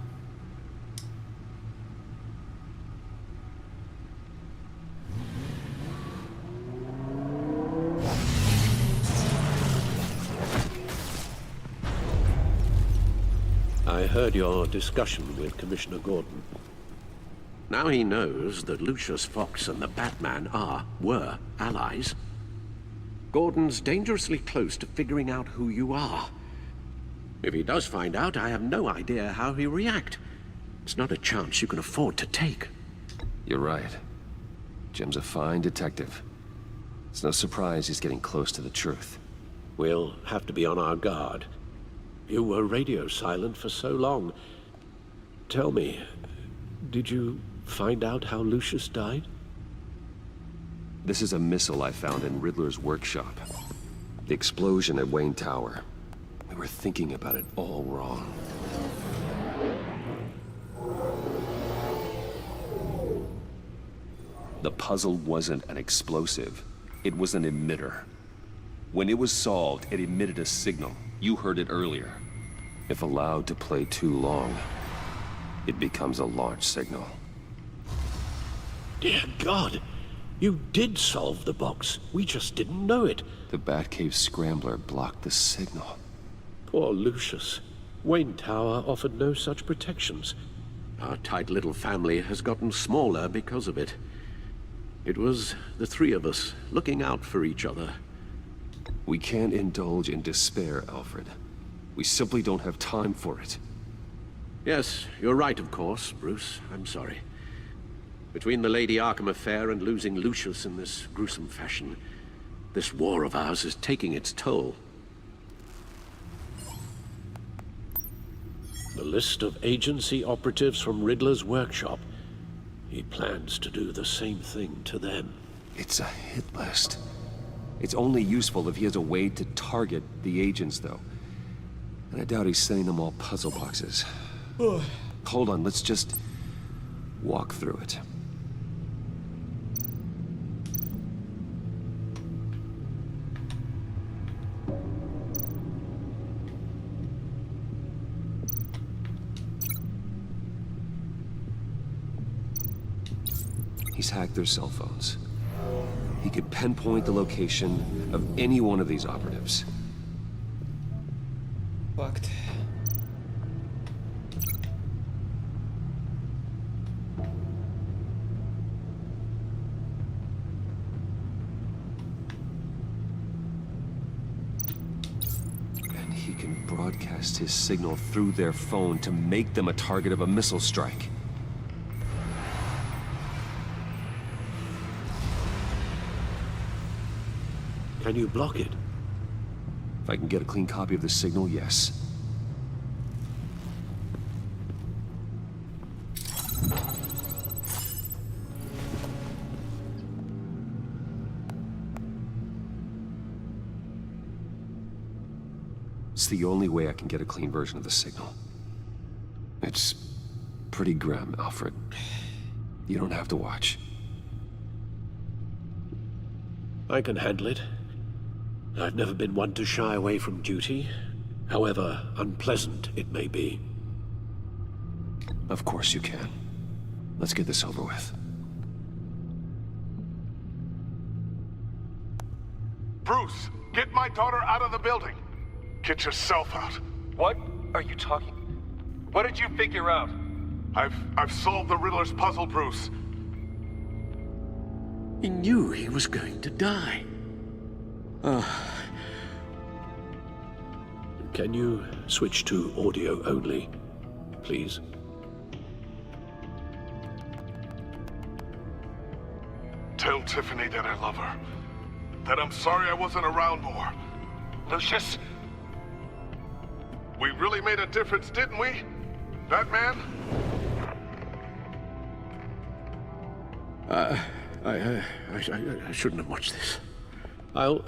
I heard your discussion with Commissioner Gordon. Now he knows that Lucius Fox and the Batman were allies. Gordon's dangerously close to figuring out who you are. If he does find out, I have no idea how he'll react. It's not a chance you can afford to take. You're right. Jim's a fine detective. It's no surprise he's getting close to the truth. We'll have to be on our guard. You were radio silent for so long. Tell me, did you find out how Lucius died? This is a missile I found in Riddler's workshop. The explosion at Wayne Tower. We were thinking about it all wrong. The puzzle wasn't an explosive. It was an emitter. When it was solved, it emitted a signal. You heard it earlier. If allowed to play too long, it becomes a launch signal. Dear God! You did solve the box. We just didn't know it. The Batcave scrambler blocked the signal. Poor Lucius. Wayne Tower offered no such protections. Our tight little family has gotten smaller because of it. It was the three of us looking out for each other. We can't indulge in despair, Alfred. We simply don't have time for it. Yes, you're right, of course, Bruce. I'm sorry. Between the Lady Arkham affair and losing Lucius in this gruesome fashion, this war of ours is taking its toll. The list of agency operatives from Riddler's workshop. He plans to do the same thing to them. It's a hit list. It's only useful if he has a way to target the agents, though. And I doubt he's sending them all puzzle boxes. Hold on, let's just walk through it. He's hacked their cell phones. He could pinpoint the location of any one of these operatives. Fucked. And he can broadcast his signal through their phone to make them a target of a missile strike. Can you block it? If I can get a clean copy of the signal, yes. It's the only way I can get a clean version of the signal. It's pretty grim, Alfred. You don't have to watch. I can handle it. I've never been one to shy away from duty, however unpleasant it may be. Of course you can. Let's get this over with. Bruce, get my daughter out of the building. Get yourself out. What are you talking? What did you figure out? I've solved the Riddler's puzzle, Bruce. He knew he was going to die. Can you switch to audio only, please? Tell Tiffany that I love her. That I'm sorry I wasn't around more. Lucius? We really made a difference, didn't we? Batman? I shouldn't have watched this. I'll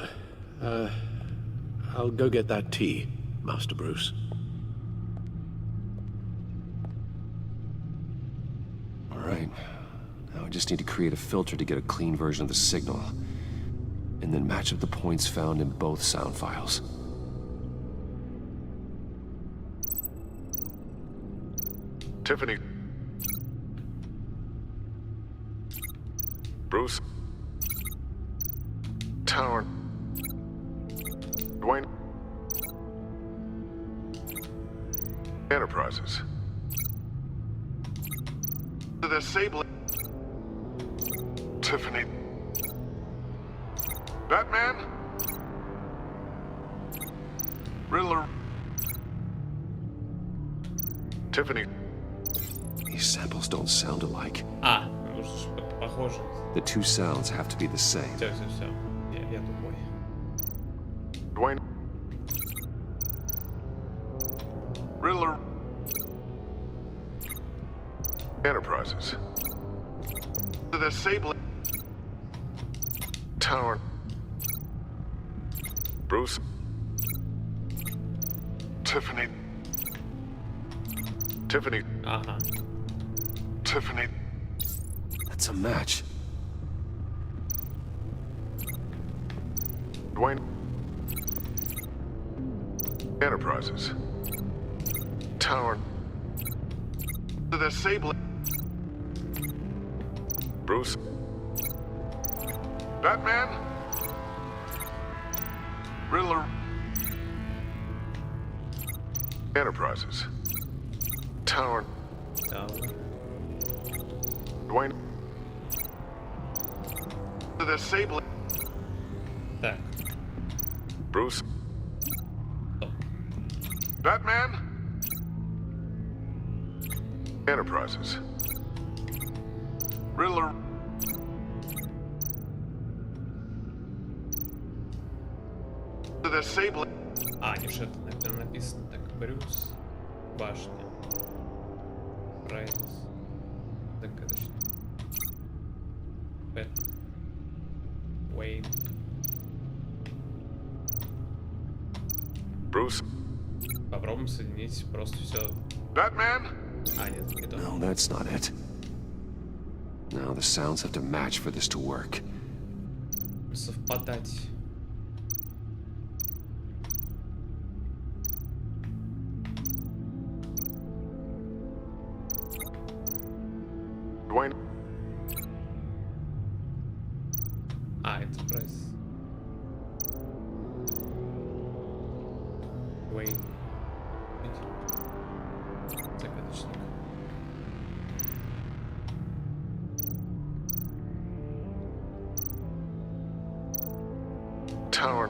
go get that tea, Master Bruce. All right. Now I just need to create a filter to get a clean version of the signal, and then match up the points found in both sound files. Tiffany. Bruce. Tower. Dwayne. Enterprises. The disabling. Tiffany. Batman. Riddler. Tiffany. These samples don't sound alike. Похоже. The two sounds have to be the same. Все. Я тупой. Dwayne. Riddler. Enterprises. The Sable Tower. Bruce. Tiffany. Tiffany. Tiffany. That's a match. Dwayne. Enterprises. Tower. The Sable. Bruce. Batman. Riddler. Enterprises. Tower. Dwayne. The Sable. Так. Bruce. Batman. Enterprises. Riddler. The Sable. Не что это написано. Так, Брюс. Башня. Прайс. Загадочно. Бэт. Уэйн. Bruce. Попробуем соединить просто все. Batman. Нет, не то. No, that's not it. Now the sounds have to match for this to work. Совпадать. Dwayne. Это Прайс. Уэйн. Загадочник. Tower.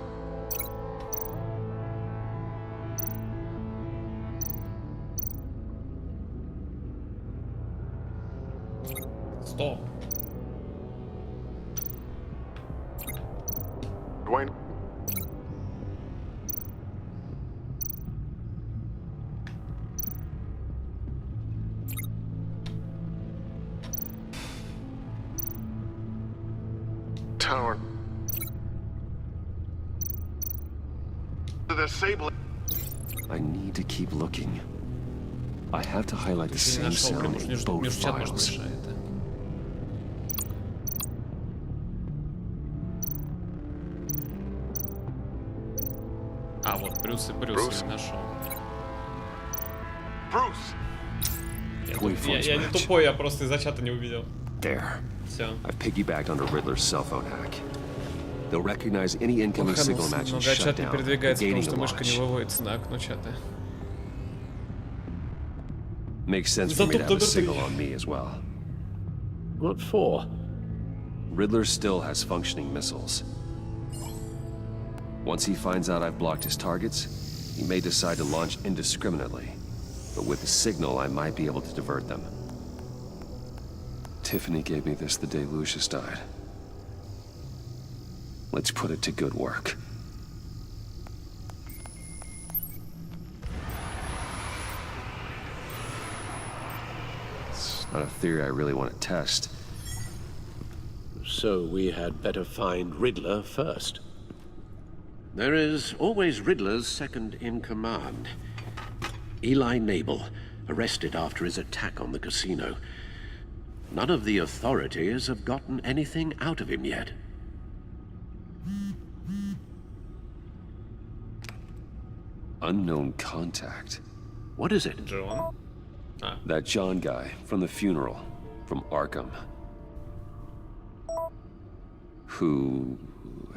Стоп. Dwayne. Tower. The Sable. I need to keep looking. I have to highlight the same sound in both files. Вот Брюс и Брюс я нашел. Я не тупой, я просто из-за чата не увидел. There. Все. I've piggybacked onto Riddler's cell phone hack. They'll recognize any incoming signal match and shut down, negating the launch. Не выводится на окно чата. Makes sense for me to have a signal on me as well. What for? Riddler still has functioning missiles. Once he finds out I've blocked his targets, he may decide to launch indiscriminately. But with a signal, I might be able to divert them. Tiffany gave me this the day Lucius died. Let's put it to good work. It's not a theory I really want to test. So we had better find Riddler first. There is always Riddler's second in command. Eli Nabel, arrested after his attack on the casino. None of the authorities have gotten anything out of him yet. Unknown contact. What is it? John? That John guy from the funeral, from Arkham. Who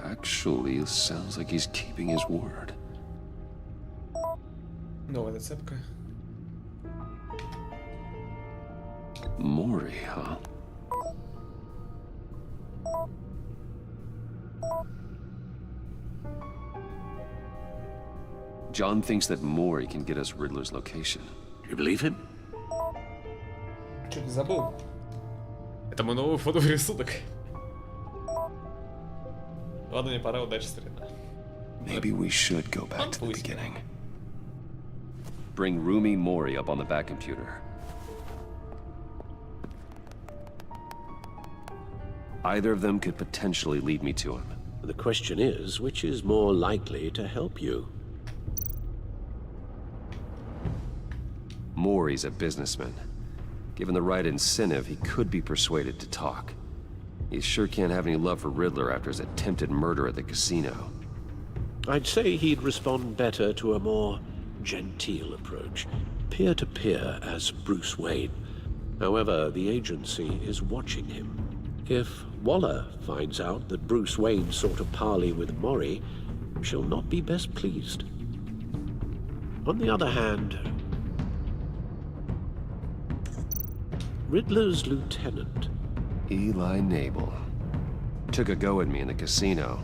actually sounds like he's keeping his word. Новая зацепка. Mori, huh? John thinks that Mori can get us Riddler's location. You believe him? Чуть не забыл. Это мой новый фоторисунок. Ладно, мне пора, удачи, старина. Maybe we should go back to the beginning. Bring Rumi Mori up on the back computer. Either of them could potentially lead me to him. The question is, which is more likely to help you? Maury's a businessman. Given the right incentive, he could be persuaded to talk. He sure can't have any love for Riddler after his attempted murder at the casino. I'd say he'd respond better to a more genteel approach, peer-to-peer as Bruce Wayne. However, the agency is watching him. If Waller finds out that Bruce Wayne sought a parley with Maury, she'll not be best pleased. On the other hand, Riddler's lieutenant, Eli Nabel, took a go at me in the casino.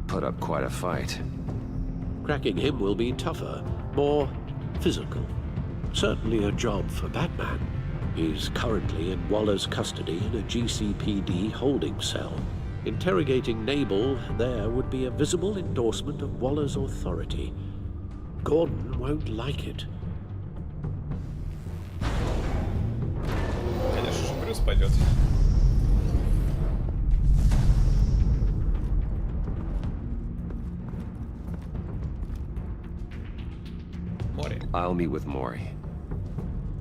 Put up quite a fight. cracking him will be tougher, more physical. Certainly a job for Batman. He's currently in Waller's custody in a GCPD holding cell. Interrogating Nabel there would be a visible endorsement of Waller's authority. Gordon won't like it. Конечно же, Брюс пойдет. Maury. I'll meet with Maury.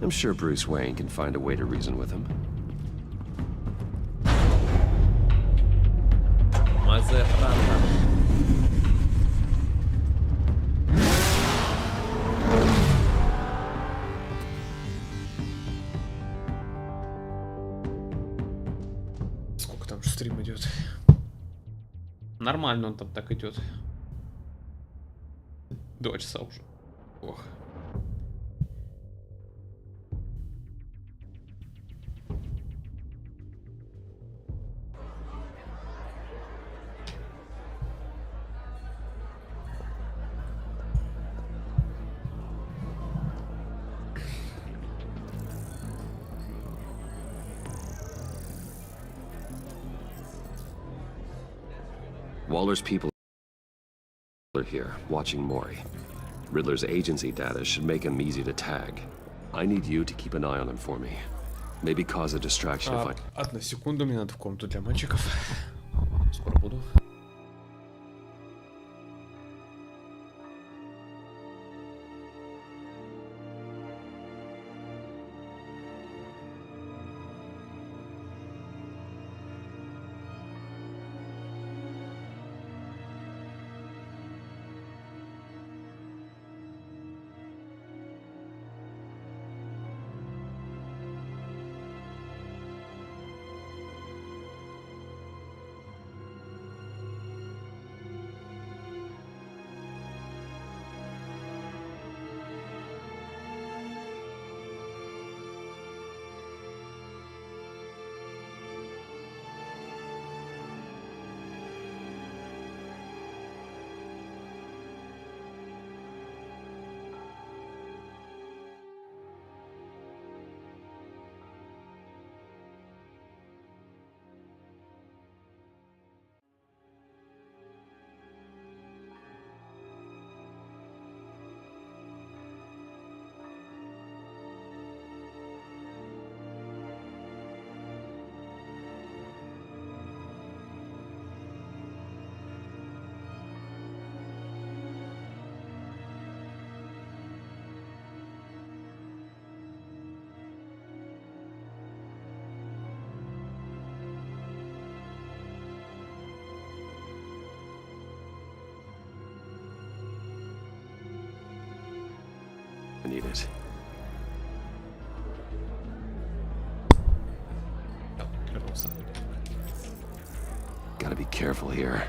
I'm sure Bruce Wayne can find a way to reason with him. Сколько там стрим идет? Нормально он там так идет. 2 часа уже. Ох. Waller's people are here, watching Maury. Riddler's agency data should make him easy to tag. I need you to keep an eye on him for me. Maybe cause a distraction if I... Одну секунду, мне надо в комнату для мальчиков. Скоро буду. I need it. Gotta be careful here.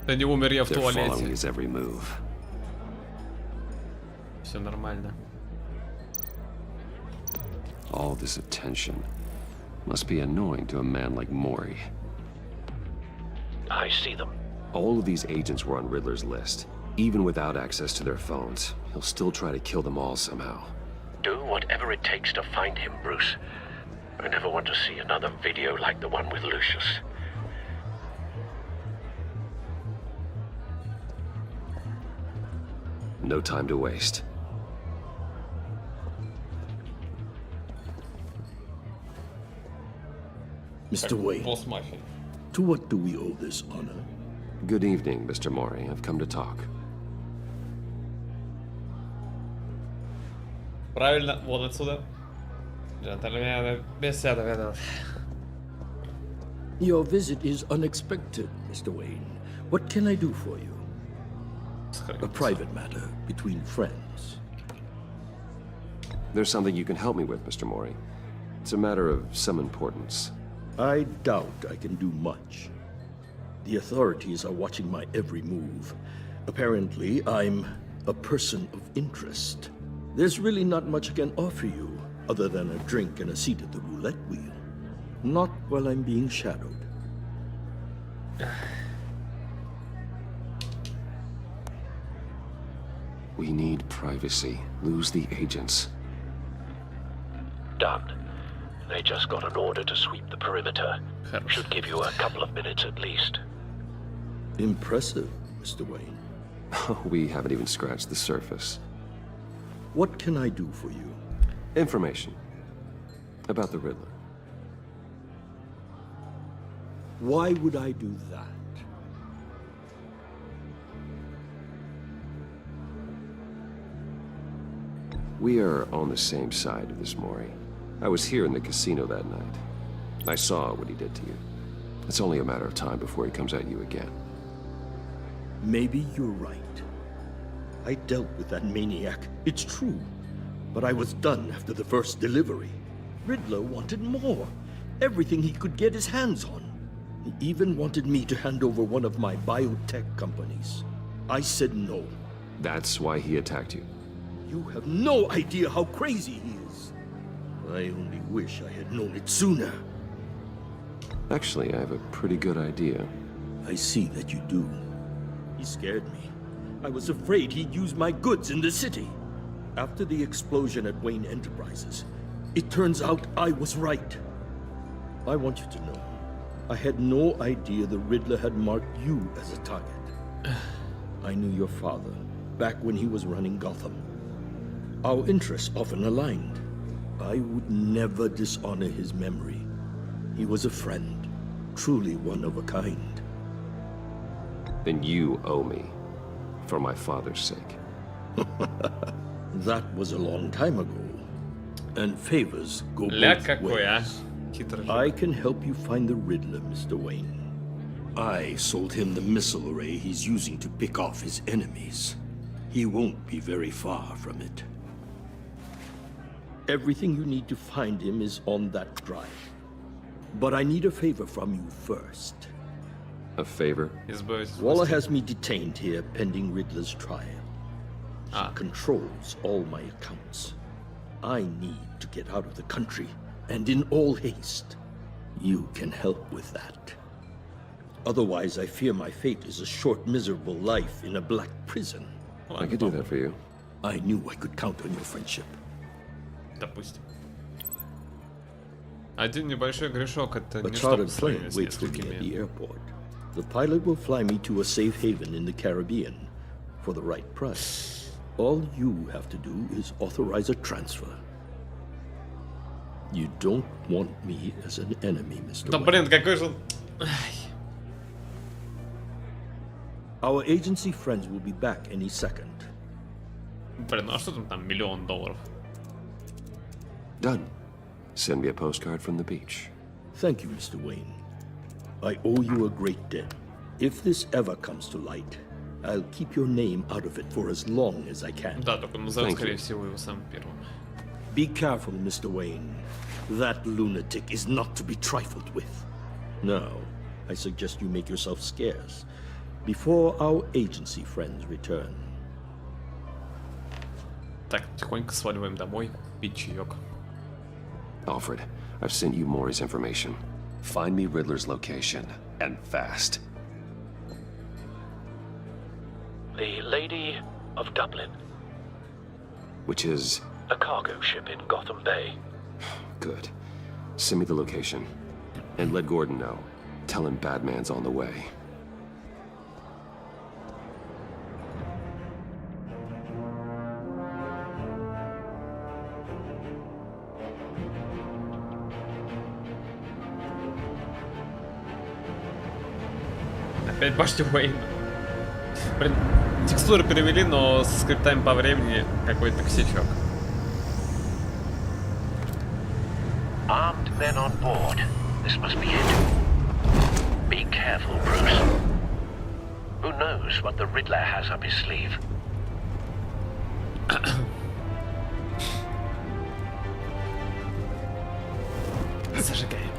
Да не умер я в They're following туалете. his every move. Все нормально. All this attention must be annoying to a man like Maury. I see them. All of these agents were on Riddler's list. Even without access to their phones, he'll still try to kill them all somehow. Do whatever it takes to find him, Bruce. I never want to see another video like the one with Lucius. No time to waste. Mr. Wayne, to what do we owe this honor? Good evening, Mr. Mori. I've come to talk. Правильно, вот отсюда. Джентльмены, беседа ведут. Your visit is unexpected, Mr. Wayne. What can I do for you? A private matter between friends. There's something you can help me with, Mr. Mori. It's a matter of some importance. I doubt I can do much. The authorities are watching my every move. Apparently, I'm a person of interest. There's really not much I can offer you, other than a drink and a seat at the roulette wheel. Not while I'm being shadowed. We need privacy. Lose the agents. Done. They just got an order to sweep the perimeter. Should give you a couple of minutes at least. Impressive, Mr. Wayne. We haven't even scratched the surface. What can I do for you? Information. About the Riddler. Why would I do that? We are on the same side of this, Mori. I was here in the casino that night. I saw what he did to you. It's only a matter of time before he comes at you again. Maybe you're right. I dealt with that maniac, it's true. But I was done after the first delivery. Riddler wanted more. Everything he could get his hands on. He even wanted me to hand over one of my biotech companies. I said no. That's why he attacked you? You have no idea how crazy he is. I only wish I had known it sooner. Actually, I have a pretty good idea. I see that you do. He scared me. I was afraid he'd use my goods in the city. After the explosion at Wayne Enterprises, it turns out I was right. I want you to know, I had no idea the Riddler had marked you as a target. I knew your father, back when he was running Gotham. Our interests often aligned. I would never dishonor his memory. He was a friend, truly one of a kind. Then you owe me, for my father's sake. That was a long time ago, and favors go both ways. I can help you find the Riddler, Mr. Wayne. I sold him the missile array he's using to pick off his enemies. He won't be very far from it. Everything you need to find him is on that drive. But I need a favor from you first. A favor? Waller has me detained here pending Riddler's trial. He controls all my accounts. I need to get out of the country, and in all haste. You can help with that. Otherwise, I fear my fate is a short, miserable life in a black prison. I could do that for you. I knew I could count on your friendship. Допустим. Один небольшой грешок, это A не что по chartered сравнению plane с waits for me at the несколькими. airport. The pilot will fly me to a safe haven in the Caribbean for the right price. All you have to do is authorize a transfer. You don't want me as an enemy, Mr. Да Wayne. блин, какой же... Ай. Our agency friends will be back any second. Блин, ну а что там $1 000 000? Done. Send me a postcard from the beach. Thank you, Mr. Wayne. I owe you a great debt. If this ever comes to light, I'll keep your name out of it for as long as I can. Да, только назовут, скорее всего, его самым первым. Be careful, Mr. Wayne. That lunatic is not to be trifled with. Now, I suggest you make yourself scarce before our agency friends return. Так, тихонько сваливаем домой, пить чаек. Alfred, I've sent you Maury's information. Find me Riddler's location, and fast. The Lady of Dublin. Which is... A cargo ship in Gotham Bay. Good. Send me the location. And let Gordon know. Tell him Batman's on the way. Опять башня Уэйна. Блин, текстуры перевели, но с скриптами по времени какой-то косячок. Armed men on board. This must be it. Be careful, Bruce. Who knows what the Riddler has up his sleeve? Зажигаем.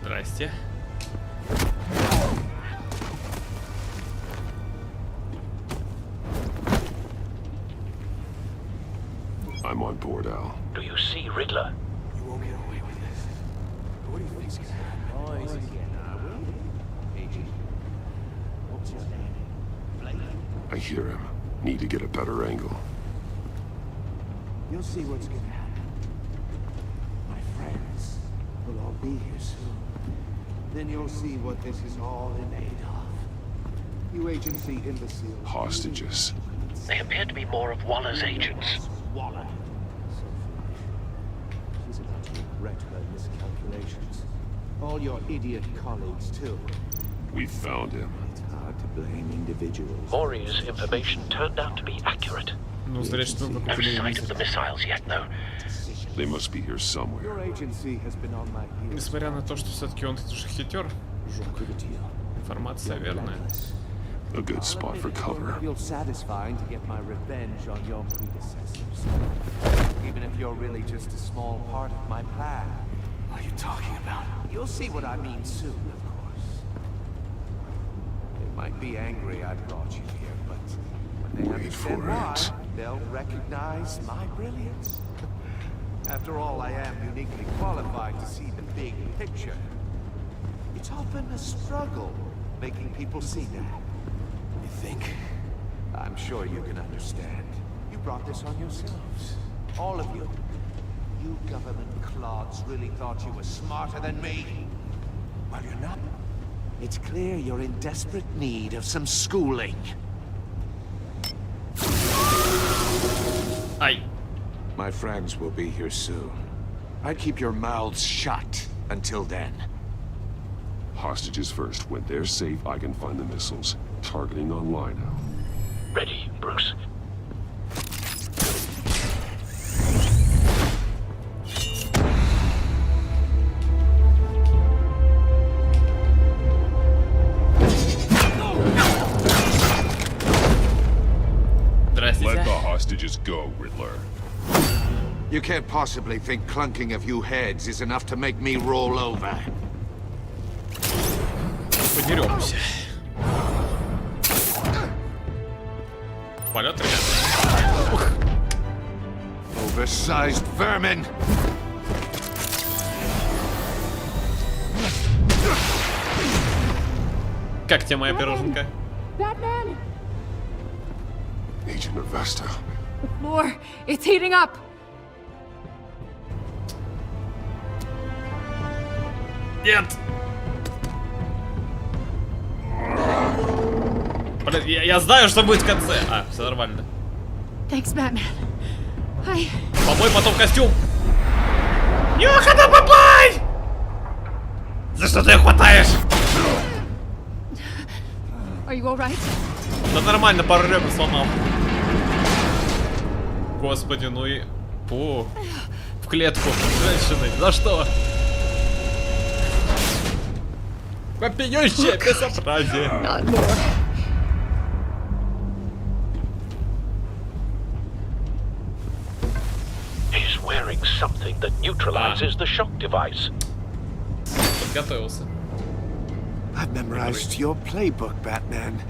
Здрасте. I'm on board, Al. Do you see Riddler? You won't get away with this. What do you think's gonna happen? Noise again, are we? Agent, what's your name? Blake? I hear him. Need to get a better angle. You'll see what's gonna happen. My friends will all be here soon. Then you'll see what this is all in aid of. You agency imbeciles. Hostages. They appear to be more of Waller's agents. Waller. So foolish. She's about to regret her miscalculations. All your idiot colleagues, too. We found him. It's hard to blame individuals. Maury's information turned out to be accurate. Ну, зря, что мы No sight of the missiles yet, though. They must be here Your somewhere. agency has been on my heels. Несмотря на то, что все-таки он же хитер, жук. Информация верная. A good spot for cover. It feels satisfying to get my revenge on your predecessors. Even if you're really just a small part of my plan. What are you talking about? You'll see what I mean soon, of course. They might be angry I brought you here, but when they understand why, they'll recognize my brilliance. After all, I am uniquely qualified to see the big picture. It's often a struggle making people see that. You think? I'm sure you can understand. You brought this on yourselves. All of you. You government clods really thought you were smarter than me. Well, you're not. It's clear you're in desperate need of some schooling. Aye. My friends will be here soon. I'd keep your mouths shut until then. Hostages first. When they're safe, I can find the missiles. Targeting online now. Ready, Bruce. Let the hostages go, Riddler. You can't possibly think clunking a few heads is enough to make me roll over. Подеремся. Полет, ребята. Oversized vermin. Как тебе моя пироженка? Batman! Agent of Vesta. The floor, it's heating up! Нет! Блин, я знаю, что будет в конце. А, все нормально. Thanks, Batman. Побой, потом костюм. Ёхана, бабай! За что ты ее хватаешь? Are you all right? Да нормально, пару ребер сломал. Господи, ну и... О, в клетку женщины. За что? Вопиющее безобразие. He's wearing something that neutralizes the shock device. Подготовился. I've memorized your playbook, Batman.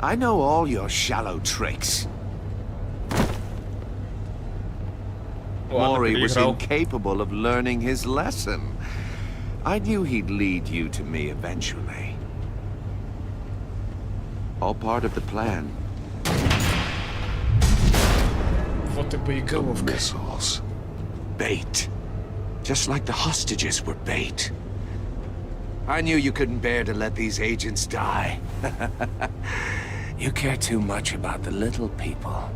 I know all your shallow tricks. Maury was incapable of learning his lesson. I knew he'd lead you to me eventually. All part of the plan. Вот и боеголовка. Missiles. Bait. Just like the hostages were bait. I knew you couldn't bear to let these agents die. You care too much about the little people.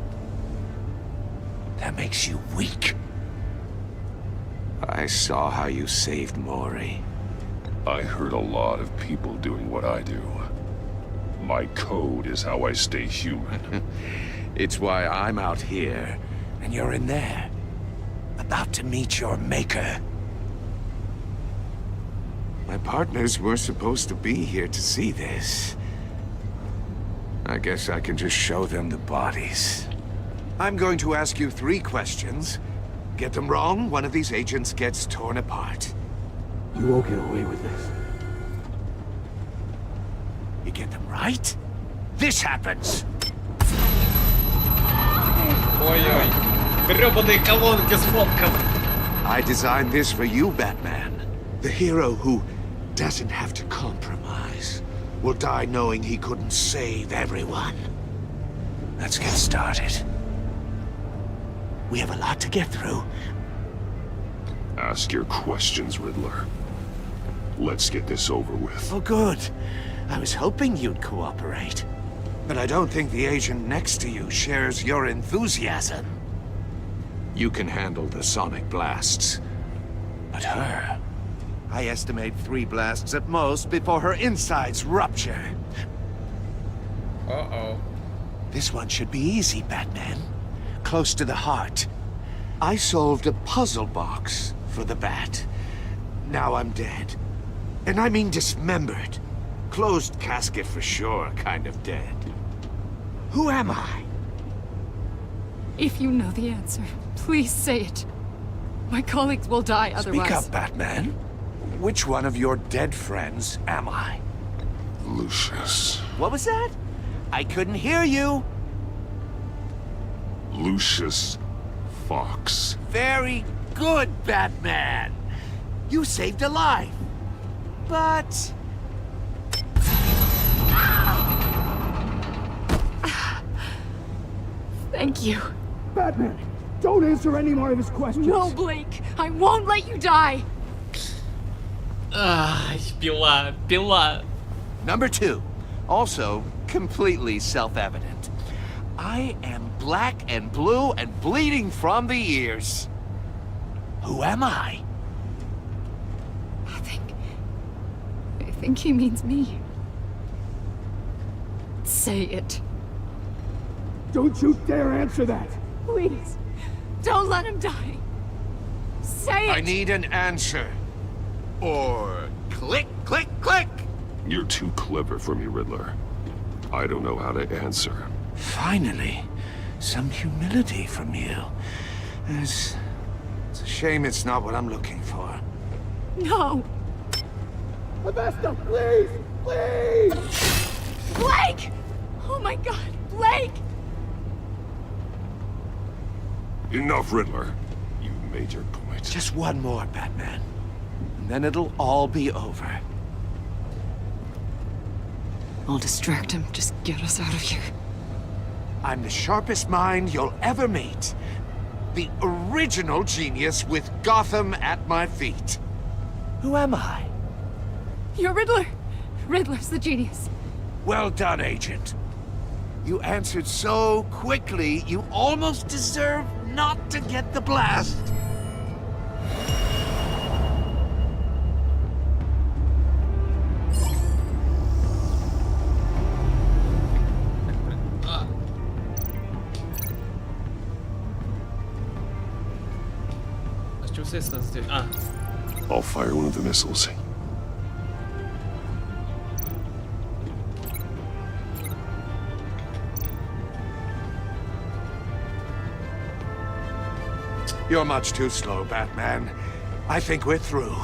That makes you weak. I saw how you saved Maury. I heard a lot of people doing what I do. My code is how I stay human. It's why I'm out here, and you're in there. About to meet your maker. My partners were supposed to be here to see this. I guess I can just show them the bodies. I'm going to ask you 3 questions. Get them wrong, one of these agents gets torn apart. You won't get away with this. You get them right, this happens. Ой-ой, грёбаные колонки с фотком. I designed this for you, Batman. The hero who doesn't have to compromise will die knowing he couldn't save everyone. Let's get started. We have a lot to get through. Ask your questions, Riddler. Let's get this over with. Oh, good. I was hoping you'd cooperate. But I don't think the agent next to you shares your enthusiasm. You can handle the sonic blasts. But her... I estimate 3 blasts at most before her insides rupture. Uh-oh. This one should be easy, Batman. Close to the heart. I solved a puzzle box for the Bat. Now I'm dead. And I mean dismembered. Closed casket for sure, kind of dead. Who am I? If you know the answer, please say it. My colleagues will die otherwise. Speak up, Batman. Which one of your dead friends am I? Lucius. What was that? I couldn't hear you. Lucius Fox. Very good, Batman. You saved a life. But... Thank you. Batman, don't answer any more of his questions. No, Blake. I won't let you die. Пила. Number 2. Also, completely self-evident. I am black and blue and bleeding from the ears. Who am I? I think he means me. Say it. Don't you dare answer that! Please, don't let him die. Say it! I need an answer. Or click, click, click! You're too clever for me, Riddler. I don't know how to answer. Finally, some humility from you. It's a shame it's not what I'm looking for. No! Avesta, please! Please! Blake! Oh my god, Blake! Enough, Riddler. You made your point. Just one more, Batman. And then it'll all be over. I'll distract him. Just get us out of here. I'm the sharpest mind you'll ever meet. The original genius with Gotham at my feet. Who am I? You're Riddler. Riddler's the genius. Well done, Agent. You answered so quickly, you almost deserve not to get the blast. I'll fire one of the missiles. You're much too slow, Batman. I think we're through.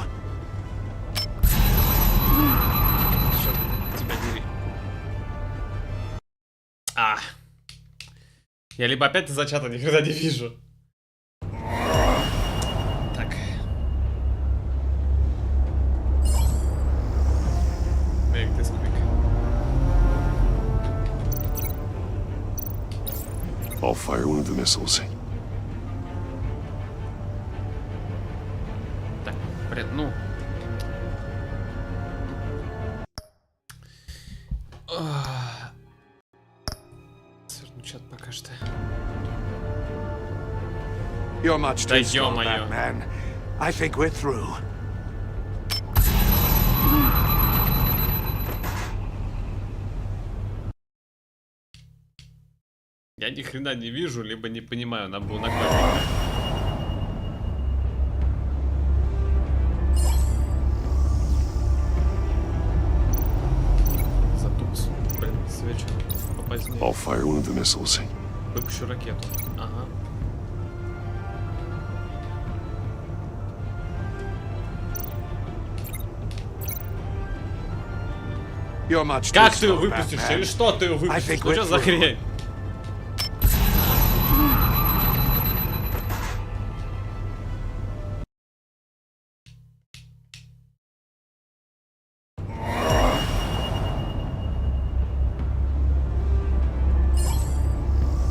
Я либо опять из-за чата никогда не вижу. Так. Make this quick. I'll fire one of the missiles. Так, ну. Сверну чат пока что. You're much too slow, Batman. I think we're through. Я ни хрена не вижу, либо не понимаю, надо было на клавиатуре. Затупс. Блин, свечу попозднее. I'll fire one of the missiles. Выпущу ракету. Ага. Как ты ее выпустишь? Или что ты ее выпустишь? Ну что за хрень?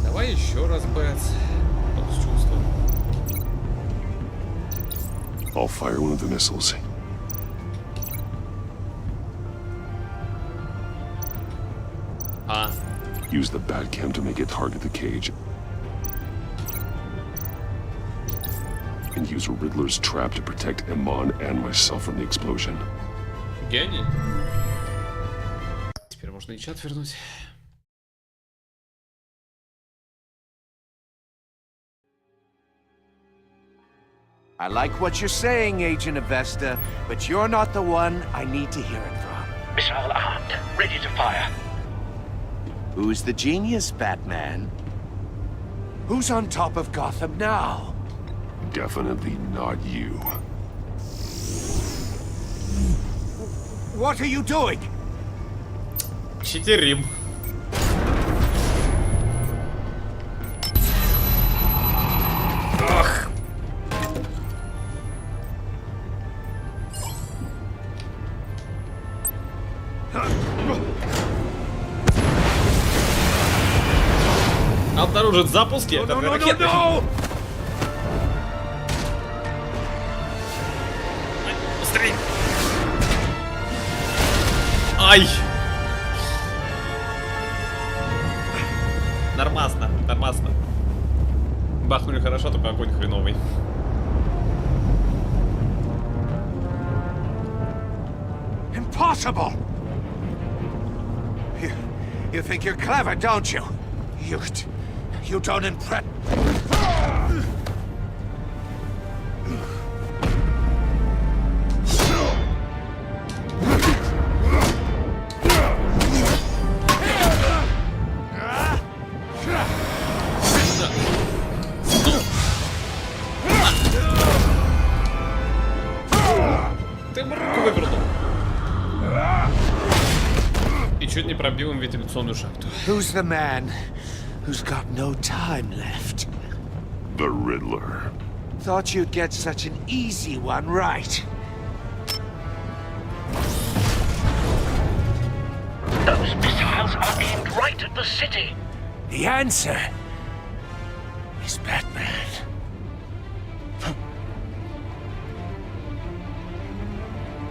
Давай еще раз, Бэтс. Вот с чувством. I'll fire one of the missiles. Use the Batcam to make it target the cage. And use Riddler's trap to protect Iman and myself from the explosion. Гений. Теперь можно и чат вернуть. I like what you're saying, Agent Avesta, but you're not the one I need to hear it from. Missile armed, ready to fire. Who's the genius, Batman? Who's on top of Gotham now? Definitely not you. What are you doing? Читерим. Ах. Обнаружит запуски. Это ракеты. Быстрей. Ай. Нормасно, нормасно. Бахнули хорошо, только огонь хреновый. Impossible! You think you're clever, don't you? You don't impress. Ты ему руку вывернул. И чуть не пробил им вентиляционную шахту. Who's the man who's got no time left? The Riddler. Thought you'd get such an easy one right. Those missiles are aimed right at the city. The answer is Batman.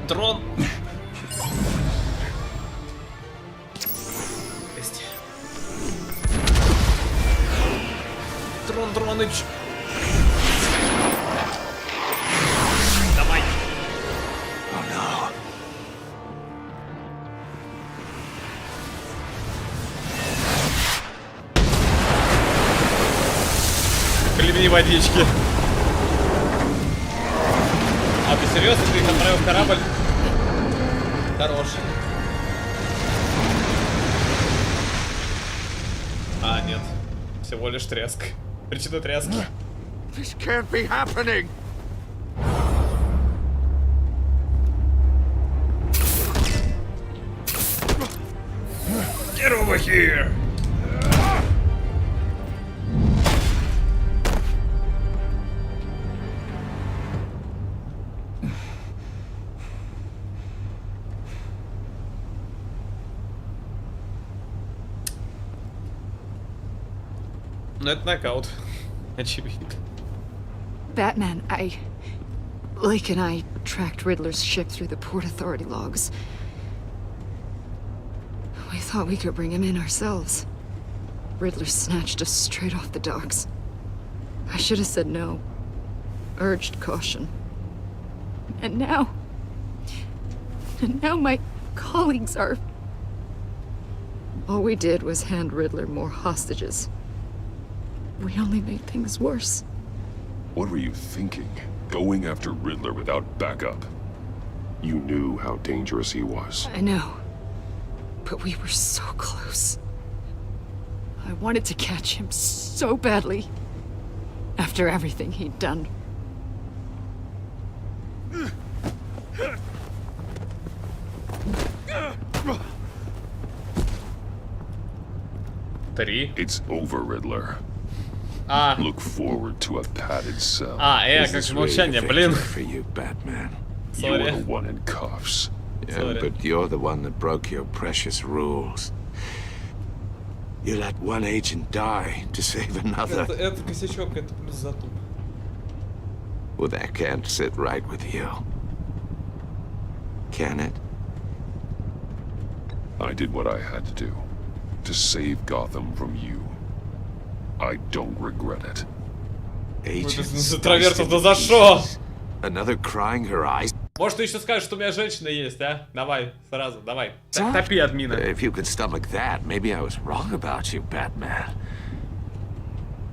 Дрон. Есть. Дроныч. Давай. Oh no. Хлебни водички. А ты серьезно? Ты их отправил в корабль? Хорош. А, нет. Всего лишь треск. Причина тряски. This can't be happening. Get over here. Ну, это нокаут. Очевидно. Batman, Lake and I tracked Riddler's ship through the Port Authority logs. We thought we could bring him in ourselves. Riddler snatched us straight off the docks. I should have said no. Urged caution. And now my colleagues are... All we did was hand Riddler more hostages. We only made things worse. What were you thinking? Going after Riddler without backup? You knew how dangerous he was. I know. But we were so close. I wanted to catch him so badly. After everything he'd done. It's over, Riddler. Look forward to a padded cell. Как же молчание, блин. For you, Batman. You were the one in cuffs. Yeah, but you're the one that broke your precious rules. You let one agent die to save another. Это косячок, это плюс затуп. Well, that can't sit right with you. Can it? I did what I had to do. To save Gotham from you. I don't regret it. Agents, интровертов-то за что? Another crying her eyes. Может, ты еще скажешь, что у меня женщина есть, а? Давай, сразу, давай. Топи админа. If you could stomach that, maybe I was wrong about you, Batman.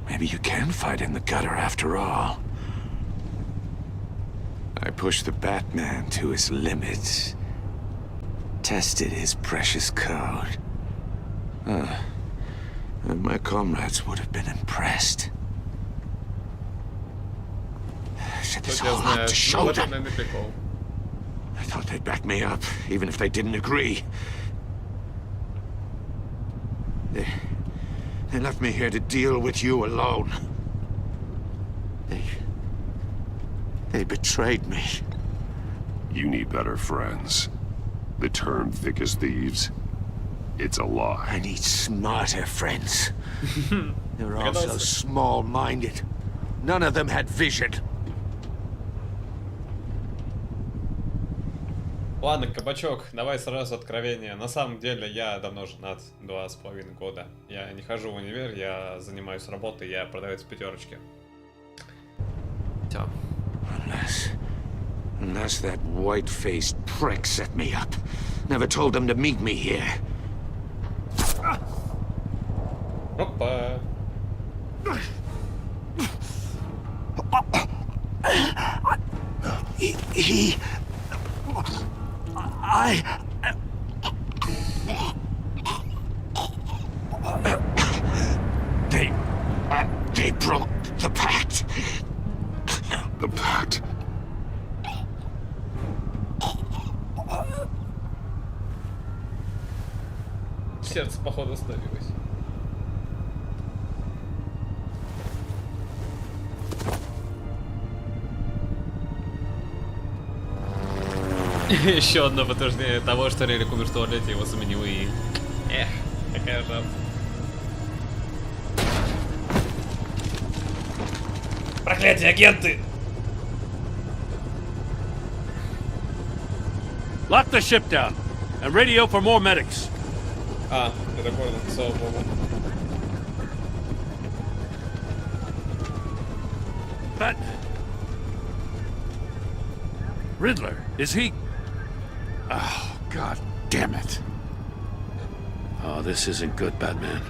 Maybe you can fight in the gutter after all. I pushed the Batman to his limits. Tested his precious code. And my comrades would have been impressed. I set this all up to show them. I thought they'd back me up, even if they didn't agree. They left me here to deal with you alone. They betrayed me. You need better friends. The term thick as thieves. It's a lie. I need smarter friends. They're all so small-minded. None of them had vision. Ладно, кабачок, давай сразу откровение. На самом деле, я давно женат, 2,5 года. Я не хожу в универ, я занимаюсь работой, я продавец в пятерочке. Всё. Unless that white-faced prick set me up. Never told them to meet me here. Опа. They broke the pact. The pact? Сердце, походу, остановилось. Еще одно подтверждение того, что Релик умер в туалете, его заменил и... Эх, какая жалоба. Проклятие, агенты! Lock the ship down and radio for more medics. Это понял, слава богу. But... Riddler, is he... Oh, God damn it. Oh, this isn't good, Batman.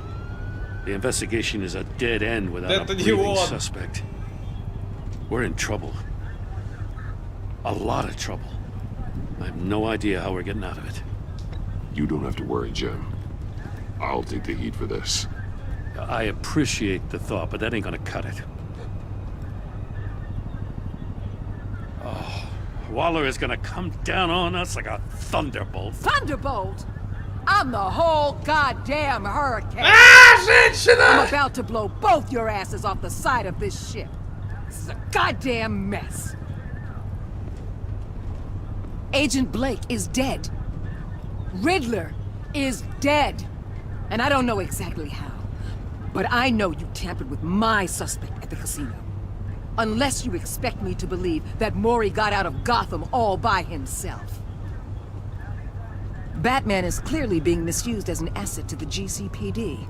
The investigation is a dead end without a breathing suspect. We're in trouble. A lot of trouble. I have no idea how we're getting out of it. You don't have to worry, Jim. I'll take the heat for this. I appreciate the thought, but that ain't gonna cut it. Oh, Waller is gonna come down on us like a thunderbolt. Thunderbolt? I'm the whole goddamn hurricane. Женщина! I'm about to blow both your asses off the side of this ship. This is a goddamn mess. Agent Blake is dead. Riddler is dead. And I don't know exactly how, but I know you tampered with my suspect at the casino. Unless you expect me to believe that Mori got out of Gotham all by himself. Batman is clearly being misused as an asset to the GCPD.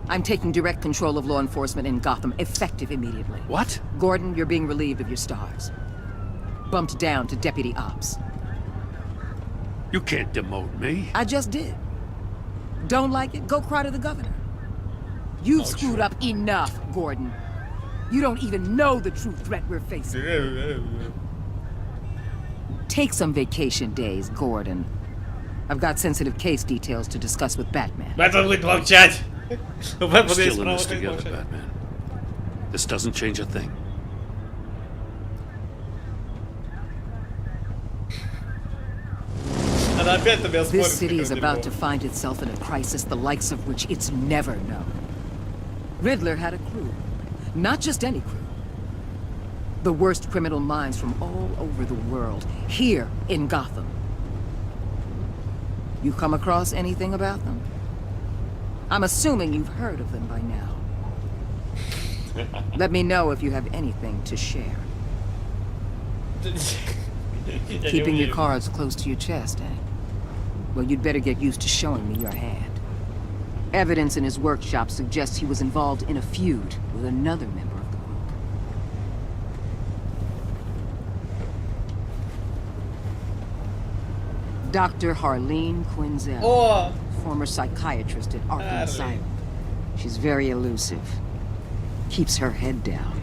I'm taking direct control of law enforcement in Gotham, effective immediately. What? Gordon, you're being relieved of your stars. bumped down to Deputy Ops. You can't demote me. I just did. Don't like it? Go cry to the governor. You've screwed up enough, Gordon. You don't even know the true threat we're facing. Take some vacation days, Gordon. I've got sensitive case details to discuss with Batman. Бэтмен будет молчать. We're still in this together, Batman. This doesn't change a thing. This city is about to find itself in a crisis the likes of which it's never known. Riddler had a crew. Not just any crew. The worst criminal minds from all over the world, here in Gotham. You come across anything about them? I'm assuming you've heard of them by now. Let me know if you have anything to share. Keeping your cards close to your chest, eh? Well, you'd better get used to showing me your hand. Evidence in his workshop suggests he was involved in a feud with another member of the group. Dr. Harleen Quinzel, former psychiatrist at Arkham Asylum. She's very elusive. Keeps her head down.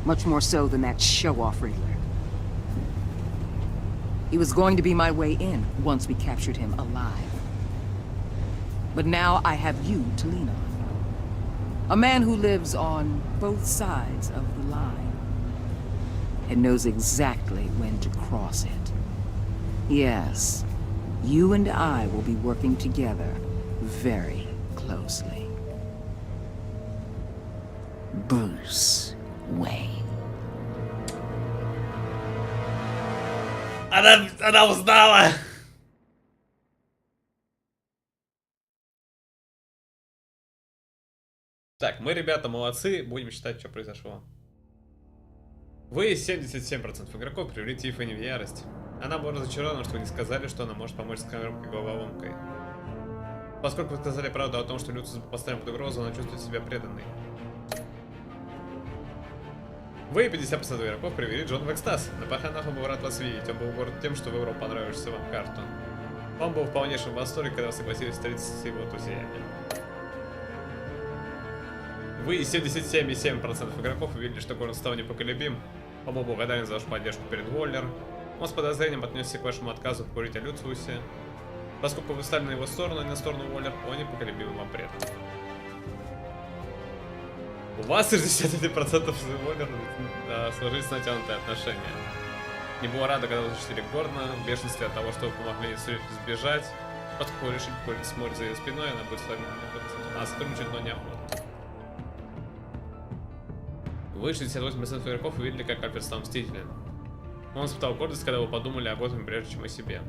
Much more so than that show-off Riddler. He was going to be my way in once we captured him alive. But now I have you to lean on. A man who lives on both sides of the line. And knows exactly when to cross it. Yes, you and I will be working together very closely. Bruce Wayne. Она узнала! Так, мы, ребята, молодцы. Будем считать, что произошло. Вы 77% игроков привели Тиффани в ярость. Она была разочарована, что вы не сказали, что она может помочь с коробкой головоломкой. Поскольку вы сказали правду о том, что Люциус поставим под угрозу, она чувствует себя преданной. Вы 50% игроков привели Джона в экстаз. На похоронах он был рад вас видеть. Он был горд тем, что выбрал понравившуюся вам карту. Он был в полнейшем восторге, когда вы согласились встретиться с его друзьями. Вы 77,7% игроков увидели, что город стал непоколебим. Он был благодарен за вашу поддержку перед Уоллер. Он с подозрением отнесся к вашему отказу говорить о Люциусе. Поскольку вы встали на его сторону, а не на сторону Уоллер, он непоколебим вам предан. У вас 61% с Уоллер сложились натянутые отношения. Не была рада, когда вы защитили Гордона, в бешенстве от того, что вы помогли сбежать. Поскольку вы решили смотреть за ее спиной, она будет с вами сотрудничать, но неохотно. Вы 68% игроков увидели, как Альфред стал мстителем. Он испытал гордость, когда вы подумали о Готэме прежде, чем о себе.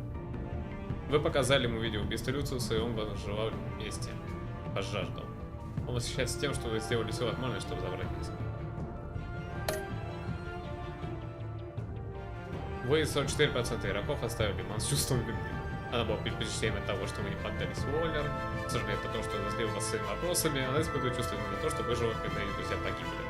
Вы показали ему видео убийства Люциуса, и он возжелал мести. Вас жаждал. Он восхищается тем, что вы сделали все возможное, чтобы забрать риск. Вы 44% игроков оставили Ман с чувством вины. Она была предпочтением от того, что вы не поддались Уоллер. Сожалеет о том, что она сделала вас своими вопросами. Она испытывает чувство вины за то, что выжила, когда ее друзья погибли.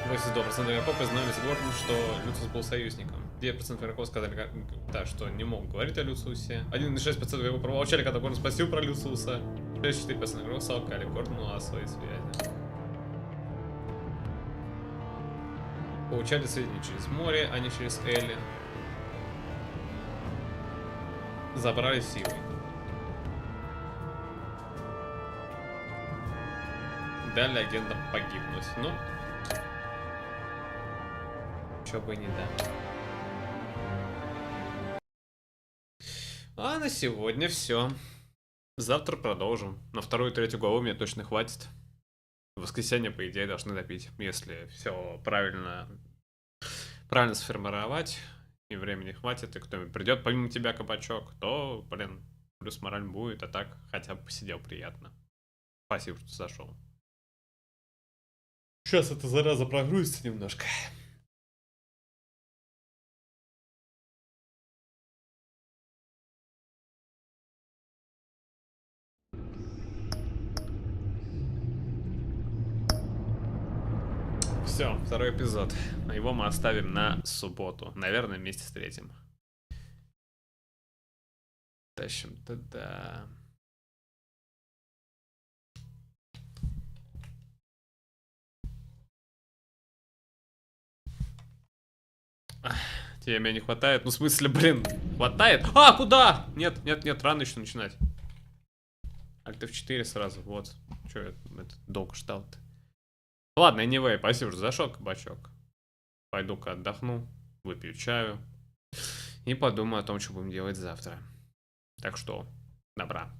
82% игроков признались Гордону, что Люциус был союзником. 9% игроков сказали, да, что не могут говорить о Люциусе. 1,6% игроков промолчали, когда Гордон спросил про Люциуса. 64% игроков солгали Гордону о своей связи. Получали сведения через море, а не через Элли. Забрали силой. Дали агентам погибнуть. Ну, чё бы не да. А на сегодня все. Завтра продолжим. На вторую и третью главу мне точно хватит. В воскресенье, по идее, должны допить. Если все правильно сформировать, и времени хватит, и кто-нибудь придет помимо тебя, кабачок, то, блин, плюс мораль будет, а так хотя бы посидел приятно. Спасибо, что зашел. Сейчас эта зараза прогрузится немножко. Все, второй эпизод. Его мы оставим на субботу. Наверное, вместе с третьим. Тащим туда. Тебе меня не хватает? Ну, в смысле, блин, хватает? А, куда? Нет, нет, нет, рано еще начинать. Alt F4 сразу, вот. Че я это долго ждал-то? Ладно, anyway, спасибо за зашел, кабачок. Пойду-ка отдохну, выпью чаю и подумаю о том, что будем делать завтра. Так что, добра.